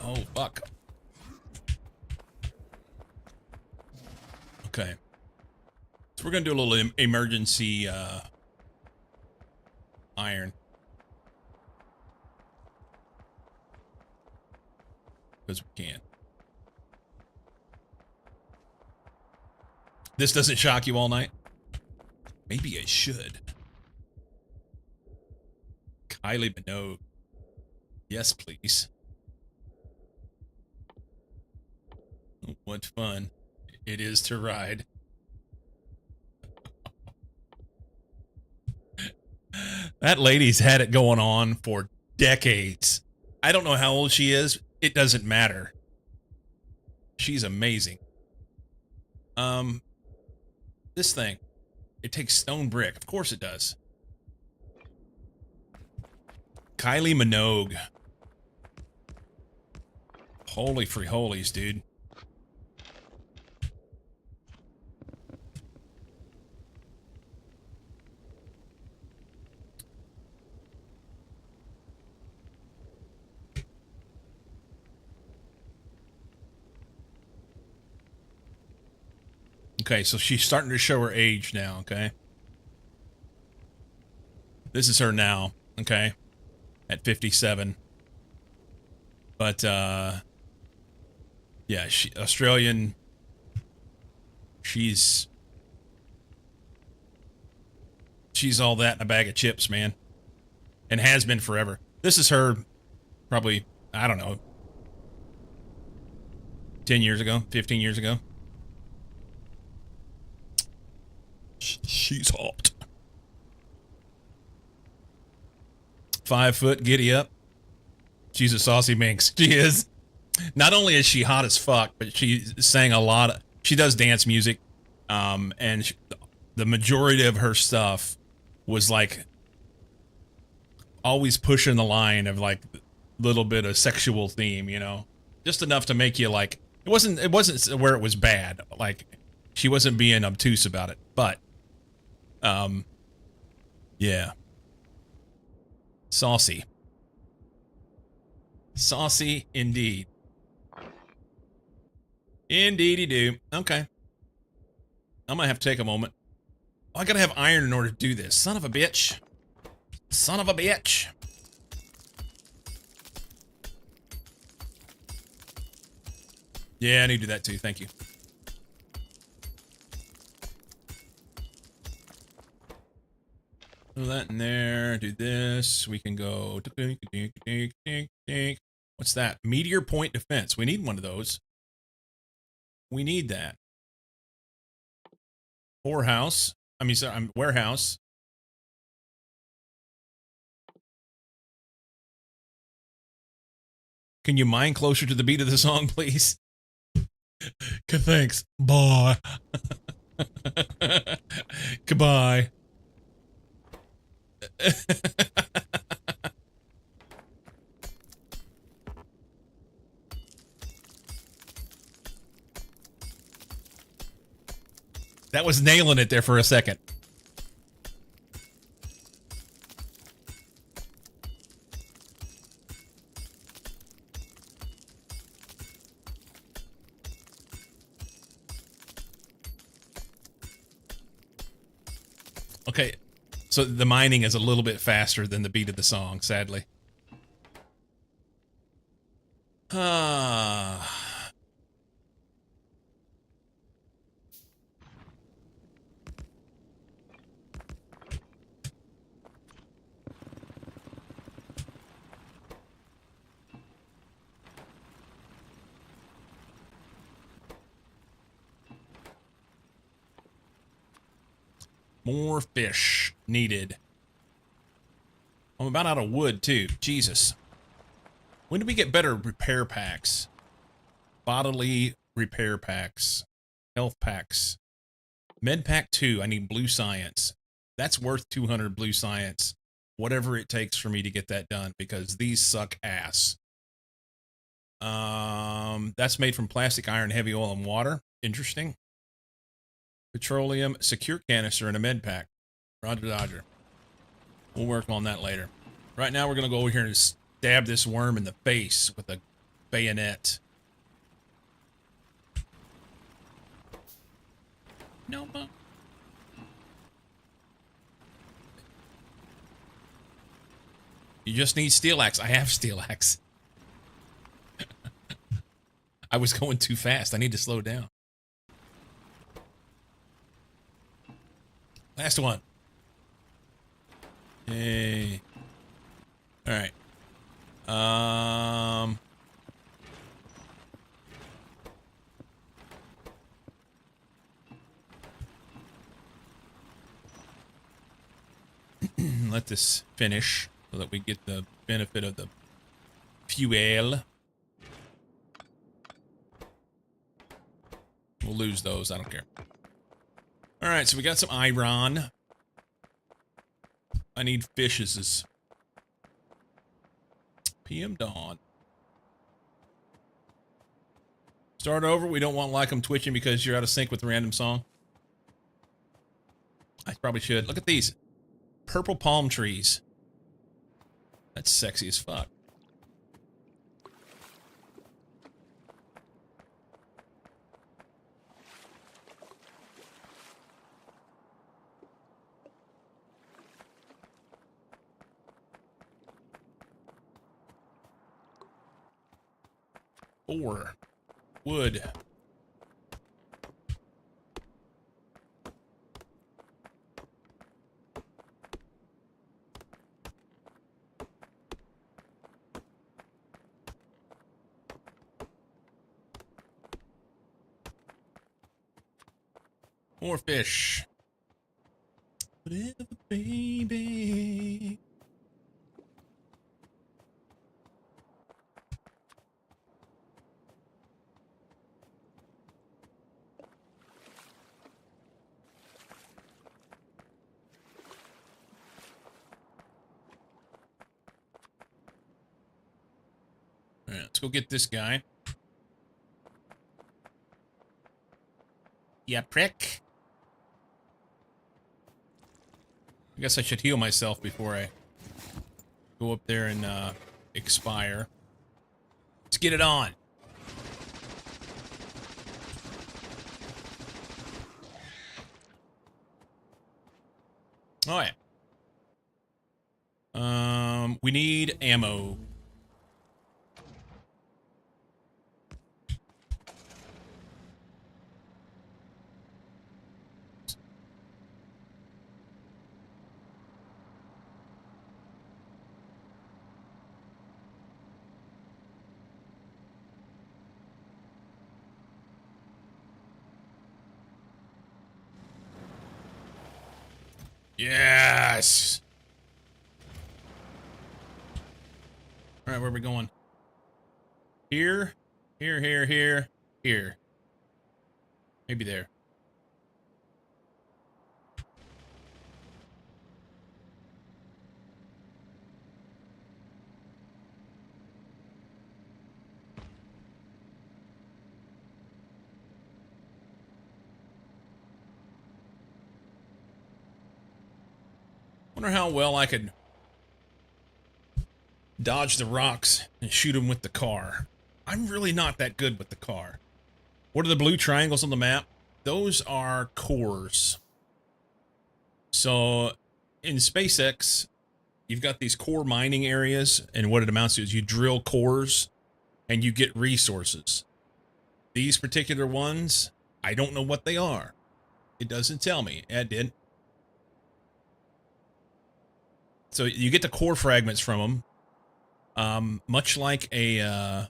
Oh, fuck. Okay. So we're going to do a little emergency iron. Because we can. This doesn't shock you all night? Maybe it should. Kylie Minogue. Yes, please. What fun it is to ride. That lady's had it going on for decades. I don't know how old she is. It doesn't matter. She's amazing. This thing, it takes stone brick. Of course it does. Kylie Minogue. Holy free holies, dude. Okay, so she's starting to show her age now, okay? This is her now, okay? At 57. But, yeah, Australian, she's all that in a bag of chips, man. And has been forever. This is her, probably, I don't know, 10 years ago, 15 years ago. She's hot. 5 foot, giddy up. She's a saucy minx. She is. Not only is she hot as fuck, but she sang a lot of, she does dance music. And the majority of her stuff was like always pushing the line of like a little bit of sexual theme, you know, just enough to make you like, it wasn't where it was bad. Like she wasn't being obtuse about it, but yeah. Saucy. Saucy indeed. Indeedy do. Okay. I'm gonna have to take a moment. Oh, I gotta have iron in order to do this. Son of a bitch. Son of a bitch. Yeah, I need to do that too. Thank you. Throw that in there. Do this. We can go. What's that? Meteor point defense. We need one of those. We need that. Whorehouse. I mean, sorry, warehouse. Can you mine closer to the beat of the song, please? Good, thanks. Bye. Goodbye. That was nailing it there for a second. Okay, so the mining is a little bit faster than the beat of the song, sadly. More fish needed. I'm about out of wood, too. Jesus. When do we get better repair packs? Bodily repair packs. Health packs. Med pack 2. I need blue science. That's worth 200 blue science. Whatever it takes for me to get that done, because these suck ass. That's made from plastic, iron, heavy oil, and water. Interesting. Petroleum, secure canister, and a med pack. Roger, Dodger. We'll work on that later. Right now, we're going to go over here and stab this worm in the face with a bayonet. No, but... You just need steel axe. I have steel axe. I was going too fast. I need to slow down. Last one. Hey. All right. Let this finish so that we get the benefit of the fuel. We'll lose those. I don't care. All right, so we got some iron. I need fishes. PM Dawn. Start over. We don't want like them twitching because you're out of sync with the random song. I probably should. Look at these. Purple palm trees. That's sexy as fuck. Four. Wood. More fish. Whatever, baby. All right, let's go get this guy. Yeah, prick. I guess I should heal myself before I go up there and expire. Let's get it on. Oh yeah. We need ammo. Yes. All right, where are we going? Here, here. Maybe there. Wonder how well I could dodge the rocks and shoot them with the car. I'm really not that good with the car. What are the blue triangles on the map? Those are cores. So in SpaceX, you've got these core mining areas, and what it amounts to is you drill cores and you get resources. These particular ones, I don't know what they are. It doesn't tell me. It did. So you get the core fragments from them. Much like a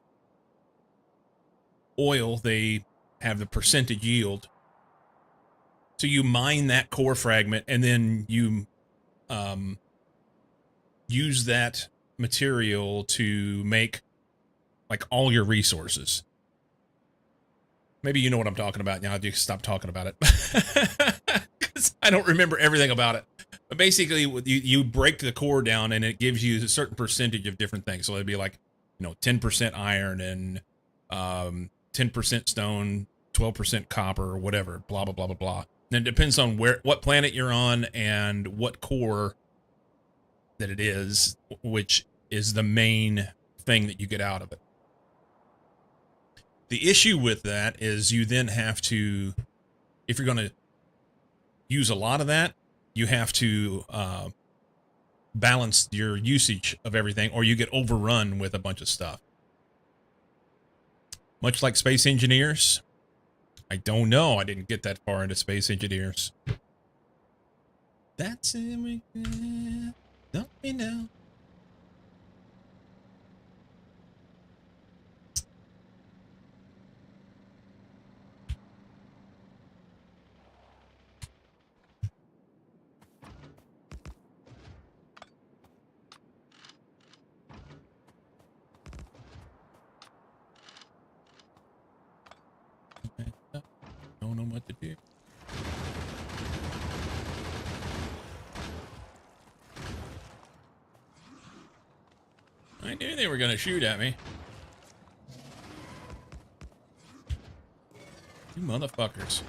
oil, they have the percentage yield. So you mine that core fragment, and then you use that material to make like all your resources. Maybe you know what I'm talking about now. You can stop talking about it because I don't remember everything about it. But basically, you break the core down, and it gives you a certain percentage of different things. So it'd be like, 10% iron and 10% stone, 12% copper, or whatever. Blah blah blah blah blah. And it depends on what planet you're on and what core that it is, which is the main thing that you get out of it. The issue with that is you then have to, if you're going to use a lot of that, you have to balance your usage of everything, or you get overrun with a bunch of stuff. Much like Space Engineers. I don't know. I didn't get that far into Space Engineers. That's it. Don't me now. Don't know what to do. I knew they were going to shoot at me. You motherfuckers.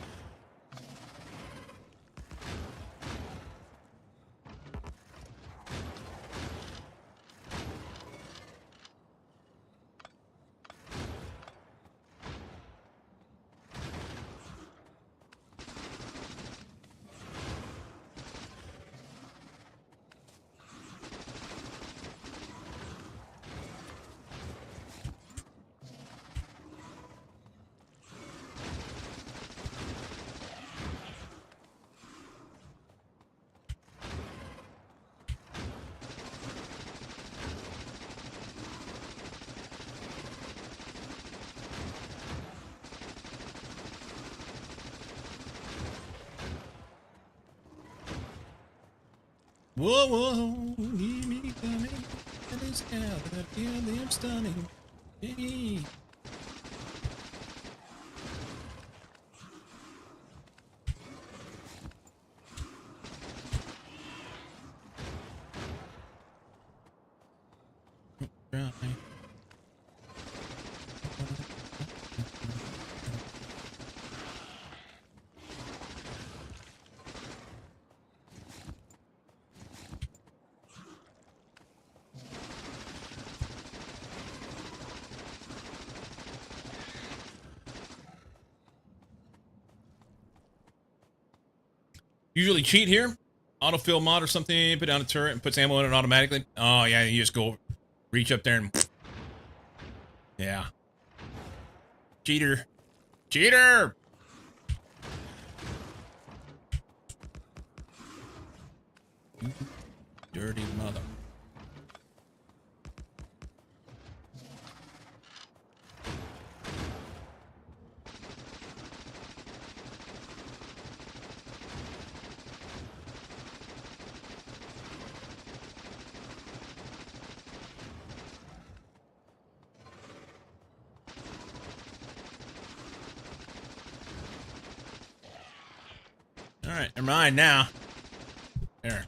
Whoa, whoa, hear me coming, and it's out that I feel them stunning. Hey. Right. Usually cheat here. autofill mod or something, put down a turret and puts ammo in it automatically. Oh yeah, you just go reach up there and yeah. Cheater. Cheater! Dirty mother. All right, never mind now. There.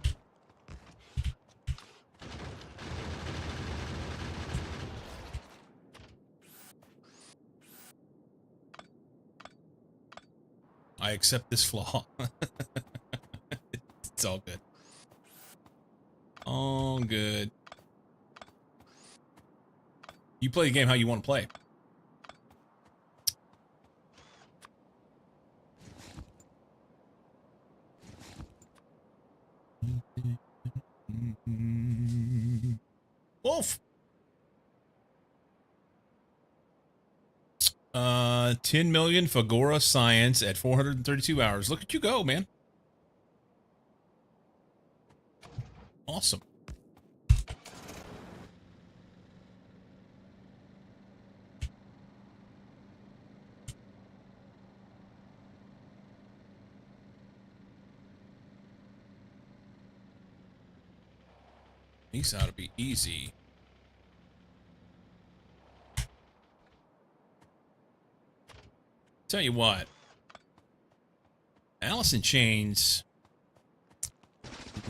I accept this flaw. It's all good. All good. You play the game how you want to play. Wolf. 10 million Fagora Science at 432 hours. Look at you go, man. Awesome. These ought to be easy. Tell you what, Alice in Chains,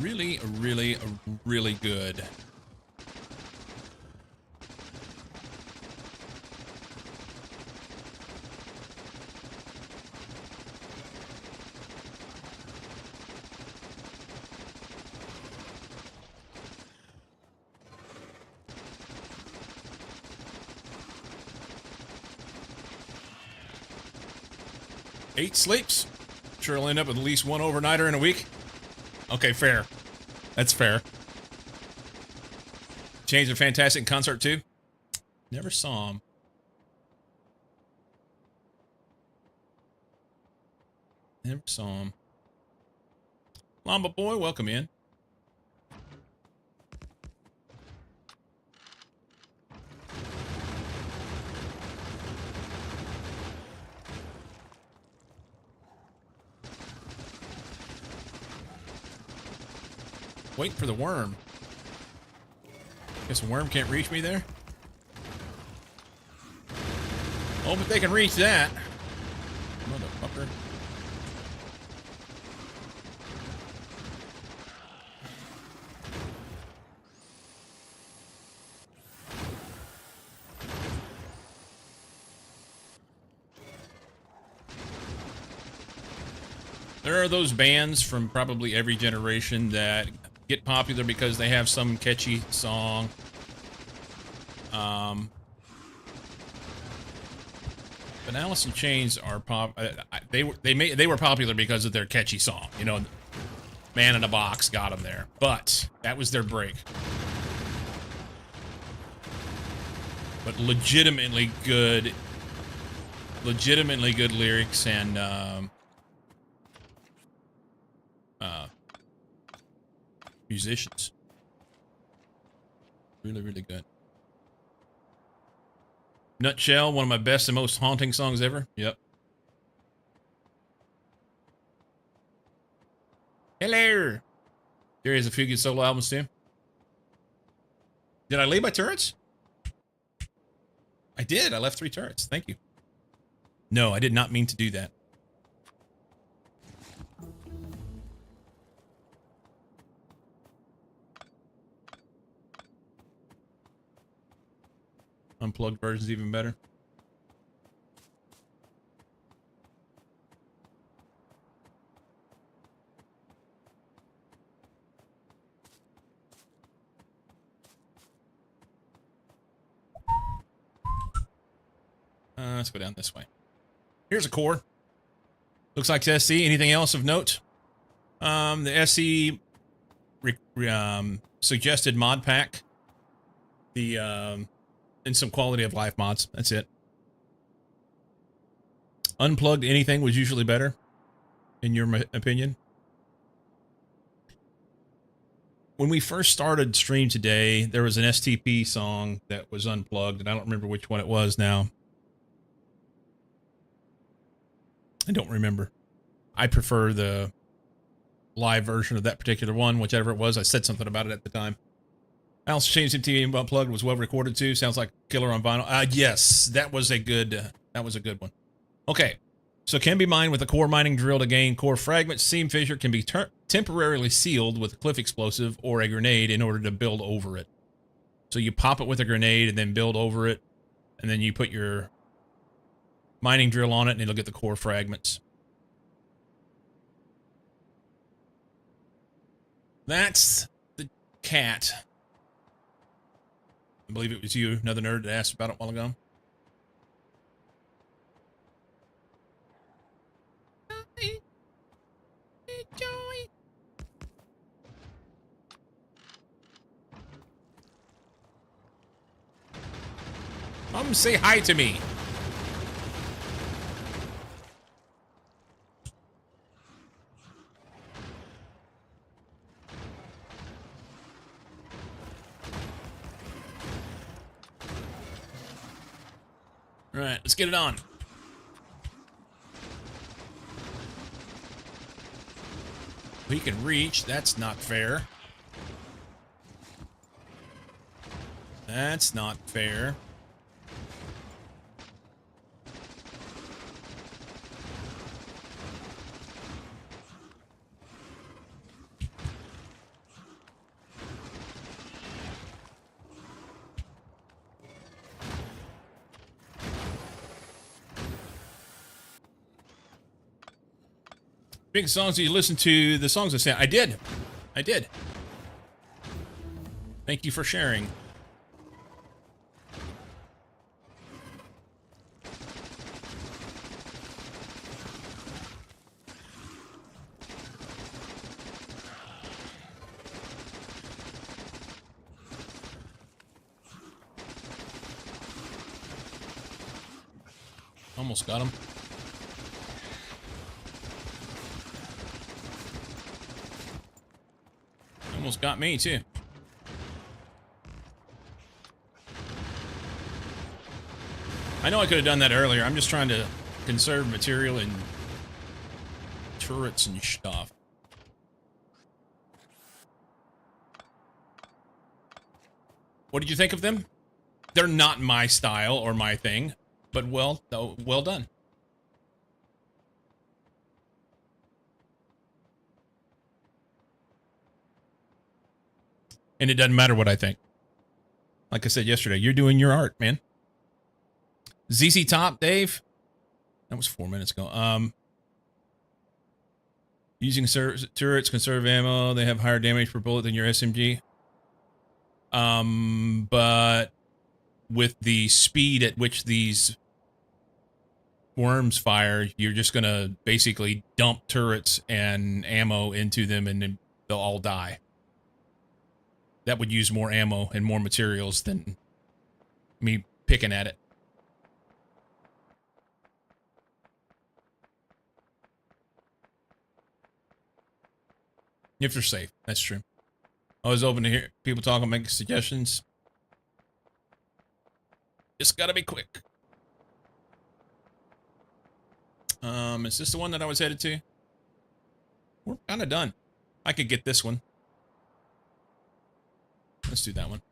really good. Eight sleeps. Sure, I'll end up with at least one overnighter in a week. Okay, fair. That's fair. Chains are fantastic in concert too. Never saw him. Never saw him. Lamba boy, welcome in. Wait for the worm. Guess the worm can't reach me there. Oh, but they can reach that. Motherfucker. There are those bands from probably every generation that get popular because they have some catchy song. But Alice in Chains are they were popular because of their catchy song. You know, Man in a Box got them there, but that was their break. But legitimately good lyrics and musicians. Really good. Nutshell, one of my best and most haunting songs ever. Yep. Hello. There is a few good solo albums too. Did I leave my turrets? I did. I left 3 turrets. Thank you. No, I did not mean to do that. Unplugged version's even better. Let's go down this way. Here's a core. Looks like it's SC. Anything else of note? The SC suggested mod pack, the and some quality of life mods. That's it. Unplugged anything was usually better, in your opinion. When we first started stream today, there was an STP song that was unplugged, and I don't remember which one it was now. I don't remember. I prefer the live version of that particular one, whichever it was. I said something about it at the time. Alice Chains MTV Unplugged was well recorded too. Sounds like Killer on vinyl. Yes, that was a good one. Okay, so can be mined with a core mining drill to gain core fragments. Seam fissure can be temporarily sealed with a cliff explosive or a grenade in order to build over it. So you pop it with a grenade and then build over it, and then you put your mining drill on it and it'll get the core fragments. That's the cat. I believe it was you, another nerd, that asked about it a while ago. Hey, Joey. Come say hi to me. All right, let's get it on. We can reach. That's not fair. That's not fair. Big songs that you listen to, the songs I sent. I did. Thank you for sharing. Almost got him. Almost got me, too. I know I could have done that earlier. I'm just trying to conserve material and turrets and stuff. What did you think of them? They're not my style or my thing, but well done. And it doesn't matter what I think. Like I said yesterday, you're doing your art, man. ZZ Top, Dave. That was 4 minutes ago. Using turrets conserve ammo. They have higher damage per bullet than your SMG. But with the speed at which these worms fire, you're just gonna basically dump turrets and ammo into them, and then they'll all die. That would use more ammo and more materials than me picking at it. If they're safe, that's true. I was open to hear people talking, make suggestions. Just gotta be quick. Is this the one that I was headed to? We're kind of done. I could get this one. Let's do that one.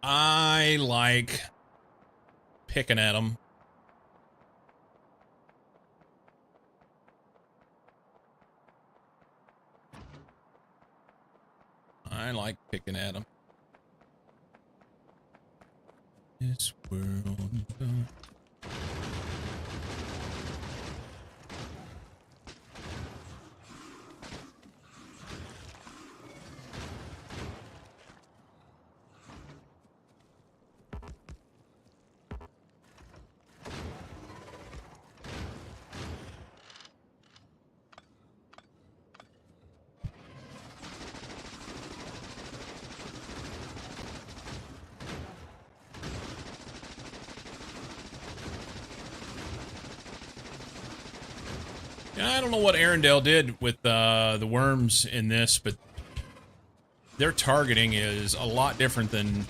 I like picking at them. I like picking at them. This world. Yeah, I don't know what Arendelle did with the worms in this, but their targeting is a lot different than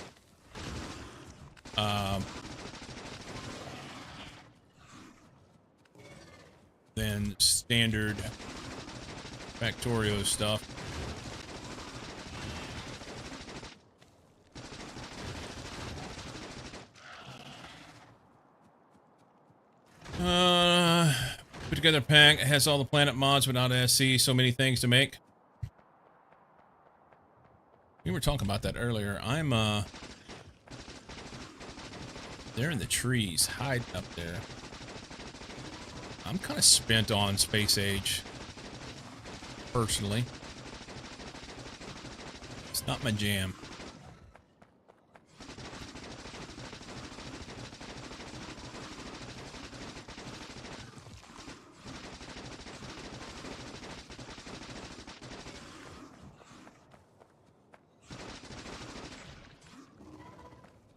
standard Factorio stuff. Put together a pack. It has all the planet mods, but not SC. So many things to make. We were talking about that earlier. They're in the trees, hiding up there. I'm kind of spent on Space Age, personally. It's not my jam.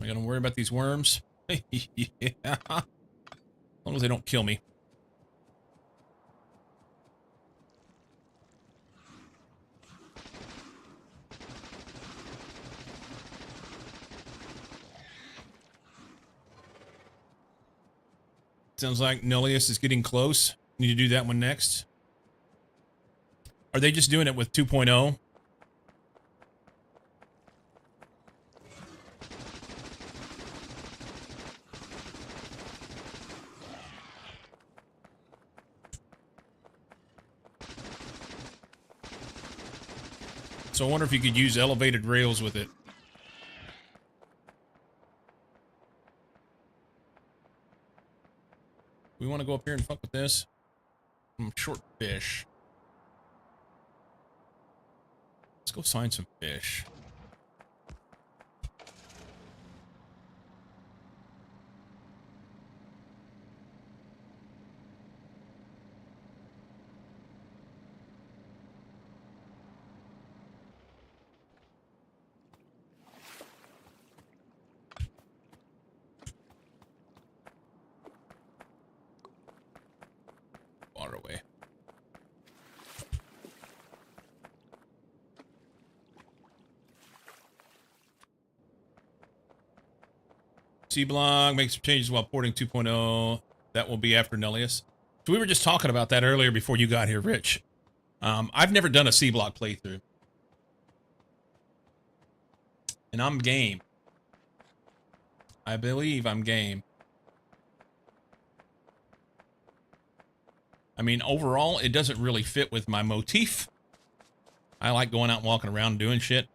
Am I gonna worry about these worms? Yeah. As long as they don't kill me. Sounds like Nullius is getting close. Need to do that one next. Are they just doing it with 2.0? So I wonder if you could use elevated rails with it. We want to go up here and fuck with this. I'm short fish. Let's go find some fish. Waterway. C-Block makes changes while porting 2.0. That will be after Nullius. So we were just talking about that earlier before you got here, Rich. I've never done a C-Block playthrough. And I'm game. I believe I'm game. I mean, overall, it doesn't really fit with my motif. I like going out and walking around and doing shit.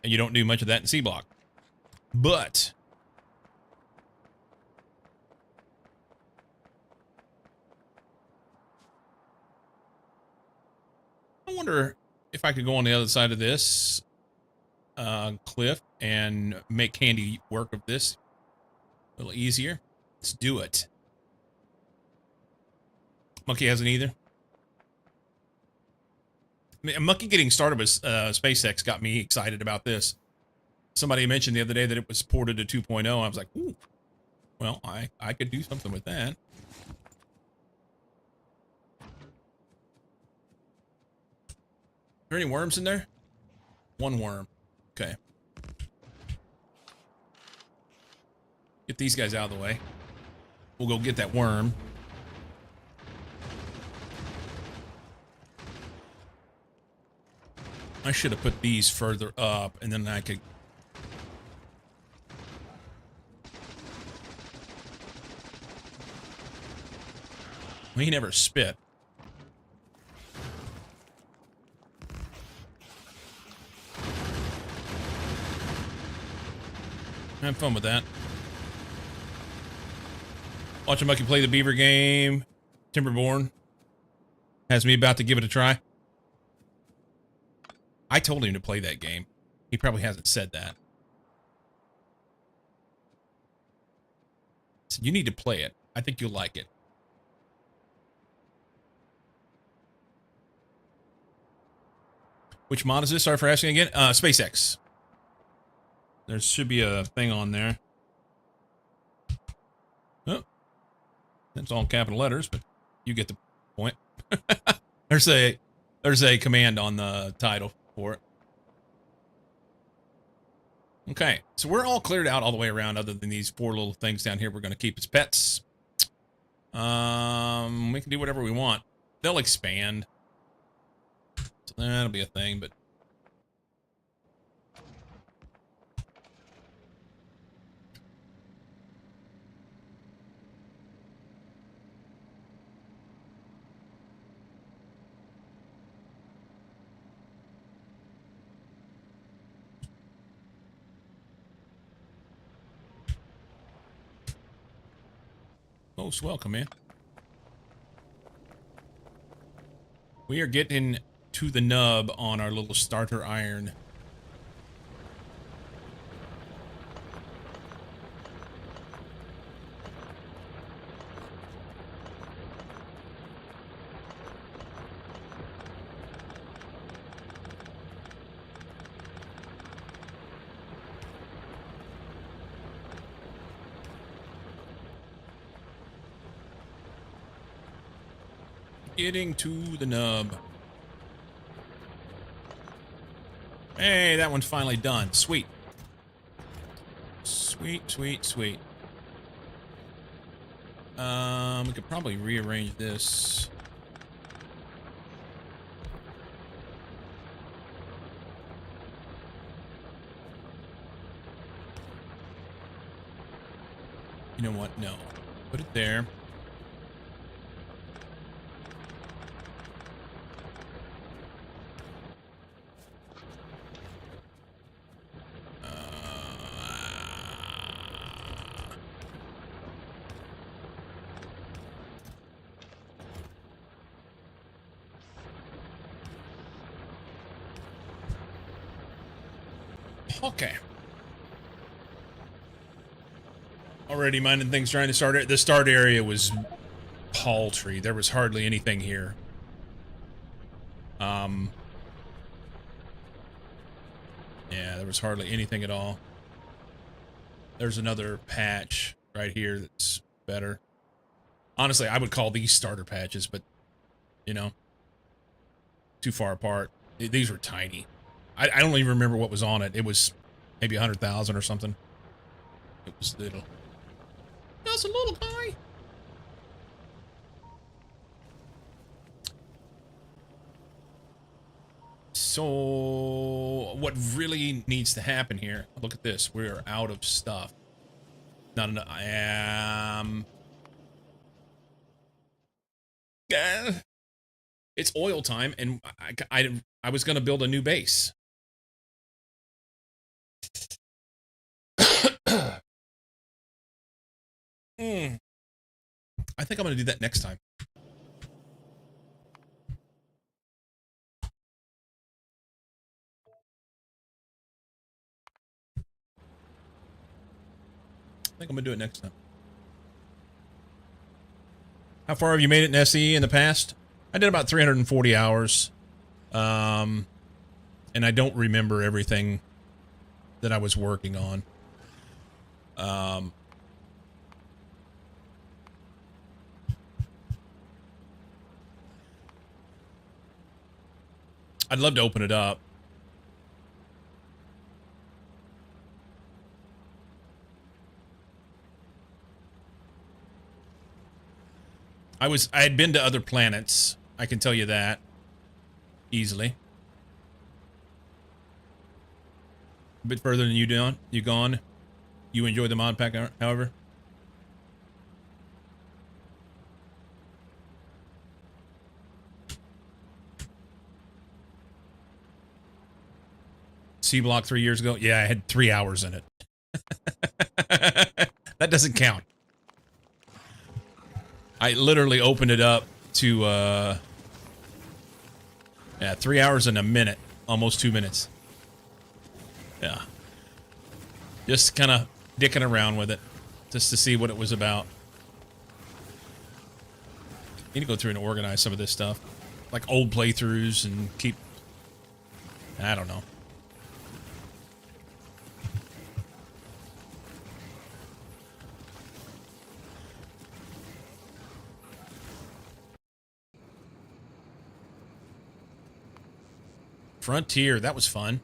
And you don't do much of that in C-Block. But I wonder if I could go on the other side of this cliff and make handy work of this a little easier. Let's do it. Monkey hasn't either. I mean, Monkey getting started with SpaceX got me excited about this. Somebody mentioned the other day that it was ported to 2.0. I was like, ooh, well, I could do something with that. Are there any worms in there? One worm. Okay. Get these guys out of the way. We'll go get that worm. I should have put these further up, and then I could... Well, he never spit. Have fun with that. Watch a monkey play the beaver game. Timberborn has me about to give it a try. I told him to play that game. He probably hasn't said that. So you need to play it. I think you'll like it. Which mod is this? Sorry for asking again. SpaceX. There should be a thing on there. Oh. That's all capital letters, but you get the point. there's a command on the title for it. Okay, so we're all cleared out all the way around, other than these 4 little things down here. We're going to keep as pets. We can do whatever we want. They'll expand, so that'll be a thing. But most welcome, man. We are getting to the nub on our little starter iron. Getting to the nub. Hey, that one's finally done. Sweet. Sweet, sweet, sweet. We could probably rearrange this. You know what? No. Put it there. Okay. Already minding things trying to start it. The start area was paltry. There was hardly anything here. Yeah, there was hardly anything at all. There's another patch right here that's better. Honestly, I would call these starter patches, but, you know, too far apart. These were tiny. I don't even remember what was on it. It was maybe 100,000 or something. It was little. That's a little guy. So, what really needs to happen here? Look at this. We're out of stuff. Not enough. It's oil time, and I was going to build a new base. I think I'm going to do that next time. I think I'm going to do it next time. How far have you made it in SE in the past? I did about 340 hours. And I don't remember everything that I was working on. I'd love to open it up. I had been to other planets. I can tell you that easily. A bit further than you gone. You enjoy the mod pack, however. C block 3 years ago. Yeah, I had 3 hours in it. That doesn't count. I literally opened it up to, yeah, 3 hours and a minute. Almost 2 minutes. Yeah. Just kind of dicking around with it. Just to see what it was about. Need to go through and organize some of this stuff. Like old playthroughs and keep... I don't know. Frontier, that was fun.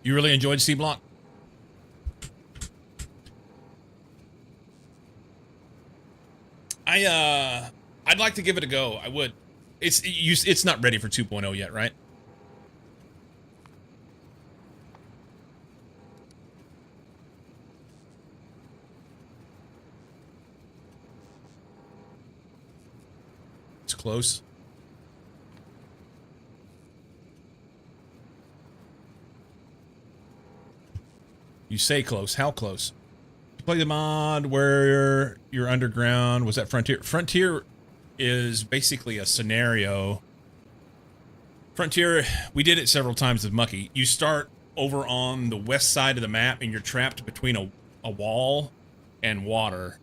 You really enjoyed C Block? I'd like to give it a go. I would. It's not ready for 2.0 yet, right? It's close. You say close. How close? You play the mod where you're underground. Was that Frontier? Frontier is basically a scenario. Frontier, we did it several times with Mucky. You start over on the west side of the map and you're trapped between a wall and water.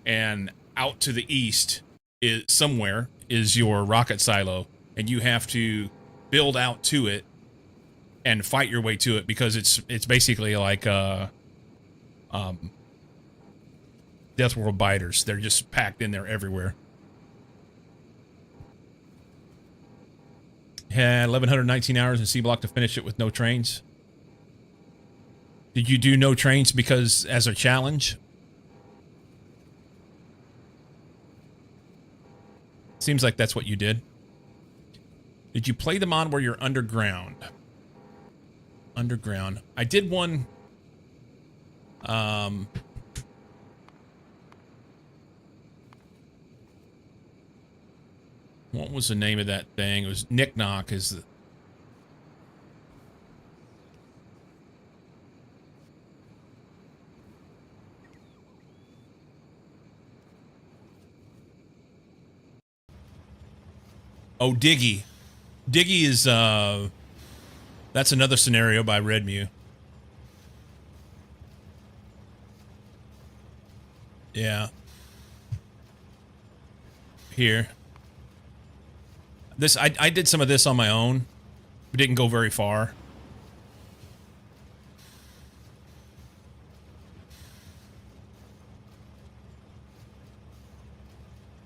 And out to the east is somewhere is your rocket silo. And you have to build out to it and fight your way to it, because it's basically like Death World biters. They're just packed in there everywhere. Had 1,119 hours in C Block to finish it with no trains. Did you do no trains because as a challenge? Seems like that's what you did. Did you play the mod where you're underground? Underground. I did one. What was the name of that thing? It was Nick Knock. Is the Oh, Diggy. Diggy is that's another scenario by Red Mew. Yeah. Here. This I did some of this on my own, but didn't go very far.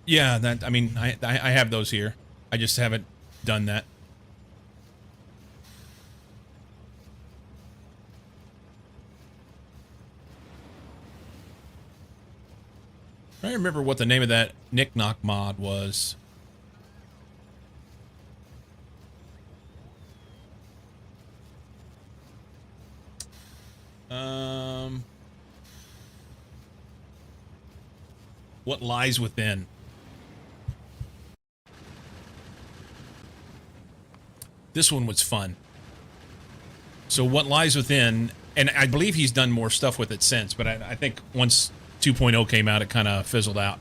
Yeah, that I mean I have those here. I just haven't done that. I don't remember what the name of that Nick Knock mod was. What Lies Within? This one was fun. So What Lies Within, and I believe he's done more stuff with it since, but I think once 2.0 came out, it kind of fizzled out.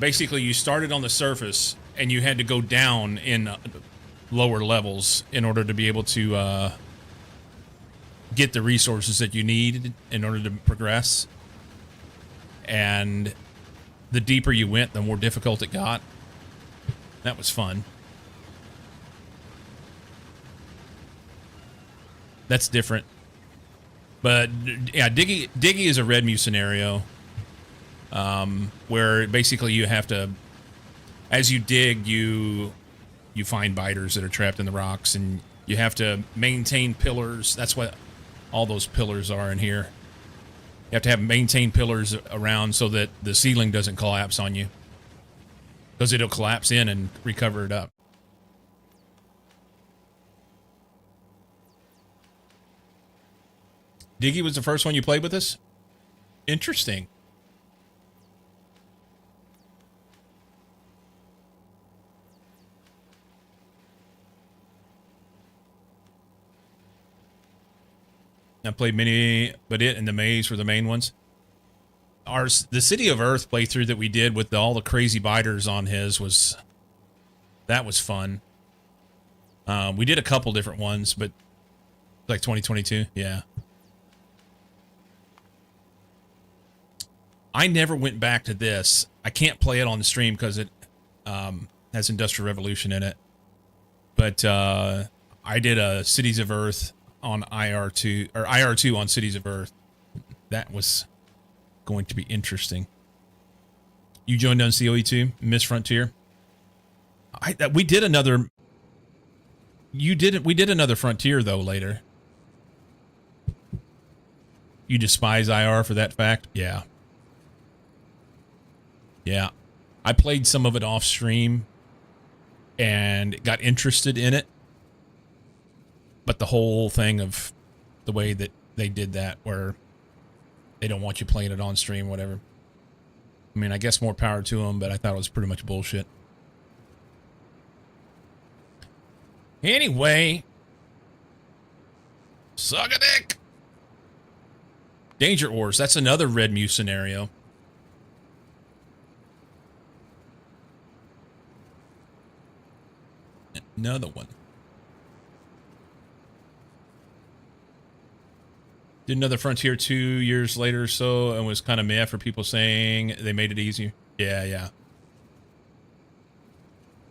Basically, you started on the surface, and you had to go down in lower levels in order to be able to get the resources that you needed in order to progress. And the deeper you went, the more difficult it got. That was fun. That's different. But yeah, Diggy is a Red Mew scenario, where basically you have to, as you dig, you find biters that are trapped in the rocks, and you have to maintain pillars. That's what all those pillars are in here. You have to have maintain pillars around so that the ceiling doesn't collapse on you, because it'll collapse in and recover it up. Diggy was the first one you played with us? Interesting. I played many, but it and the maze were the main ones. The City of Earth playthrough that we did with all the crazy biters on his was fun. We did a couple different ones, but like 2022, yeah. I never went back to this. I can't play it on the stream because it has Industrial Revolution in it. But I did a Cities of Earth on IR2, or IR2 on Cities of Earth. That was going to be interesting. You joined on COE2, Miss Frontier. We did another. You didn't. We did another Frontier though later. You despise IR for that fact? Yeah. Yeah. I played some of it off stream and got interested in it. But the whole thing of the way that they did that, where they don't want you playing it on stream, whatever. I mean, I guess more power to them, but I thought it was pretty much bullshit. Anyway. Suck a dick! Danger Ores, that's another Red Mew scenario. Another one. Did another Frontier 2 years later or so and was kind of meh for people saying they made it easier. Yeah.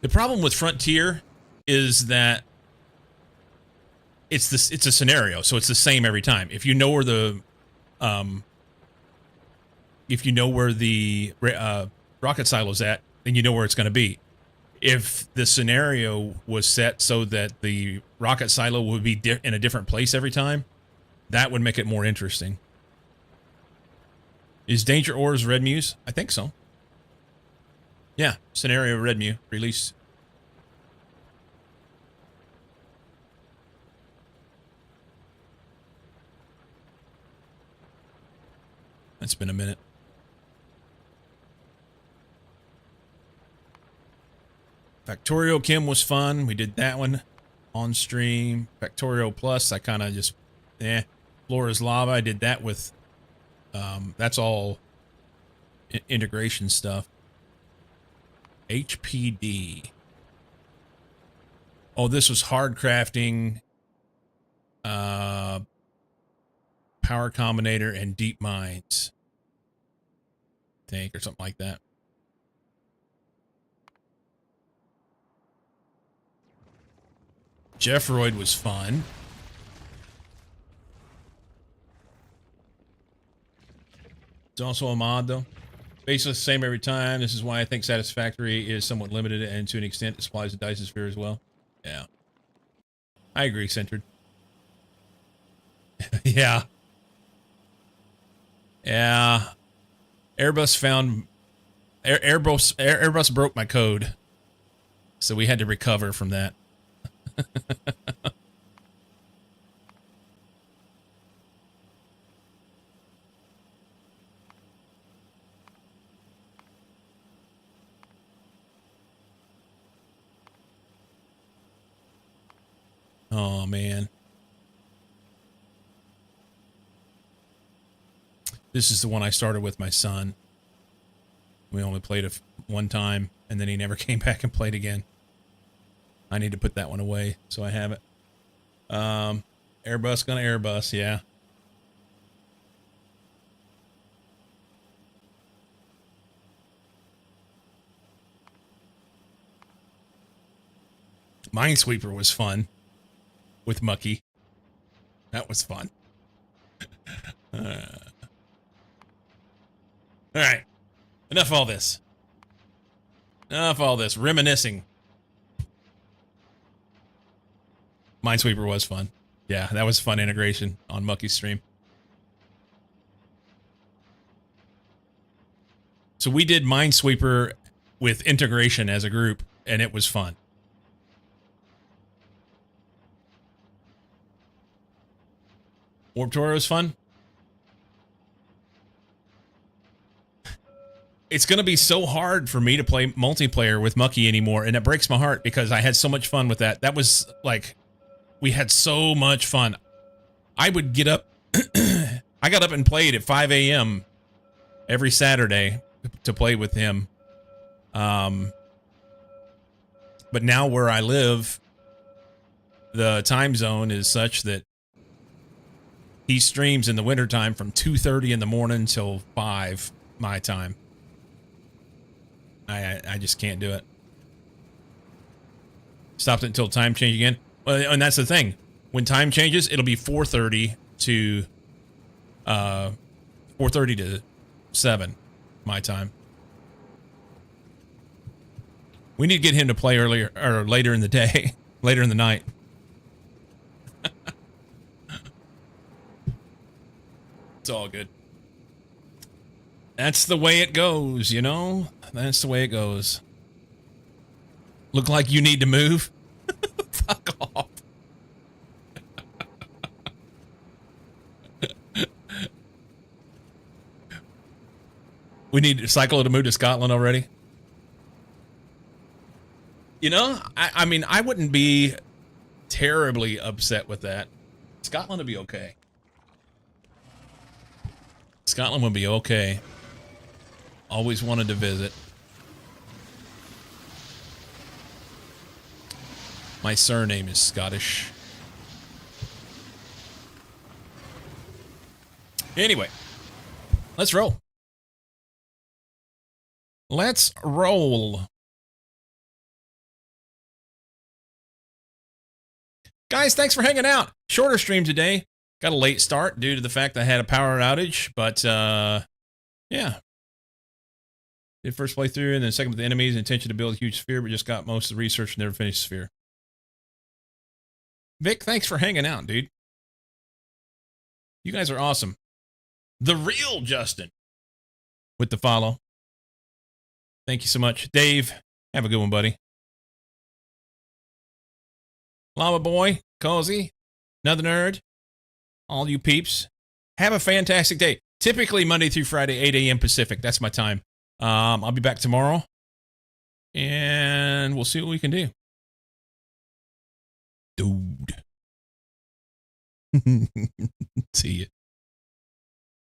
The problem with Frontier is that it's a scenario, so it's the same every time. If you know where the rocket silo's at, then you know where it's going to be. If the scenario was set so that the rocket silo would be in a different place every time, that would make it more interesting. Is Danger Ores Red Muse? I think so. Yeah, scenario Red Mew release. It's been a minute. Factorio Kim was fun. We did that one on stream. Factorio Plus, I kind of just, Flora's Lava, I did that with, that's all integration stuff. HPD. Oh, this was hard crafting, Power Combinator and Deep Mines. I think, or something like that. Jeffroid was fun. It's also a mod, though. Basically the same every time. This is why I think Satisfactory is somewhat limited, and to an extent, it supplies the Dice Sphere as well. Yeah. I agree, Centered. Yeah. Yeah. Airbus found... Airbus broke my code. So we had to recover from that. Oh, man. This is the one I started with my son. We only played it one time, and then he never came back and played again. I need to put that one away, so I have it. Airbus gonna Airbus, yeah. Minesweeper was fun. With Mucky. That was fun. Alright. Enough of all this. Enough of all this. Reminiscing. Minesweeper was fun. Yeah, that was fun integration on Mucky's stream. So we did Minesweeper with integration as a group, and it was fun. Warp Tour was fun. It's going to be so hard for me to play multiplayer with Mucky anymore, and it breaks my heart because I had so much fun with that. That was, like, we had so much fun. I would get up... I got up and played at 5 a.m. every Saturday to play with him. But now where I live, the time zone is such that he streams in the wintertime from 2:30 in the morning till 5 my time. I just can't do it. Stopped it until time change again. Well, and that's the thing. When time changes, it'll be 4:30 to 7 my time. We need to get him to play earlier or later in the day, later in the night. It's all good. That's the way it goes, you know? That's the way it goes. Look like you need to move? Fuck off. We need Cyclo to move to Scotland already? You know, I mean, I wouldn't be terribly upset with that. Scotland would be okay. Scotland would be okay. Always wanted to visit. My surname is Scottish. Anyway, let's roll. Let's roll. Guys, thanks for hanging out. Shorter stream today. Got a late start due to the fact I had a power outage, but yeah. Did first playthrough and then second with the enemies. Intention to build a huge sphere, but just got most of the research and never finished the sphere. Vic, thanks for hanging out, dude. You guys are awesome. The real Justin with the follow. Thank you so much. Dave, have a good one, buddy. Llama Boy, Cozy, Another Nerd, all you peeps, have a fantastic day. Typically Monday through Friday, 8 a.m. Pacific. That's my time. I'll be back tomorrow, and we'll see what we can do. Dude. See you.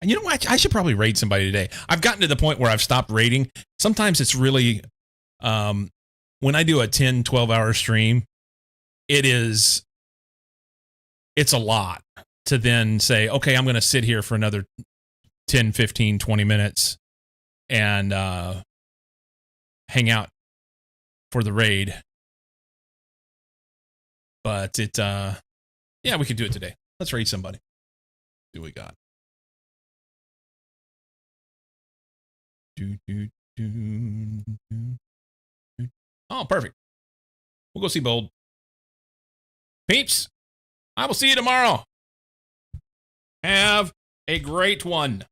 And you know what? I should probably raid somebody today. I've gotten to the point where I've stopped raiding. Sometimes it's really, when I do a 10, 12-hour stream, it's a lot to then say, okay, I'm going to sit here for another 10, 15, 20 minutes and hang out for the raid. But yeah, we can do it today. Let's raid somebody. See what we got. Oh, perfect. We'll go see Bold. Peeps, I will see you tomorrow. Have a great one.